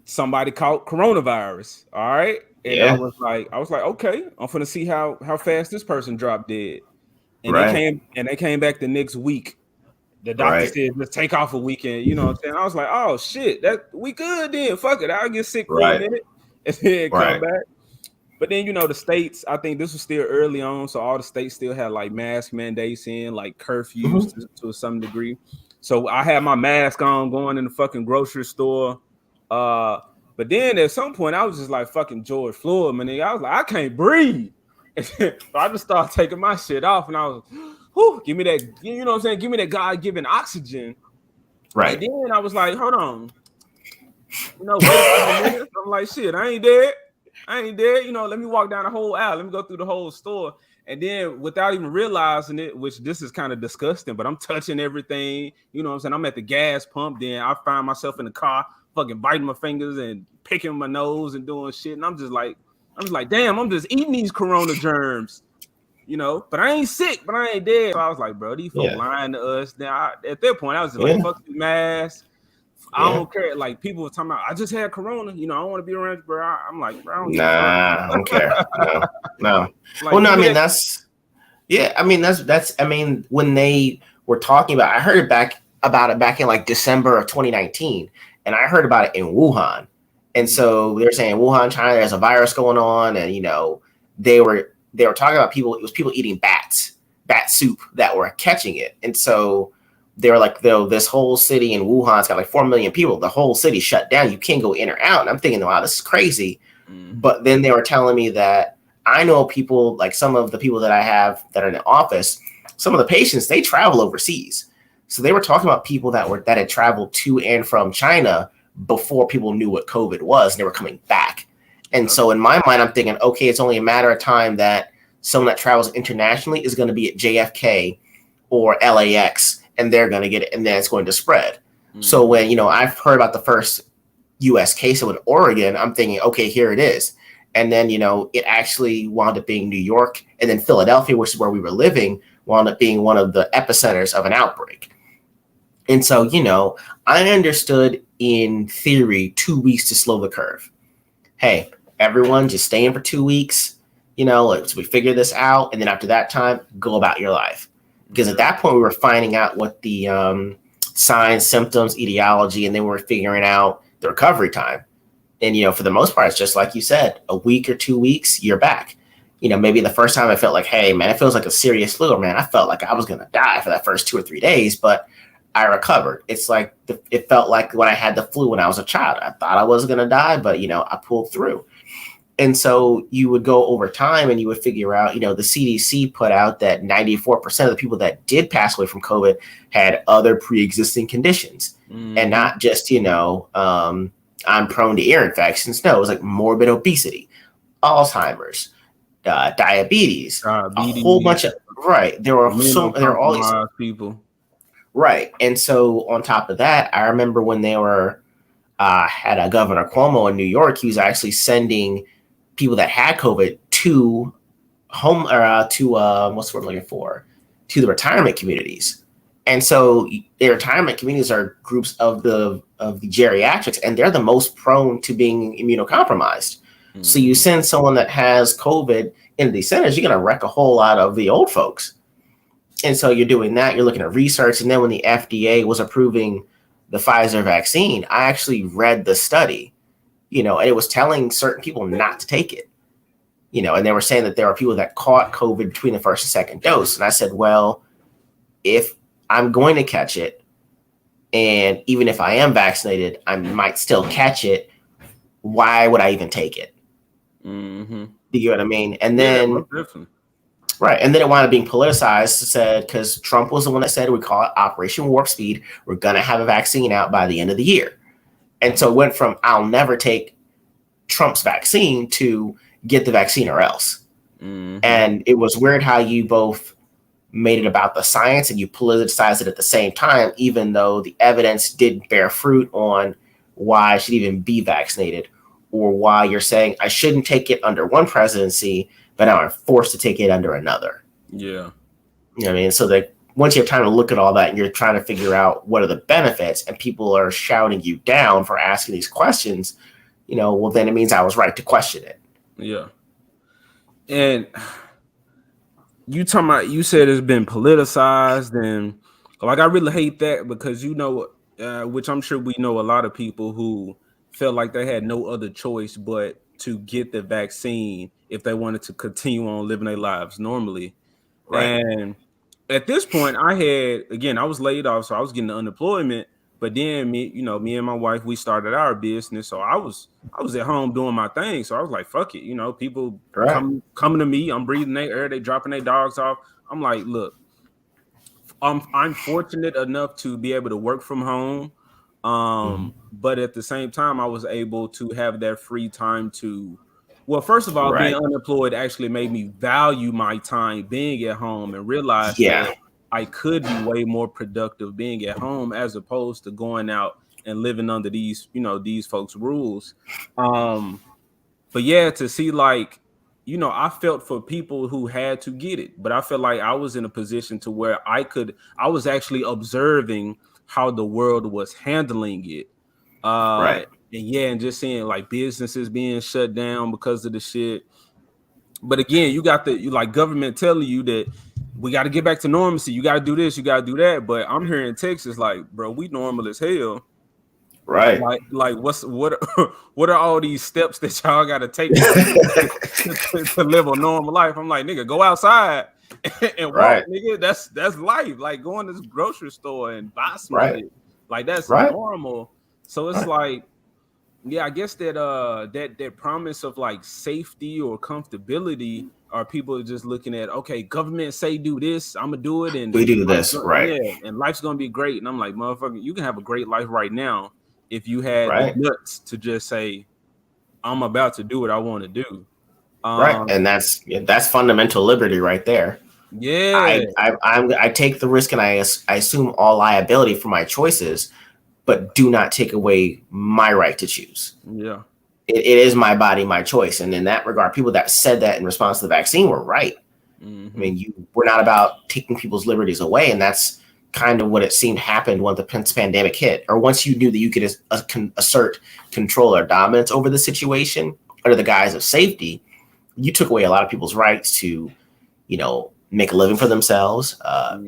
somebody caught coronavirus. All right. And I was like, okay, I'm finna see how fast this person dropped dead. And they came back the next week. The doctor said, let's take off a weekend. You know what I'm saying? I was like, oh shit, that we good then. Fuck it. I'll get sick for a minute and then come back. But then, the states, I think this was still early on. So all the states still had like mask mandates in, like curfews to some degree. So I had my mask on going in the fucking grocery store. But then at some point, I was just like fucking George Floyd, man. I was like, I can't breathe. So I just started taking my shit off, and I was, whew, give me that, you know what I'm saying? Give me that God-given oxygen. Right. And then I was like, hold on. Wait a minute. I'm like, shit, I ain't dead. Let me walk down the whole aisle. Let me go through the whole store. And then without even realizing it, which this is kind of disgusting, but I'm touching everything. You know what I'm saying? I'm at the gas pump. Then I find myself in the car, fucking biting my fingers and picking my nose and doing shit. And I'm just like, damn, I'm just eating these corona germs, but I ain't sick, but I ain't dead. So I was like, bro, these folks lying to us. Then at that point, I was just like, fuck the mask. I don't care. Like people were talking about, I just had corona. I don't want to be around you, bro. I'm like, bro, I don't care. No. Like, well, no, I mean that's when they were talking about, I heard about it back in like December of 2019, and I heard about it in Wuhan. And so they're saying Wuhan, China, there's a virus going on, and they were talking about people. It was people eating bat soup that were catching it, and so they were like, this whole city in Wuhan's got like 4 million people. The whole city shut down. You can't go in or out. And I'm thinking, wow, this is crazy. But then they were telling me that I know people, like some of the people that I have that are in the office, some of the patients, they travel overseas. So they were talking about people that had traveled to and from China before people knew what COVID was, and they were coming back. And so in my mind, I'm thinking, okay, it's only a matter of time that someone that travels internationally is going to be at JFK or LAX, and they're going to get it, and then it's going to spread. So when, I've heard about the first U.S. case in Oregon, I'm thinking, okay, here it is. And then, it actually wound up being New York, and then Philadelphia, which is where we were living, wound up being one of the epicenters of an outbreak. And so, I understood in theory 2 weeks to slow the curve. Hey, everyone just stay in for 2 weeks, so we figure this out. And then after that time, go about your life. Because at that point, we were finding out what the signs, symptoms, etiology, and then we were figuring out the recovery time. And, for the most part, it's just like you said, a week or 2 weeks, you're back. Maybe the first time I felt like, hey, man, it feels like a serious flu. Man, I felt like I was going to die for that first 2 or 3 days, but I recovered. It's like it felt like when I had the flu when I was a child. I thought I was going to die, but, I pulled through. And so you would go over time and you would figure out, the CDC put out that 94% of the people that did pass away from COVID had other pre-existing conditions and not just, I'm prone to ear infections. No, it was like morbid obesity, Alzheimer's, diabetes, a whole bunch of, right. There were all these people. Right. And so on top of that, I remember when they were, had a Governor Cuomo in New York, he was actually sending people that had COVID to home or what's the word I'm looking for? To the retirement communities. And so the retirement communities are groups of the geriatrics, and they're the most prone to being immunocompromised. So you send someone that has COVID into these centers, you're going to wreck a whole lot of the old folks. And so you're doing that, you're looking at research. And then when the FDA was approving the Pfizer vaccine, I actually read the study, and it was telling certain people not to take it, and they were saying that there are people that caught COVID between the first and second dose. And I said, well, if I'm going to catch it, and even if I am vaccinated, I might still catch it, why would I even take it? Do you know what I mean? And then, right. And then it wound up being politicized, said, because Trump was the one that said, we call it Operation Warp Speed. We're going to have a vaccine out by the end of the year. And so it went from I'll never take Trump's vaccine to get the vaccine or else. And it was weird how you both made it about the science and you politicized it at the same time, even though the evidence did bear fruit on why I should even be vaccinated, or why you're saying I shouldn't take it under one presidency, but now I'm forced to take it under another. Yeah. You know what I mean? So that once you have time to look at all that and you're trying to figure out what are the benefits, and people are shouting you down for asking these questions, well, then it means I was right to question it. Yeah. And you said it's been politicized, and like I really hate that, because which I'm sure we know a lot of people who felt like they had no other choice but to get the vaccine if they wanted to continue on living their lives normally. Right. And at this point, I was laid off, so I was getting the unemployment. But then me and my wife, we started our business, so I was at home doing my thing. So I was like, fuck it, people coming to me, I'm breathing their air, they dropping their dogs off. I'm like, look, I'm fortunate enough to be able to work from home. But at the same time, I was able to have that free time to, well, first of all, being unemployed actually made me value my time being at home and realize that I could be way more productive being at home as opposed to going out and living under these folks' rules. But yeah, to see I felt for people who had to get it, but I felt like I was in a position to where I was actually observing how the world was handling it. And just seeing like businesses being shut down because of the shit. But again, you got government telling you that we got to get back to normalcy. You got to do this, you got to do that. But I'm here in Texas, like, bro, we normal as hell. Right. Like what are all these steps that y'all got to take to live a normal life? I'm like, nigga, go outside and walk, nigga. That's life. Like going to the grocery store and buy some shit. Like that's normal. So it's like, yeah, I guess that promise of like safety or comfortability, are people just looking at, okay, government say do this, I'm gonna do it, and we do this, right? Yeah, and life's gonna be great. And I'm like, motherfucker, you can have a great life right now if you had the nuts to just say, I'm about to do what I want to do. And that's fundamental liberty right there. Yeah, I take the risk and I assume all liability for my choices, but do not take away my right to choose. Yeah. It is my body, my choice. And in that regard, people that said that in response to the vaccine were right. I mean, we're not about taking people's liberties away. And that's kind of what it seemed happened when the pandemic hit, or once you knew that you could assert control or dominance over the situation under the guise of safety, you took away a lot of people's rights to, make a living for themselves,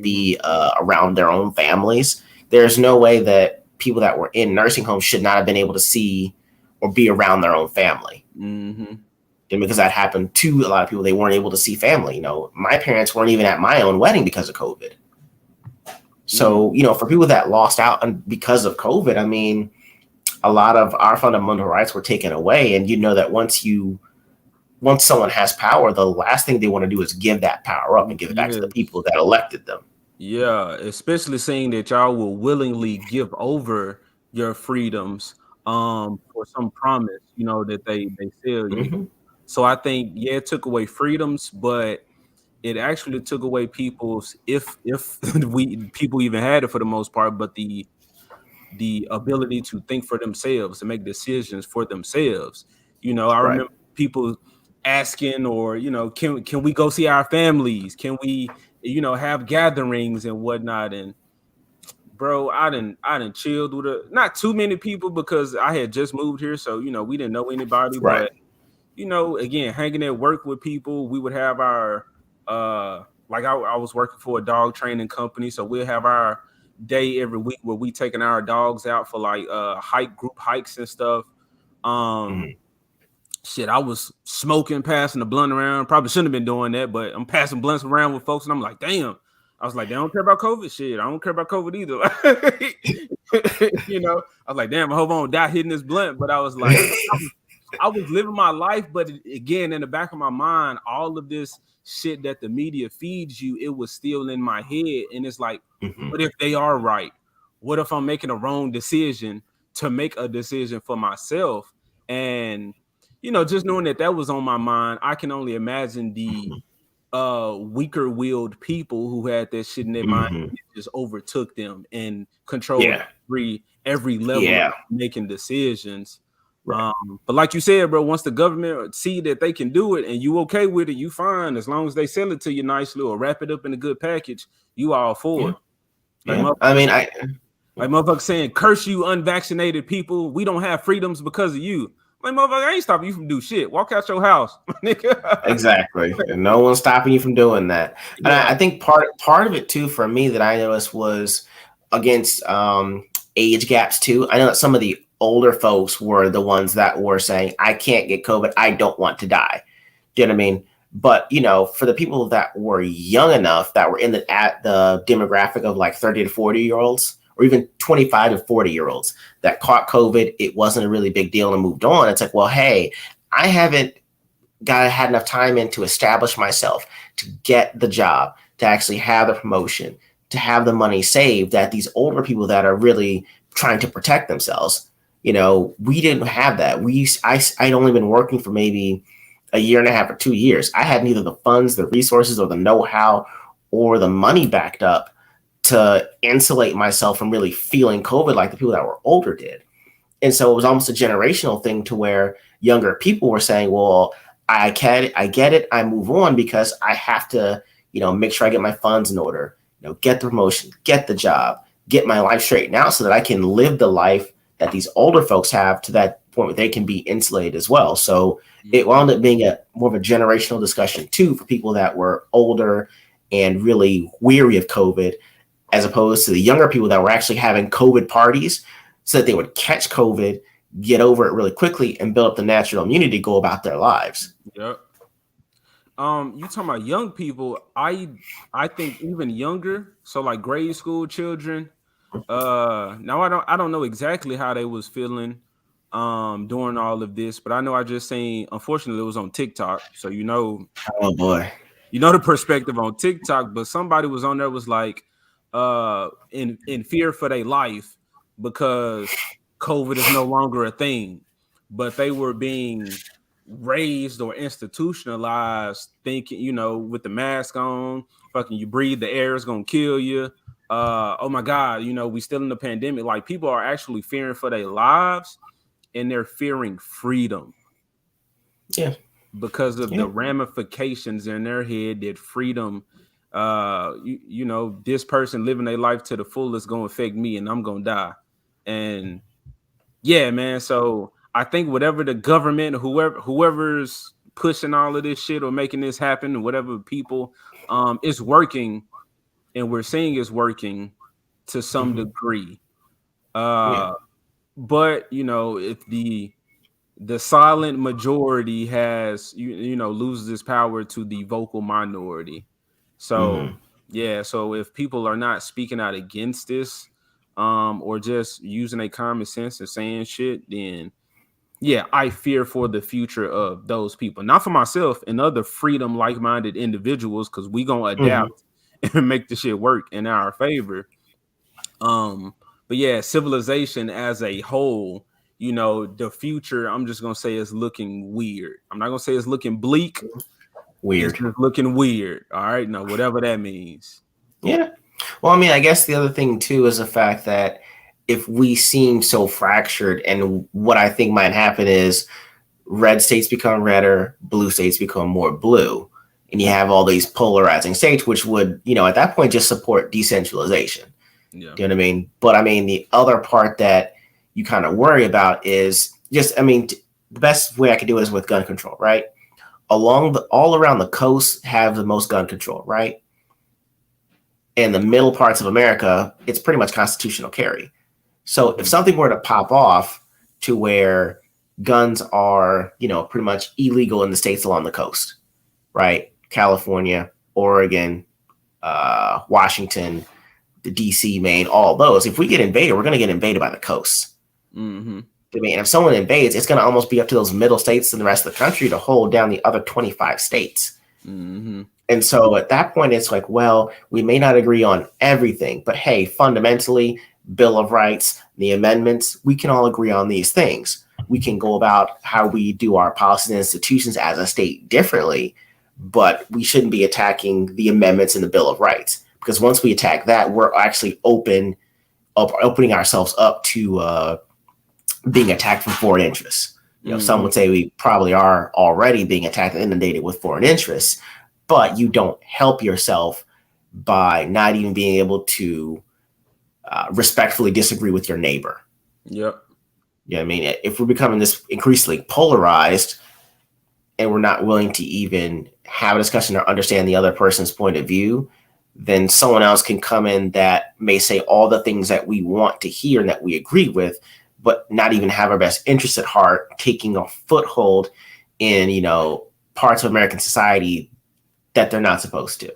be around their own families. There's no way that people that were in nursing homes should not have been able to see or be around their own family. And because that happened to a lot of people, they weren't able to see family. My parents weren't even at my own wedding because of COVID. So, for people that lost out because of COVID, I mean, a lot of our fundamental rights were taken away. And that once someone has power, the last thing they want to do is give that power up and give it back to the people that elected them. Yeah, especially seeing that y'all will willingly give over your freedoms for some promise, that they sell you. So I think, it took away freedoms, but it actually took away people's, if people even had it for the most part, but the ability to think for themselves, to make decisions for themselves. I remember people asking, or can we go see our families? Can we have gatherings and whatnot? And bro, I didn't chilled with not too many people, because I had just moved here, so we didn't know anybody. But again, hanging at work with people, we would have our I was working for a dog training company, so we'll have our day every week where we taking our dogs out for like group hikes and stuff. Shit, I was smoking, passing the blunt around. Probably shouldn't have been doing that, but I'm passing blunts around with folks, and I'm like, damn. I was like, they don't care about COVID. Shit, I don't care about COVID either. I was like, damn, I hope I don't die hitting this blunt. But I was like, I was living my life, but again, in the back of my mind, all of this shit that the media feeds you, it was still in my head. And it's like, what if they are right? What if I'm making a wrong decision to make a decision for myself? And just knowing that was on my mind, I can only imagine the weaker willed people who had that shit in their mind Mm-hmm. and it just overtook them and controlled Yeah. every level Yeah. of making decisions. Right. But like you said, bro, once the government see that they can do it and you okay with it, you fine. As long as they sell it to you nicely or wrap it up in a good package, you all for Yeah. it. Yeah. I mean, Like motherfucker saying, curse you unvaccinated people. We don't have freedoms because of you. Like motherfucker, I ain't stopping you from do shit. Walk out your house, nigga. exactly. And no one's stopping you from doing that. And Yeah. I think part of it too for me that I noticed was against age gaps too. I know that some of the older folks were the ones that were saying, I can't get COVID. I don't want to die. Do you know what I mean? But for the people that were young enough that were at the demographic of like 30 to 40-year-olds, or even 25 to 40-year-olds that caught COVID, it wasn't a really big deal and moved on. It's like, well, hey, I haven't had enough time in to establish myself, to get the job, to actually have the promotion, to have the money saved, that these older people that are really trying to protect themselves, we didn't have that. I'd only been working for maybe a year and a half or 2 years. I had neither the funds, the resources, or the know-how, or the money backed up to insulate myself from really feeling COVID like the people that were older did. And so it was almost a generational thing to where younger people were saying, well, I get it. I move on because I have to, make sure I get my funds in order, get the promotion, get the job, get my life straightened out so that I can live the life that these older folks have to that point where they can be insulated as well. So it wound up being more of a generational discussion too, for people that were older and really weary of COVID, as opposed to the younger people that were actually having COVID parties so that they would catch COVID, get over it really quickly, and build up the natural immunity to go about their lives. Yep. You talking about young people? I think even younger, so like grade school children. Now I don't know exactly how they was feeling during all of this, but I know I just seen, unfortunately it was on TikTok, so Oh boy. The perspective on TikTok, but somebody was on there was like in fear for their life because COVID is no longer a thing, but they were being raised or institutionalized thinking, with the mask on, fucking you breathe the air is gonna kill you. Oh my God, we still in the pandemic. Like people are actually fearing for their lives and they're fearing freedom. Yeah. Because of the ramifications in their head that freedom, this person living their life to the fullest gonna affect me and I'm gonna die. And yeah, man. So I think whatever the government, whoever's pushing all of this shit or making this happen, whatever people, it's working, and we're seeing it's working to some degree. But if the silent majority has loses its power to the vocal minority. So so if people are not speaking out against this, or just using a common sense and saying shit, then I fear for the future of those people, not for myself and other freedom like-minded individuals, because we gonna adapt and make the shit work in our favor. But yeah, civilization as a whole, the future, I'm just gonna say is looking weird. I'm not gonna say it's looking bleak. Weird. It's just looking weird. All right, now whatever that means. Yeah. Well, I mean, I guess the other thing too is the fact that if we seem so fractured, and what I think might happen is red states become redder, blue states become more blue, and you have all these polarizing states, which would, at that point just support decentralization. Yeah. Do you know what I mean? But I mean, the other part that you kind of worry about is just, the best way I could do it is with gun control, right? All around the coast have the most gun control, right? In the middle parts of America, it's pretty much constitutional carry. So if something were to pop off to where guns are, pretty much illegal in the states along the coast, right? California, Oregon, Washington, the DC, Maine, all those. If we get invaded, we're going to get invaded by the coast. Mm-hmm. I mean, if someone invades, it's going to almost be up to those middle states and the rest of the country to hold down the other 25 states. Mm-hmm. And so at that point, it's like, well, we may not agree on everything, but hey, fundamentally, Bill of Rights, the amendments, we can all agree on these things. we can go about how we do our policies and institutions as a state differently, but we shouldn't be attacking the amendments in the Bill of Rights, because once we attack that, we're actually opening ourselves up to being attacked from foreign interests. Some would say we probably are already being attacked and inundated with foreign interests, but you don't help yourself by not even being able to respectfully disagree with your neighbor. Yep. I mean, if we're becoming this increasingly polarized and we're not willing to even have a discussion or understand the other person's point of view, then someone else can come in that may say all the things that we want to hear and that we agree with, but not even have our best interests at heart, taking a foothold in, parts of American society that they're not supposed to.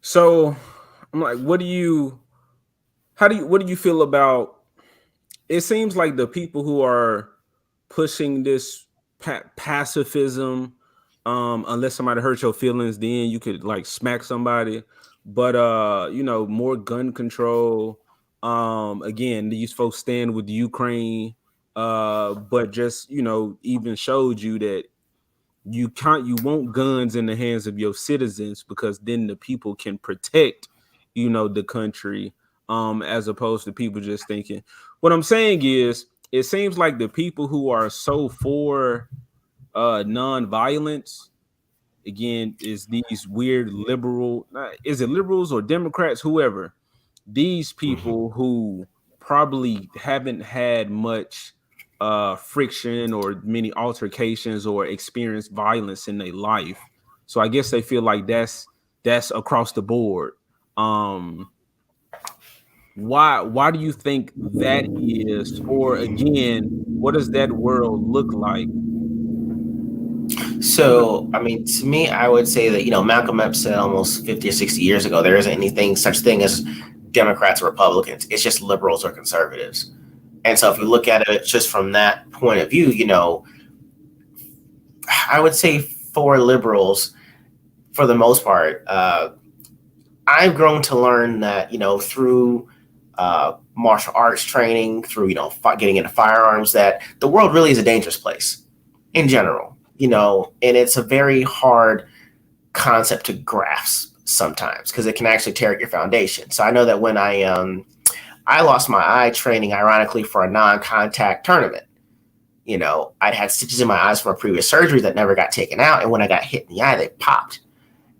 So I'm like, what do you feel about, it seems like the people who are pushing this pacifism, unless somebody hurts your feelings, then you could like smack somebody, but more gun control. Again, these folks stand with Ukraine, but just even showed you that you want guns in the hands of your citizens, because then the people can protect the country, as opposed to people just thinking. What I'm saying is, it seems like the people who are so for non-violence, again, is these weird liberal, is it liberals or Democrats, whoever, these people who probably haven't had much friction or many altercations or experienced violence in their life. So I guess they feel like that's across the board. Why do you think that is? Or again, what does that world look like? So, I mean, to me, I would say that, Malcolm X said almost 50 or 60 years ago, there isn't such thing as Democrats or Republicans. It's just liberals or conservatives. And so if you look at it just from that point of view, I would say for liberals, for the most part, I've grown to learn that, through martial arts training, through, getting into firearms, that the world really is a dangerous place in general, and it's a very hard concept to grasp sometimes because it can actually tear at your foundation. So I know that when I lost my eye training, ironically, for a non-contact tournament. I'd had stitches in my eyes from a previous surgery that never got taken out. And when I got hit in the eye, they popped.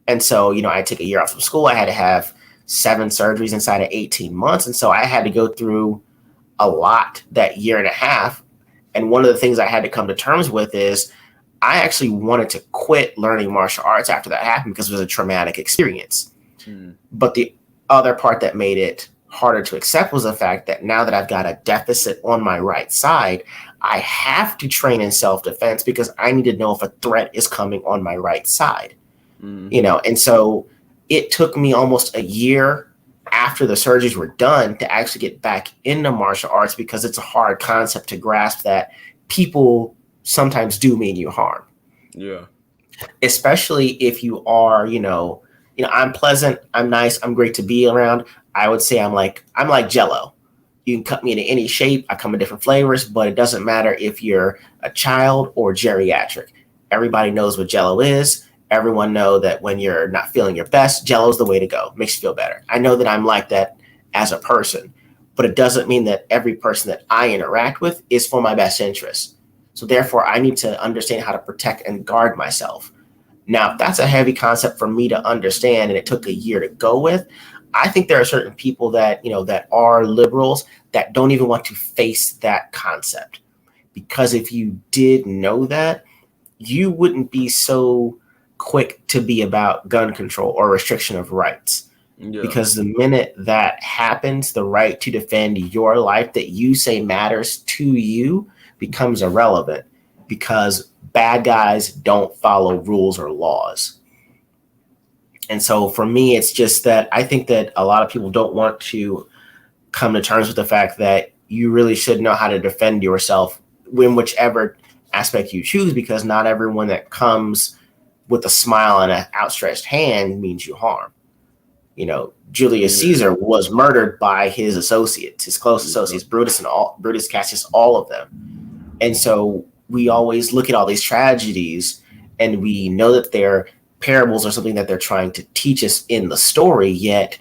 And so, I took a year off from school. I had to have 7 surgeries inside of 18 months. And so I had to go through a lot that year and a half. And one of the things I had to come to terms with is I actually wanted to quit learning martial arts after that happened because it was a traumatic experience. But the other part that made it harder to accept was the fact that now that I've got a deficit on my right side, I have to train in self-defense because I need to know if a threat is coming on my right side. And so it took me almost a year after the surgeries were done to actually get back into martial arts, because it's a hard concept to grasp that people sometimes do mean you harm. Yeah. Especially if you are, I'm pleasant, I'm nice, I'm great to be around. I would say I'm like Jell-O. You can cut me into any shape. I come in different flavors, but it doesn't matter if you're a child or geriatric. Everybody knows what Jell-O is. Everyone know that when you're not feeling your best, Jell-O is the way to go. Makes you feel better. I know that I'm like that as a person, but it doesn't mean that every person that I interact with is for my best interest. So therefore, I need to understand how to protect and guard myself. Now, that's a heavy concept for me to understand, and it took a year to go with. I think there are certain people that, that are liberals that don't even want to face that concept. Because if you did know that, you wouldn't be so quick to be about gun control or restriction of rights. Yeah. Because the minute that happens, the right to defend your life that you say matters to you becomes irrelevant, because bad guys don't follow rules or laws. And so for me, it's just that I think that a lot of people don't want to come to terms with the fact that you really should know how to defend yourself in whichever aspect you choose, because not everyone that comes with a smile and an outstretched hand means you harm. Julius Caesar was murdered by his associates, his close associates, Brutus, Cassius, all of them. And so we always look at all these tragedies and we know that they're parables or something that they're trying to teach us in the story, yet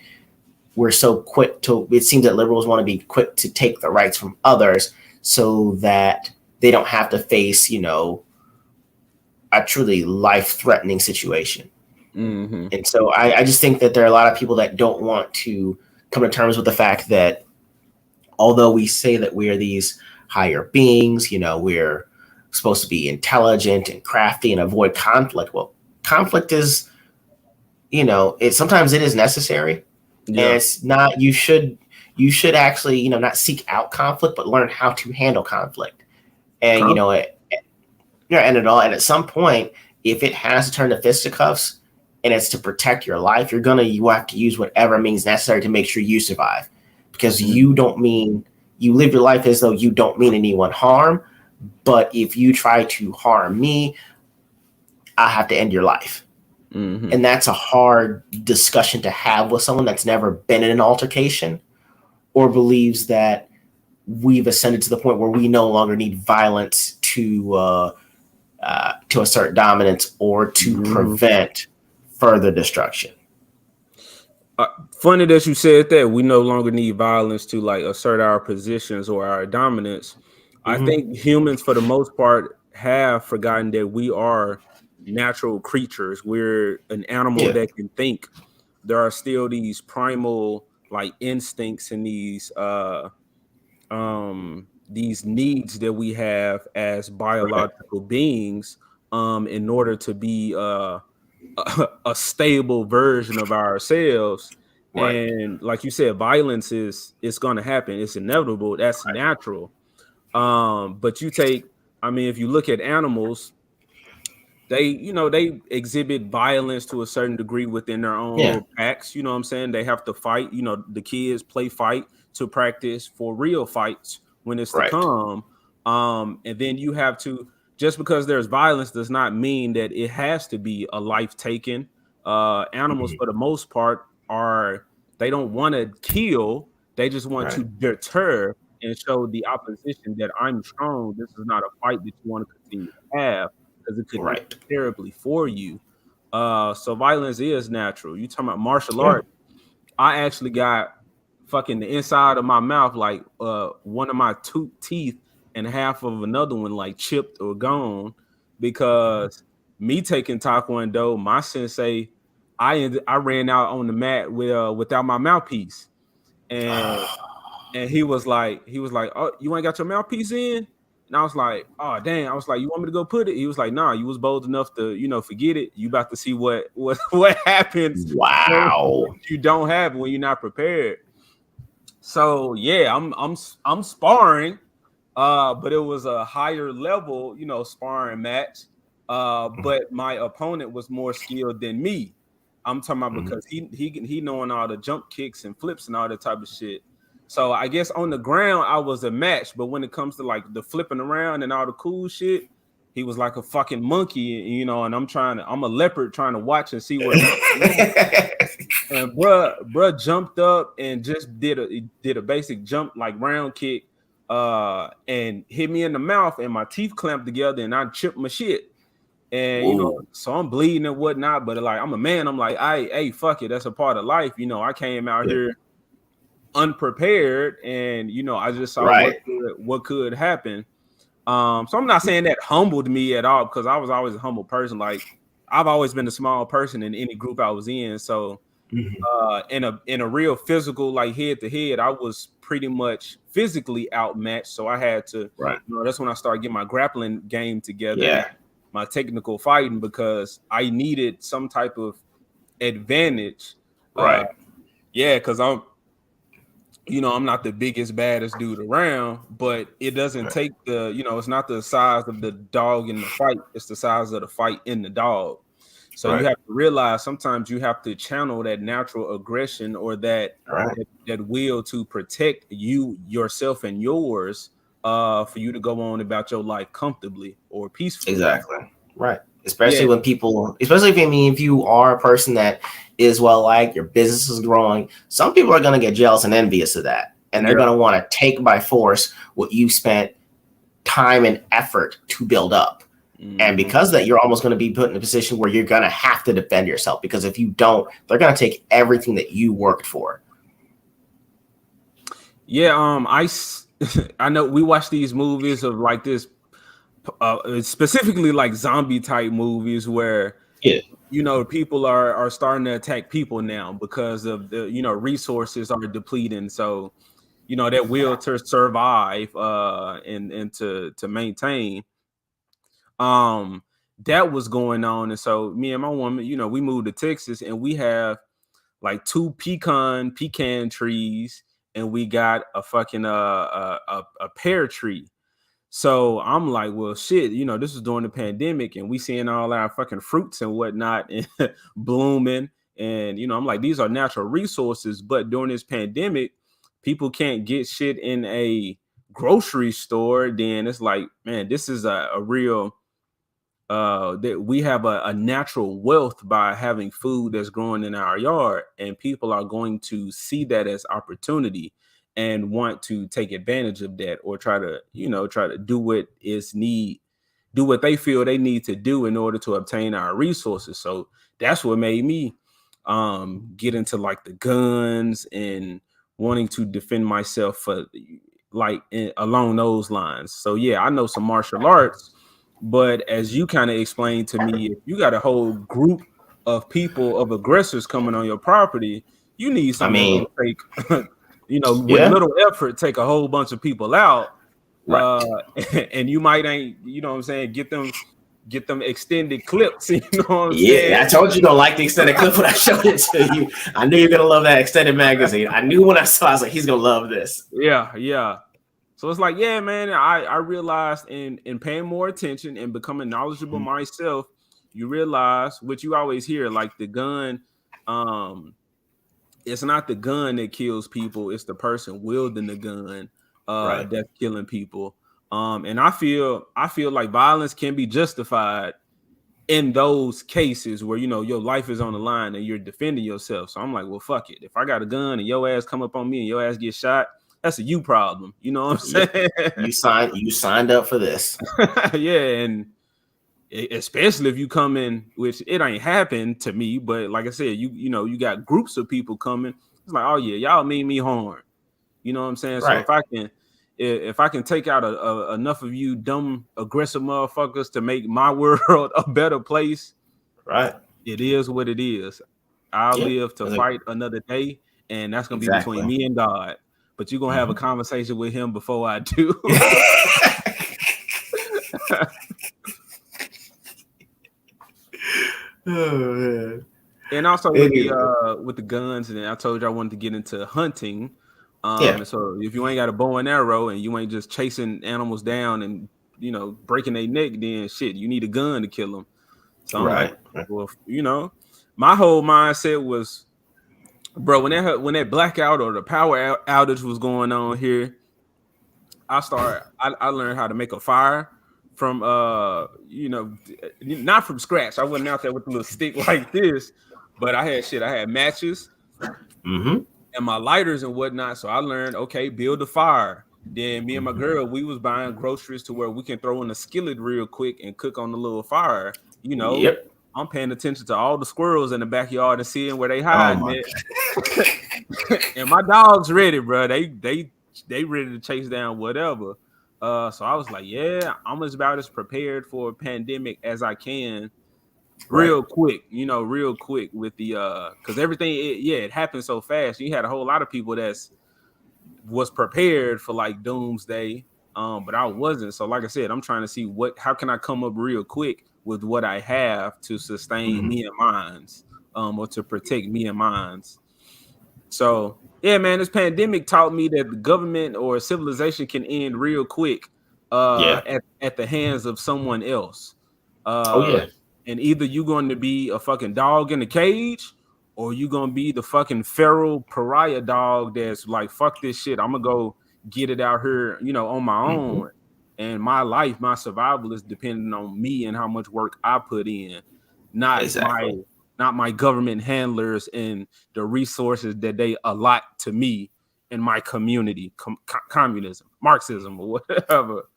we're so quick to, it seems that liberals want to be quick to take the rights from others so that they don't have to face, a truly life-threatening situation. Mm-hmm. And so I just think that there are a lot of people that don't want to come to terms with the fact that although we say that we're these higher beings, we're supposed to be intelligent and crafty and avoid conflict. Well, conflict is, sometimes it is necessary. Yeah. And it's not, you should actually, not seek out conflict, but learn how to handle conflict. And, and at some point, if it has to turn to fisticuffs and it's to protect your life, you have to use whatever means necessary to make sure you survive, because you live your life as though you don't mean anyone harm. But if you try to harm me, I have to end your life. Mm-hmm. And that's a hard discussion to have with someone that's never been in an altercation or believes that we've ascended to the point where we no longer need violence to assert dominance or to prevent further destruction. Funny that you said that. We no longer need violence to assert our positions or our dominance. I think humans, for the most part, have forgotten that we are natural creatures. We're an animal that can think. There are still these primal instincts and these needs that we have as biological beings in order to be a stable version of ourselves. Right. And like you said, violence is going to happen. It's inevitable. That's natural. But if you look at animals, they exhibit violence to a certain degree within their own little packs. You know what I'm saying? They have to fight. The kids play fight to practice for real fights when it's to come. And then you have to, just because there's violence does not mean that it has to be a life taken. Animals, for the most part, they don't want to kill. They just want to deter and show the opposition that I'm strong. This is not a fight that you want to continue to have, because it could be terribly for you. So violence is natural. You talking about martial art? I actually got fucking the inside of my mouth, one of my two teeth and half of another one chipped or gone, because me taking Taekwondo, my sensei, I ran out on the mat without my mouthpiece, and he was like, oh, you ain't got your mouthpiece in? And I was like, oh dang. I was like, you want me to go put it? He was like, nah, you was bold enough to, forget it. You about to see what happens. Wow. You don't have it when you're not prepared. So yeah, I'm sparring, but it was a higher level, sparring match. But my opponent was more skilled than me. I'm talking about because he knowing all the jump kicks and flips and all that type of shit. So I guess on the ground I was a match, but when it comes to the flipping around and all the cool shit, he was like a fucking monkey, and I'm a leopard trying to watch and see where. And bruh jumped up and just did a basic jump round kick, and hit me in the mouth, and my teeth clamped together, and I chipped my shit. And so I'm bleeding and whatnot, but I'm a man. I'm like, hey, fuck it, that's a part of life. I came out here unprepared, and I just saw what could happen. So I'm not saying that humbled me at all, because I was always a humble person. I've always been a small person in any group I was in. So in a real physical head to head, I was pretty much physically outmatched. So I had to that's when I started getting my grappling game together, my technical fighting, because I needed some type of advantage. Because I'm not the biggest, baddest dude around, but it doesn't take it's not the size of the dog in the fight, it's the size of the fight in the dog. So you have to realize sometimes you have to channel that natural aggression or that will to protect yourself and yours, for you to go on about your life comfortably or peacefully. Exactly. Right. especially when people, especially if you are a person that is well liked, your business is growing. Some people are going to get jealous and envious of that, and they're going to want to take by force what you spent time and effort to build up. And because of that, you're almost going to be put in a position where you're going to have to defend yourself, because if you don't, they're going to take everything that you worked for. Yeah, I know we watch these movies of like this, specifically like zombie type movies where people are starting to attack people now because of the resources are depleting. So that will to survive and to maintain. That was going on, and so me and my woman, we moved to Texas, and we have like 2 pecan trees, and we got a fucking a pear tree. So I'm like, well, shit, this is during the pandemic, and we seeing all our fucking fruits and whatnot blooming, and I'm like, these are natural resources, but during this pandemic, people can't get shit in a grocery store. Then it's like, man, this is a real that we have a natural wealth by having food that's growing in our yard, and people are going to see that as opportunity and want to take advantage of that, or try to do what they feel they need to do in order to obtain our resources. So that's what made me get into like the guns and wanting to defend myself for along those lines. So yeah, I know some martial arts. But as you kind of explained to me, if you got a whole group of people, of aggressors coming on your property, you need something to take, with little effort, take a whole bunch of people out. Right. And you might ain't, get them extended clips. You know what I'm saying? Yeah, I told you don't like the extended clip when I showed it to you. I knew you're gonna love that extended magazine. I knew when I saw it, I was like, he's gonna love this. Yeah. So it's like, yeah, man, I realized in paying more attention and becoming knowledgeable myself, you realize what you always hear, like the gun, it's not the gun that kills people, it's the person wielding the gun that's killing people. And I feel like violence can be justified in those cases where your life is on the line and you're defending yourself. So I'm like, well, fuck it. If I got a gun and your ass come up on me and your ass get shot, that's a you problem. You know what I'm saying? You signed up for this. Yeah, and especially if you come in, which it ain't happened to me, but like I said, you got groups of people coming. It's like, oh yeah, y'all mean me harm. You know what I'm saying? Right. So if I can take out enough of you dumb, aggressive motherfuckers to make my world a better place, right? It is what it is. I'll live to fight another day, and that's gonna be between me and God. But you're gonna have a conversation with him before I do. Oh, man. And also with the guns, and I told you I wanted to get into hunting. So if you ain't got a bow and arrow and you ain't just chasing animals down and breaking their neck, then shit, you need a gun to kill them. So I'm like, well, my whole mindset was, bro, when that blackout or the power outage was going on here, I learned how to make a fire from not from scratch. I wasn't out there with a little stick like this, but I had matches and my lighters and whatnot. So I learned, okay, build a fire. Then me and my girl, we was buying groceries to where we can throw in a skillet real quick and cook on the little fire. I'm paying attention to all the squirrels in the backyard and seeing where they hide. And my dog's ready, bro. They ready to chase down whatever. So I was like, yeah, I'm about as prepared for a pandemic as I can. Real quick with the because everything it happened so fast. You had a whole lot of people was prepared for like doomsday, but I wasn't. So like I said, I'm trying to see how can I come up real quick with what I have to sustain me and mines, or to protect me and mines. So yeah, man, this pandemic taught me that the government or civilization can end real quick at the hands of someone else. And either you're going to be a fucking dog in a cage, or you're going to be the fucking feral pariah dog that's like, fuck this shit, I'm going to go get it out here, on my own. and my life, my survival is dependent on me and how much work I put in, not Exactly. my government handlers and the resources that they allot to me in my community. Communism, Marxism, or whatever.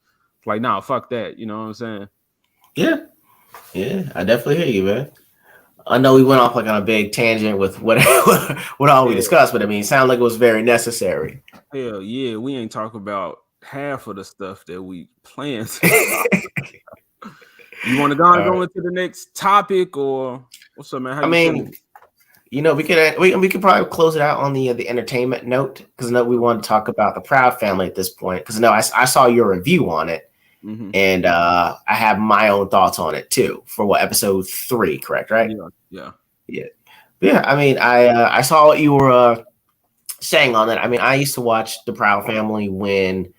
Like, nah, fuck that. You know what I'm saying? Yeah. Yeah. I definitely hear you, man. I know we went off like on a big tangent with what what all we Yeah. discussed, but I mean, it sounded like it was very necessary. Hell yeah, we ain't talking about half of the stuff that we plan to talk. You want to All go right. into the next topic, or what's up, man? How I you feeling? mean, we could probably close it out on the entertainment note because I know we want to talk about the Proud Family at this point because I know I saw your review on it Mm-hmm. and I have my own thoughts on it too for what episode 3, correct? Right? Yeah, yeah. Yeah. Yeah. I mean, I saw what you were saying on that. I mean, I used to watch the Proud Family when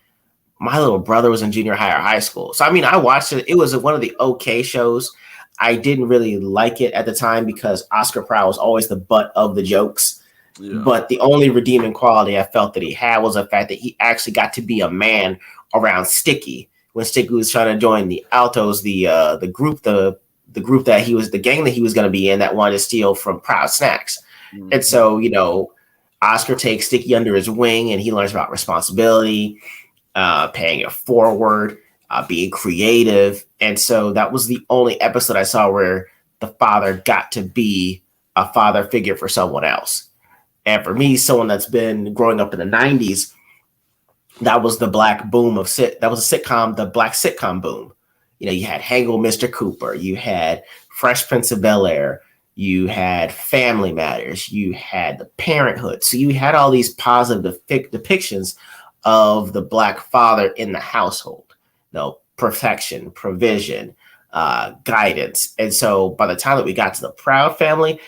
my little brother was in junior high or high school. So I mean, I watched it. It was one of the okay shows. I didn't really like it at the time because Oscar Proud was always the butt of the jokes. Yeah. But the only redeeming quality I felt that he had was the fact that he actually got to be a man around Sticky when Sticky was trying to join the Altos, the group that he was the gang that he was going to be in that wanted to steal from Proud Snacks. Mm-hmm. And so, Oscar takes Sticky under his wing and he learns about responsibility, paying it forward, being creative. And so that was the only episode I saw where the father got to be a father figure for someone else. And for me, someone that's been growing up in the 90s, that was the black boom that was a sitcom, the black sitcom boom. You had Hagel, Mr. Cooper, you had Fresh Prince of Bel-Air, you had Family Matters, you had The Parenthood. So you had all these positive depictions of the black father in the household, protection, provision, guidance. And so by the time that we got to the Proud Family,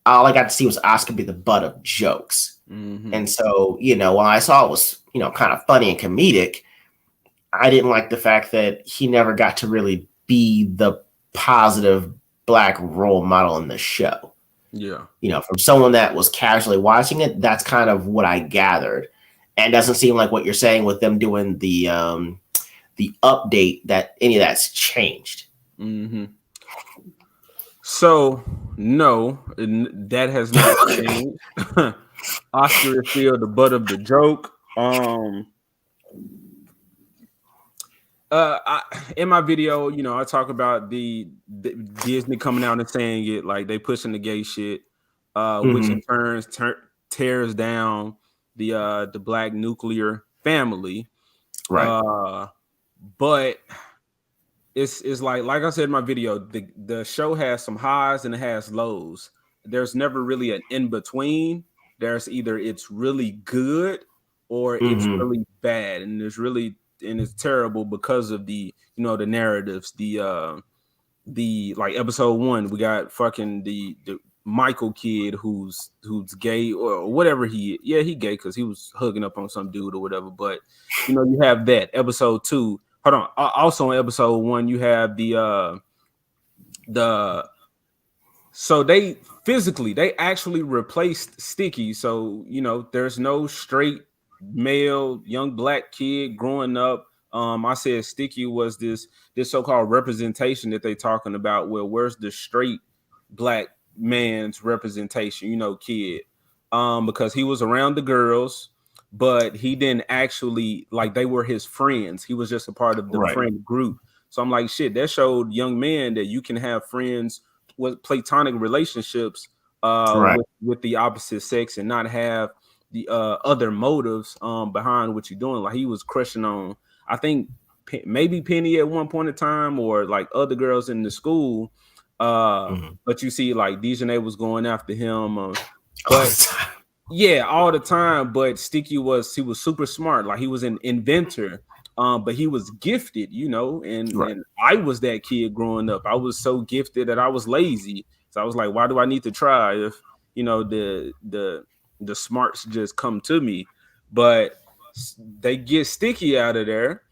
all I got to see was Oscar be the butt of jokes. Mm-hmm. And so, while I saw it was, kind of funny and comedic, I didn't like the fact that he never got to really be the positive black role model in the show. Yeah. From someone that was casually watching it, that's kind of what I gathered. And it doesn't seem like what you're saying with them doing the update that any of that's changed. Mm-hmm. So no, that has not changed. Oscar is still the butt of the joke. In my video, I talk about the Disney coming out and saying it like they pushing the gay shit, which in turn tears down the black nuclear family. Right. But it's like I said in my video, the show has some highs and it has lows. There's never really an in between. There's either it's really good or it's really bad, and it's terrible because of the the narratives. The like episode 1, we got fucking the Michael kid who's gay or whatever he gay because he was hooking up on some dude or whatever. But you have that episode 2. Hold on. Also in episode 1, you have so they actually replaced Sticky. So there's no straight male young black kid growing up. I said Sticky was this so-called representation that they talking about. Well, where's the straight black man's representation? Kid, because he was around the girls, but he didn't actually they were his friends. He was just a part of the friend group. So I'm like, shit, that showed young men that you can have friends with platonic relationships with the opposite sex and not have the other motives behind what you're doing. Like he was crushing on, I think maybe Penny at one point in time, or like other girls in the school. But you see, like Dejanay was going after him, but all the time. But Sticky was super smart. Like he was an inventor. But he was gifted, and I was that kid growing up. I was so gifted that I was lazy. So I was like, why do I need to try if the smarts just come to me? But they get Sticky out of there.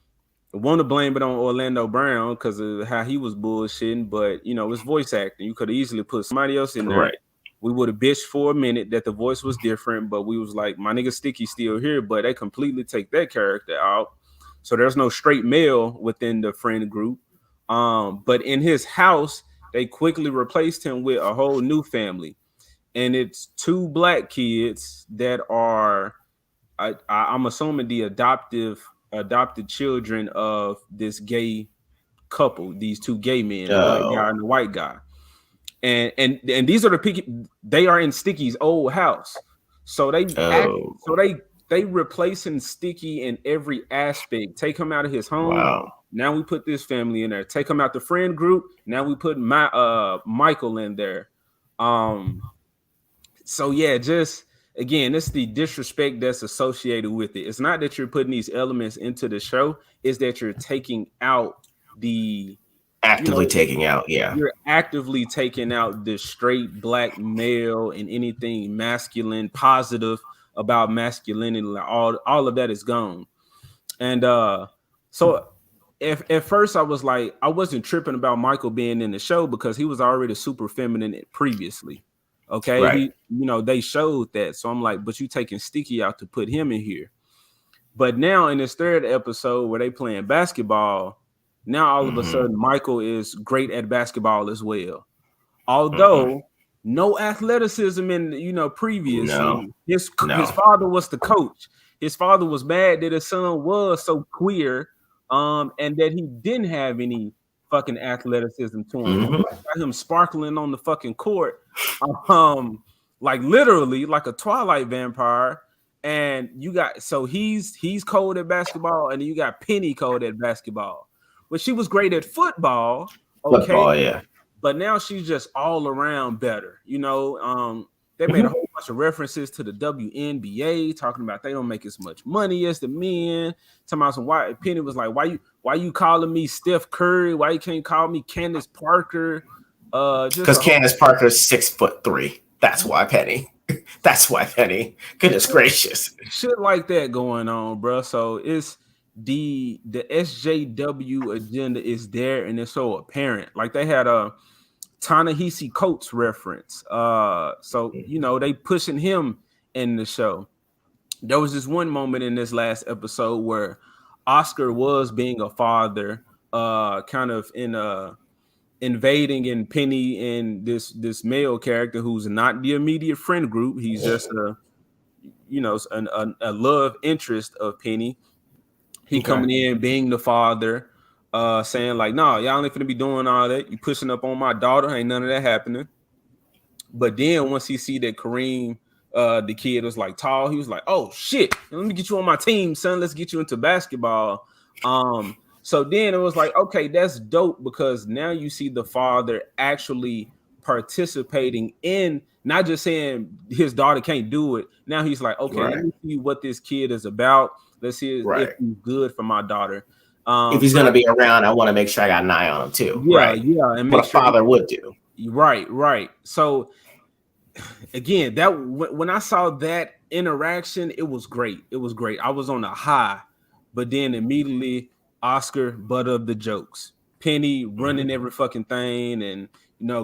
I want to blame it on Orlando Brown because of how he was bullshitting, but it's voice acting. You could easily put somebody else in there. Right. We would have bitched for a minute that the voice was different, but we was like, my nigga Sticky still here, but they completely take that character out. So there's no straight male within the friend group. But in his house, they quickly replaced him with a whole new family, and it's two black kids that are, I'm assuming, the adopted children of this gay couple, these two gay men, the black guy and the white guy. And these are the people, they are in Sticky's old house. So they replacing Sticky in every aspect. Take him out of his home. Wow. Now we put this family in there. Take him out the friend group. Now we put Michael in there. So yeah, just again, it's the disrespect that's associated with it. It's not that you're putting these elements into the show, it's that you're taking out the taking out, yeah. You're actively taking out the straight black male and anything masculine, positive about masculinity. All of that is gone. And so at first I was like, I wasn't tripping about Michael being in the show because he was already super feminine previously. Okay, right. They showed that. So I'm like, but you taking Sticky out to put him in here. But now in this third episode where they playing basketball, now all of a sudden Michael is great at basketball as well. Although no athleticism in previously. His father was the coach. His father was mad that his son was so queer, and that he didn't have any fucking athleticism to him. Got him sparkling on the fucking court, like literally like a Twilight vampire. And you got, so he's cold at basketball, and you got Penny cold at basketball. But she was great at football. Okay. Football, yeah. But now she's just all around better. They made a whole bunch of references to the WNBA, talking about they don't make as much money as the men. Talking about why Penny was like, why you calling me Steph Curry? Why you can't call me Candace Parker? Because Candace Parker's 6'3". That's why, Penny. That's why, Penny. Goodness gracious. Shit like that going on, bro. So it's the SJW agenda is there, and it's so apparent. Like they had a Ta-Nehisi Coates reference. So they pushing him in the show. There was this one moment in this last episode where Oscar was being a father, kind of invading in Penny and this male character who's not the immediate friend group. He's just a love interest of Penny. He coming in being the father, saying like, no, y'all ain't finna be doing all that. You pushing up on my daughter. Ain't none of that happening. But then once he see that Kareem, the kid, was like tall, he was like, oh shit, let me get you on my team, son. Let's get you into basketball. So then it was like, okay, that's dope, because now you see the father actually participating in, not just saying his daughter can't do it. Now he's like, okay, let me see what this kid is about. Let's see if he's good for my daughter. If he's going to be around, I want to make sure I got an eye on him too. Yeah, yeah. And what a father would do. Right. So again, that when I saw that interaction, it was great. I was on a high, but then immediately Oscar, butt of the jokes. Penny running every fucking thing and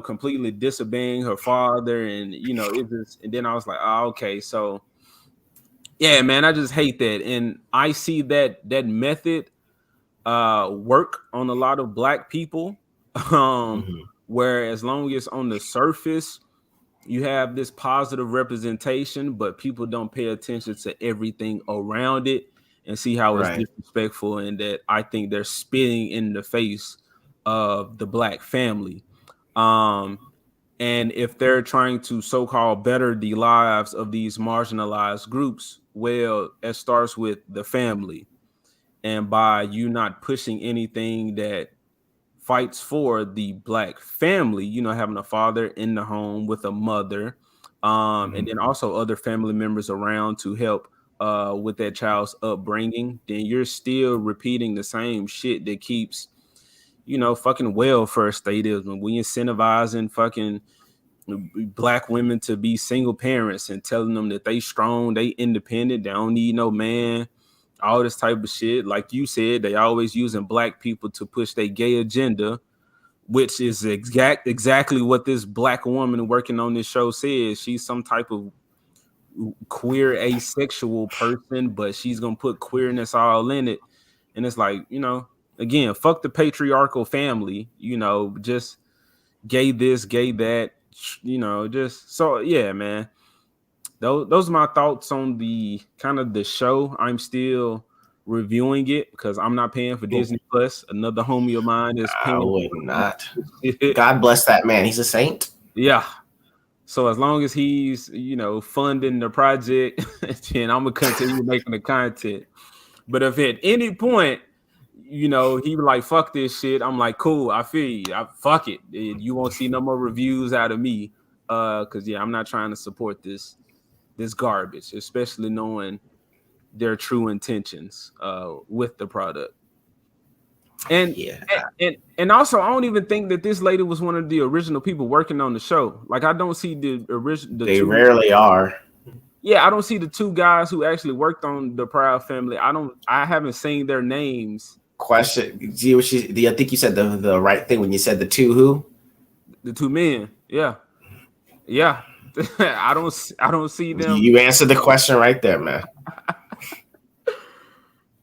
completely disobeying her father, and it just, and then I was like, oh, okay, so yeah, man, I just hate that. And I see that method work on a lot of black people, where as long as on the surface you have this positive representation, but people don't pay attention to everything around it and see how it's disrespectful, and that I think they're spitting in the face of the black family. And if they're trying to so-called better the lives of these marginalized groups, well, it starts with the family. And by you not pushing anything that fights for the black family, having a father in the home with a mother, and then also other family members around to help with that child's upbringing, then you're still repeating the same shit that keeps fucking welfare statism. We incentivizing fucking black women to be single parents and telling them that they strong, they independent, they don't need no man, all this type of shit. Like you said, they always using black people to push their gay agenda, which is exactly what this black woman working on this show says. She's some type of queer asexual person, but she's gonna put queerness all in it. And it's like, again, fuck the patriarchal family, just gay this, gay that, just so yeah, man. Those are my thoughts on the kind of the show. I'm still reviewing it because I'm not paying for Disney Plus. Another homie of mine is I paying. would not. God bless that man. He's a saint. Yeah. So as long as he's, funding the project, then I'm gonna continue making the content. But if at any point, he be like, fuck this shit, I'm like, cool, I feel you. Fuck it. You won't see no more reviews out of me. Because I'm not trying to support this garbage, especially knowing their true intentions with the product. And and also, I don't even think that this lady was one of the original people working on the show. Like, I don't see the original. They rarely are. Yeah, I don't see the two guys who actually worked on the Proud Family. I haven't seen their names. Question: I think you said the right thing when you said the two who? The two men. Yeah. I don't see them. You answered the question right there, man.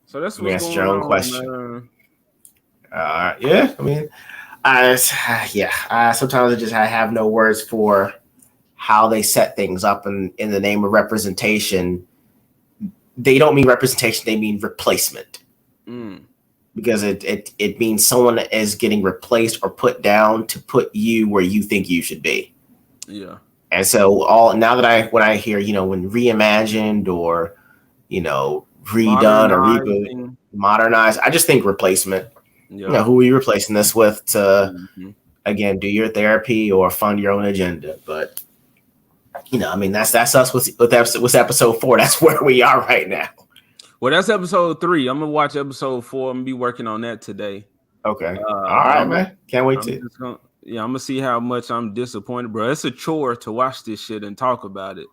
So that's what's going your own on, question. Man. Yeah, I mean, sometimes I have no words for how they set things up in the name of representation. They don't mean representation; they mean replacement. Because it means someone is getting replaced or put down to put you where you think you should be. Yeah. And so when I hear, when reimagined or, redone or reboot, modernized, I just think replacement. Yeah. Who are you replacing this with to, again, do your therapy or fund your own agenda? But, that's us with episode 4. That's where we are right now. Well, that's episode 3. I'm going to watch episode 4. I'm going to be working on that today. Okay. All right, man. Can't wait to. I'm going to see how much I'm disappointed, bro. It's a chore to watch this shit and talk about it.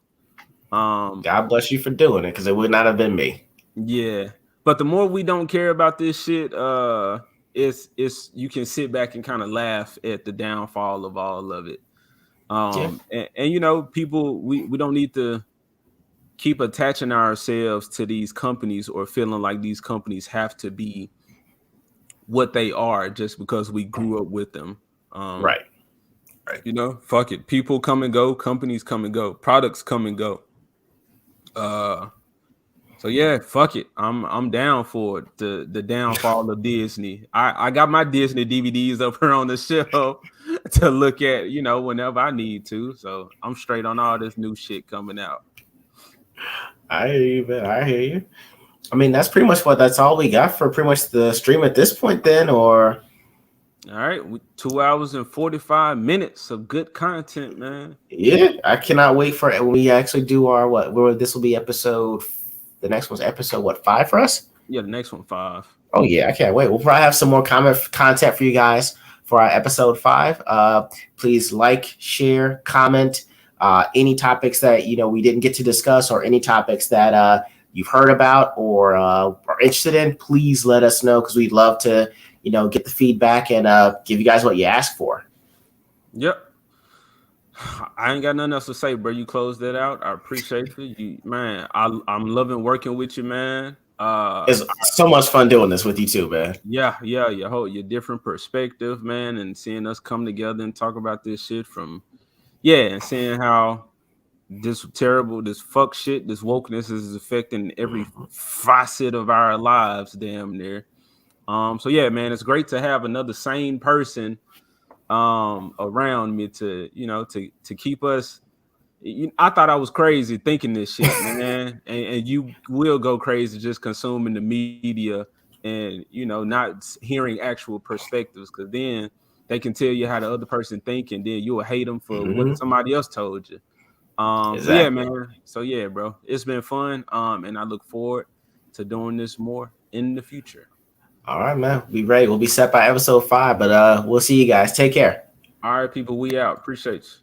God bless you for doing it, because it would not have been me. Yeah. But the more we don't care about this shit, it's you can sit back and kind of laugh at the downfall of all of it. And people, we don't need to keep attaching ourselves to these companies or feeling like these companies have to be what they are just because we grew up with them. Right. Fuck it. People come and go, companies come and go, products come and go. So yeah, fuck it. I'm down for it. The downfall of Disney. I got my Disney DVDs up here on the shelf to look at, whenever I need to. So I'm straight on all this new shit coming out. I hear you. I mean, that's pretty much that's all we got for pretty much the stream at this point then, or? All right. 2 hours and 45 minutes of good content, man. Yeah. I cannot wait for it when we actually do our, this will be the next one's episode, 5 for us? Yeah, the next one, 5. Oh yeah, I can't wait. We'll probably have some more content for you guys for our episode 5. Please like, share, comment, any topics that, we didn't get to discuss, or any topics that, you've heard about or are interested in, please let us know, because we'd love to, get the feedback and give you guys what you asked for. Yep. I ain't got nothing else to say, bro. You closed that out. I appreciate you, man. I'm loving working with you, man. It's so much fun doing this with you too, man. Yeah. Your different perspective, man, and seeing us come together and talk about this shit and seeing how this fuck shit, this wokeness is affecting every facet of our lives, damn near. So yeah, man, it's great to have another sane person around me to keep us. I thought I was crazy thinking this shit, man, and you will go crazy just consuming the media and not hearing actual perspectives, because then they can tell you how the other person think, and then you'll hate them for what somebody else told you. Exactly. Yeah, man. So yeah, bro, it's been fun. And I look forward to doing this more in the future. All right, man. Be ready. We'll be set by episode 5, but we'll see you guys. Take care. All right, people. We out. Appreciate you.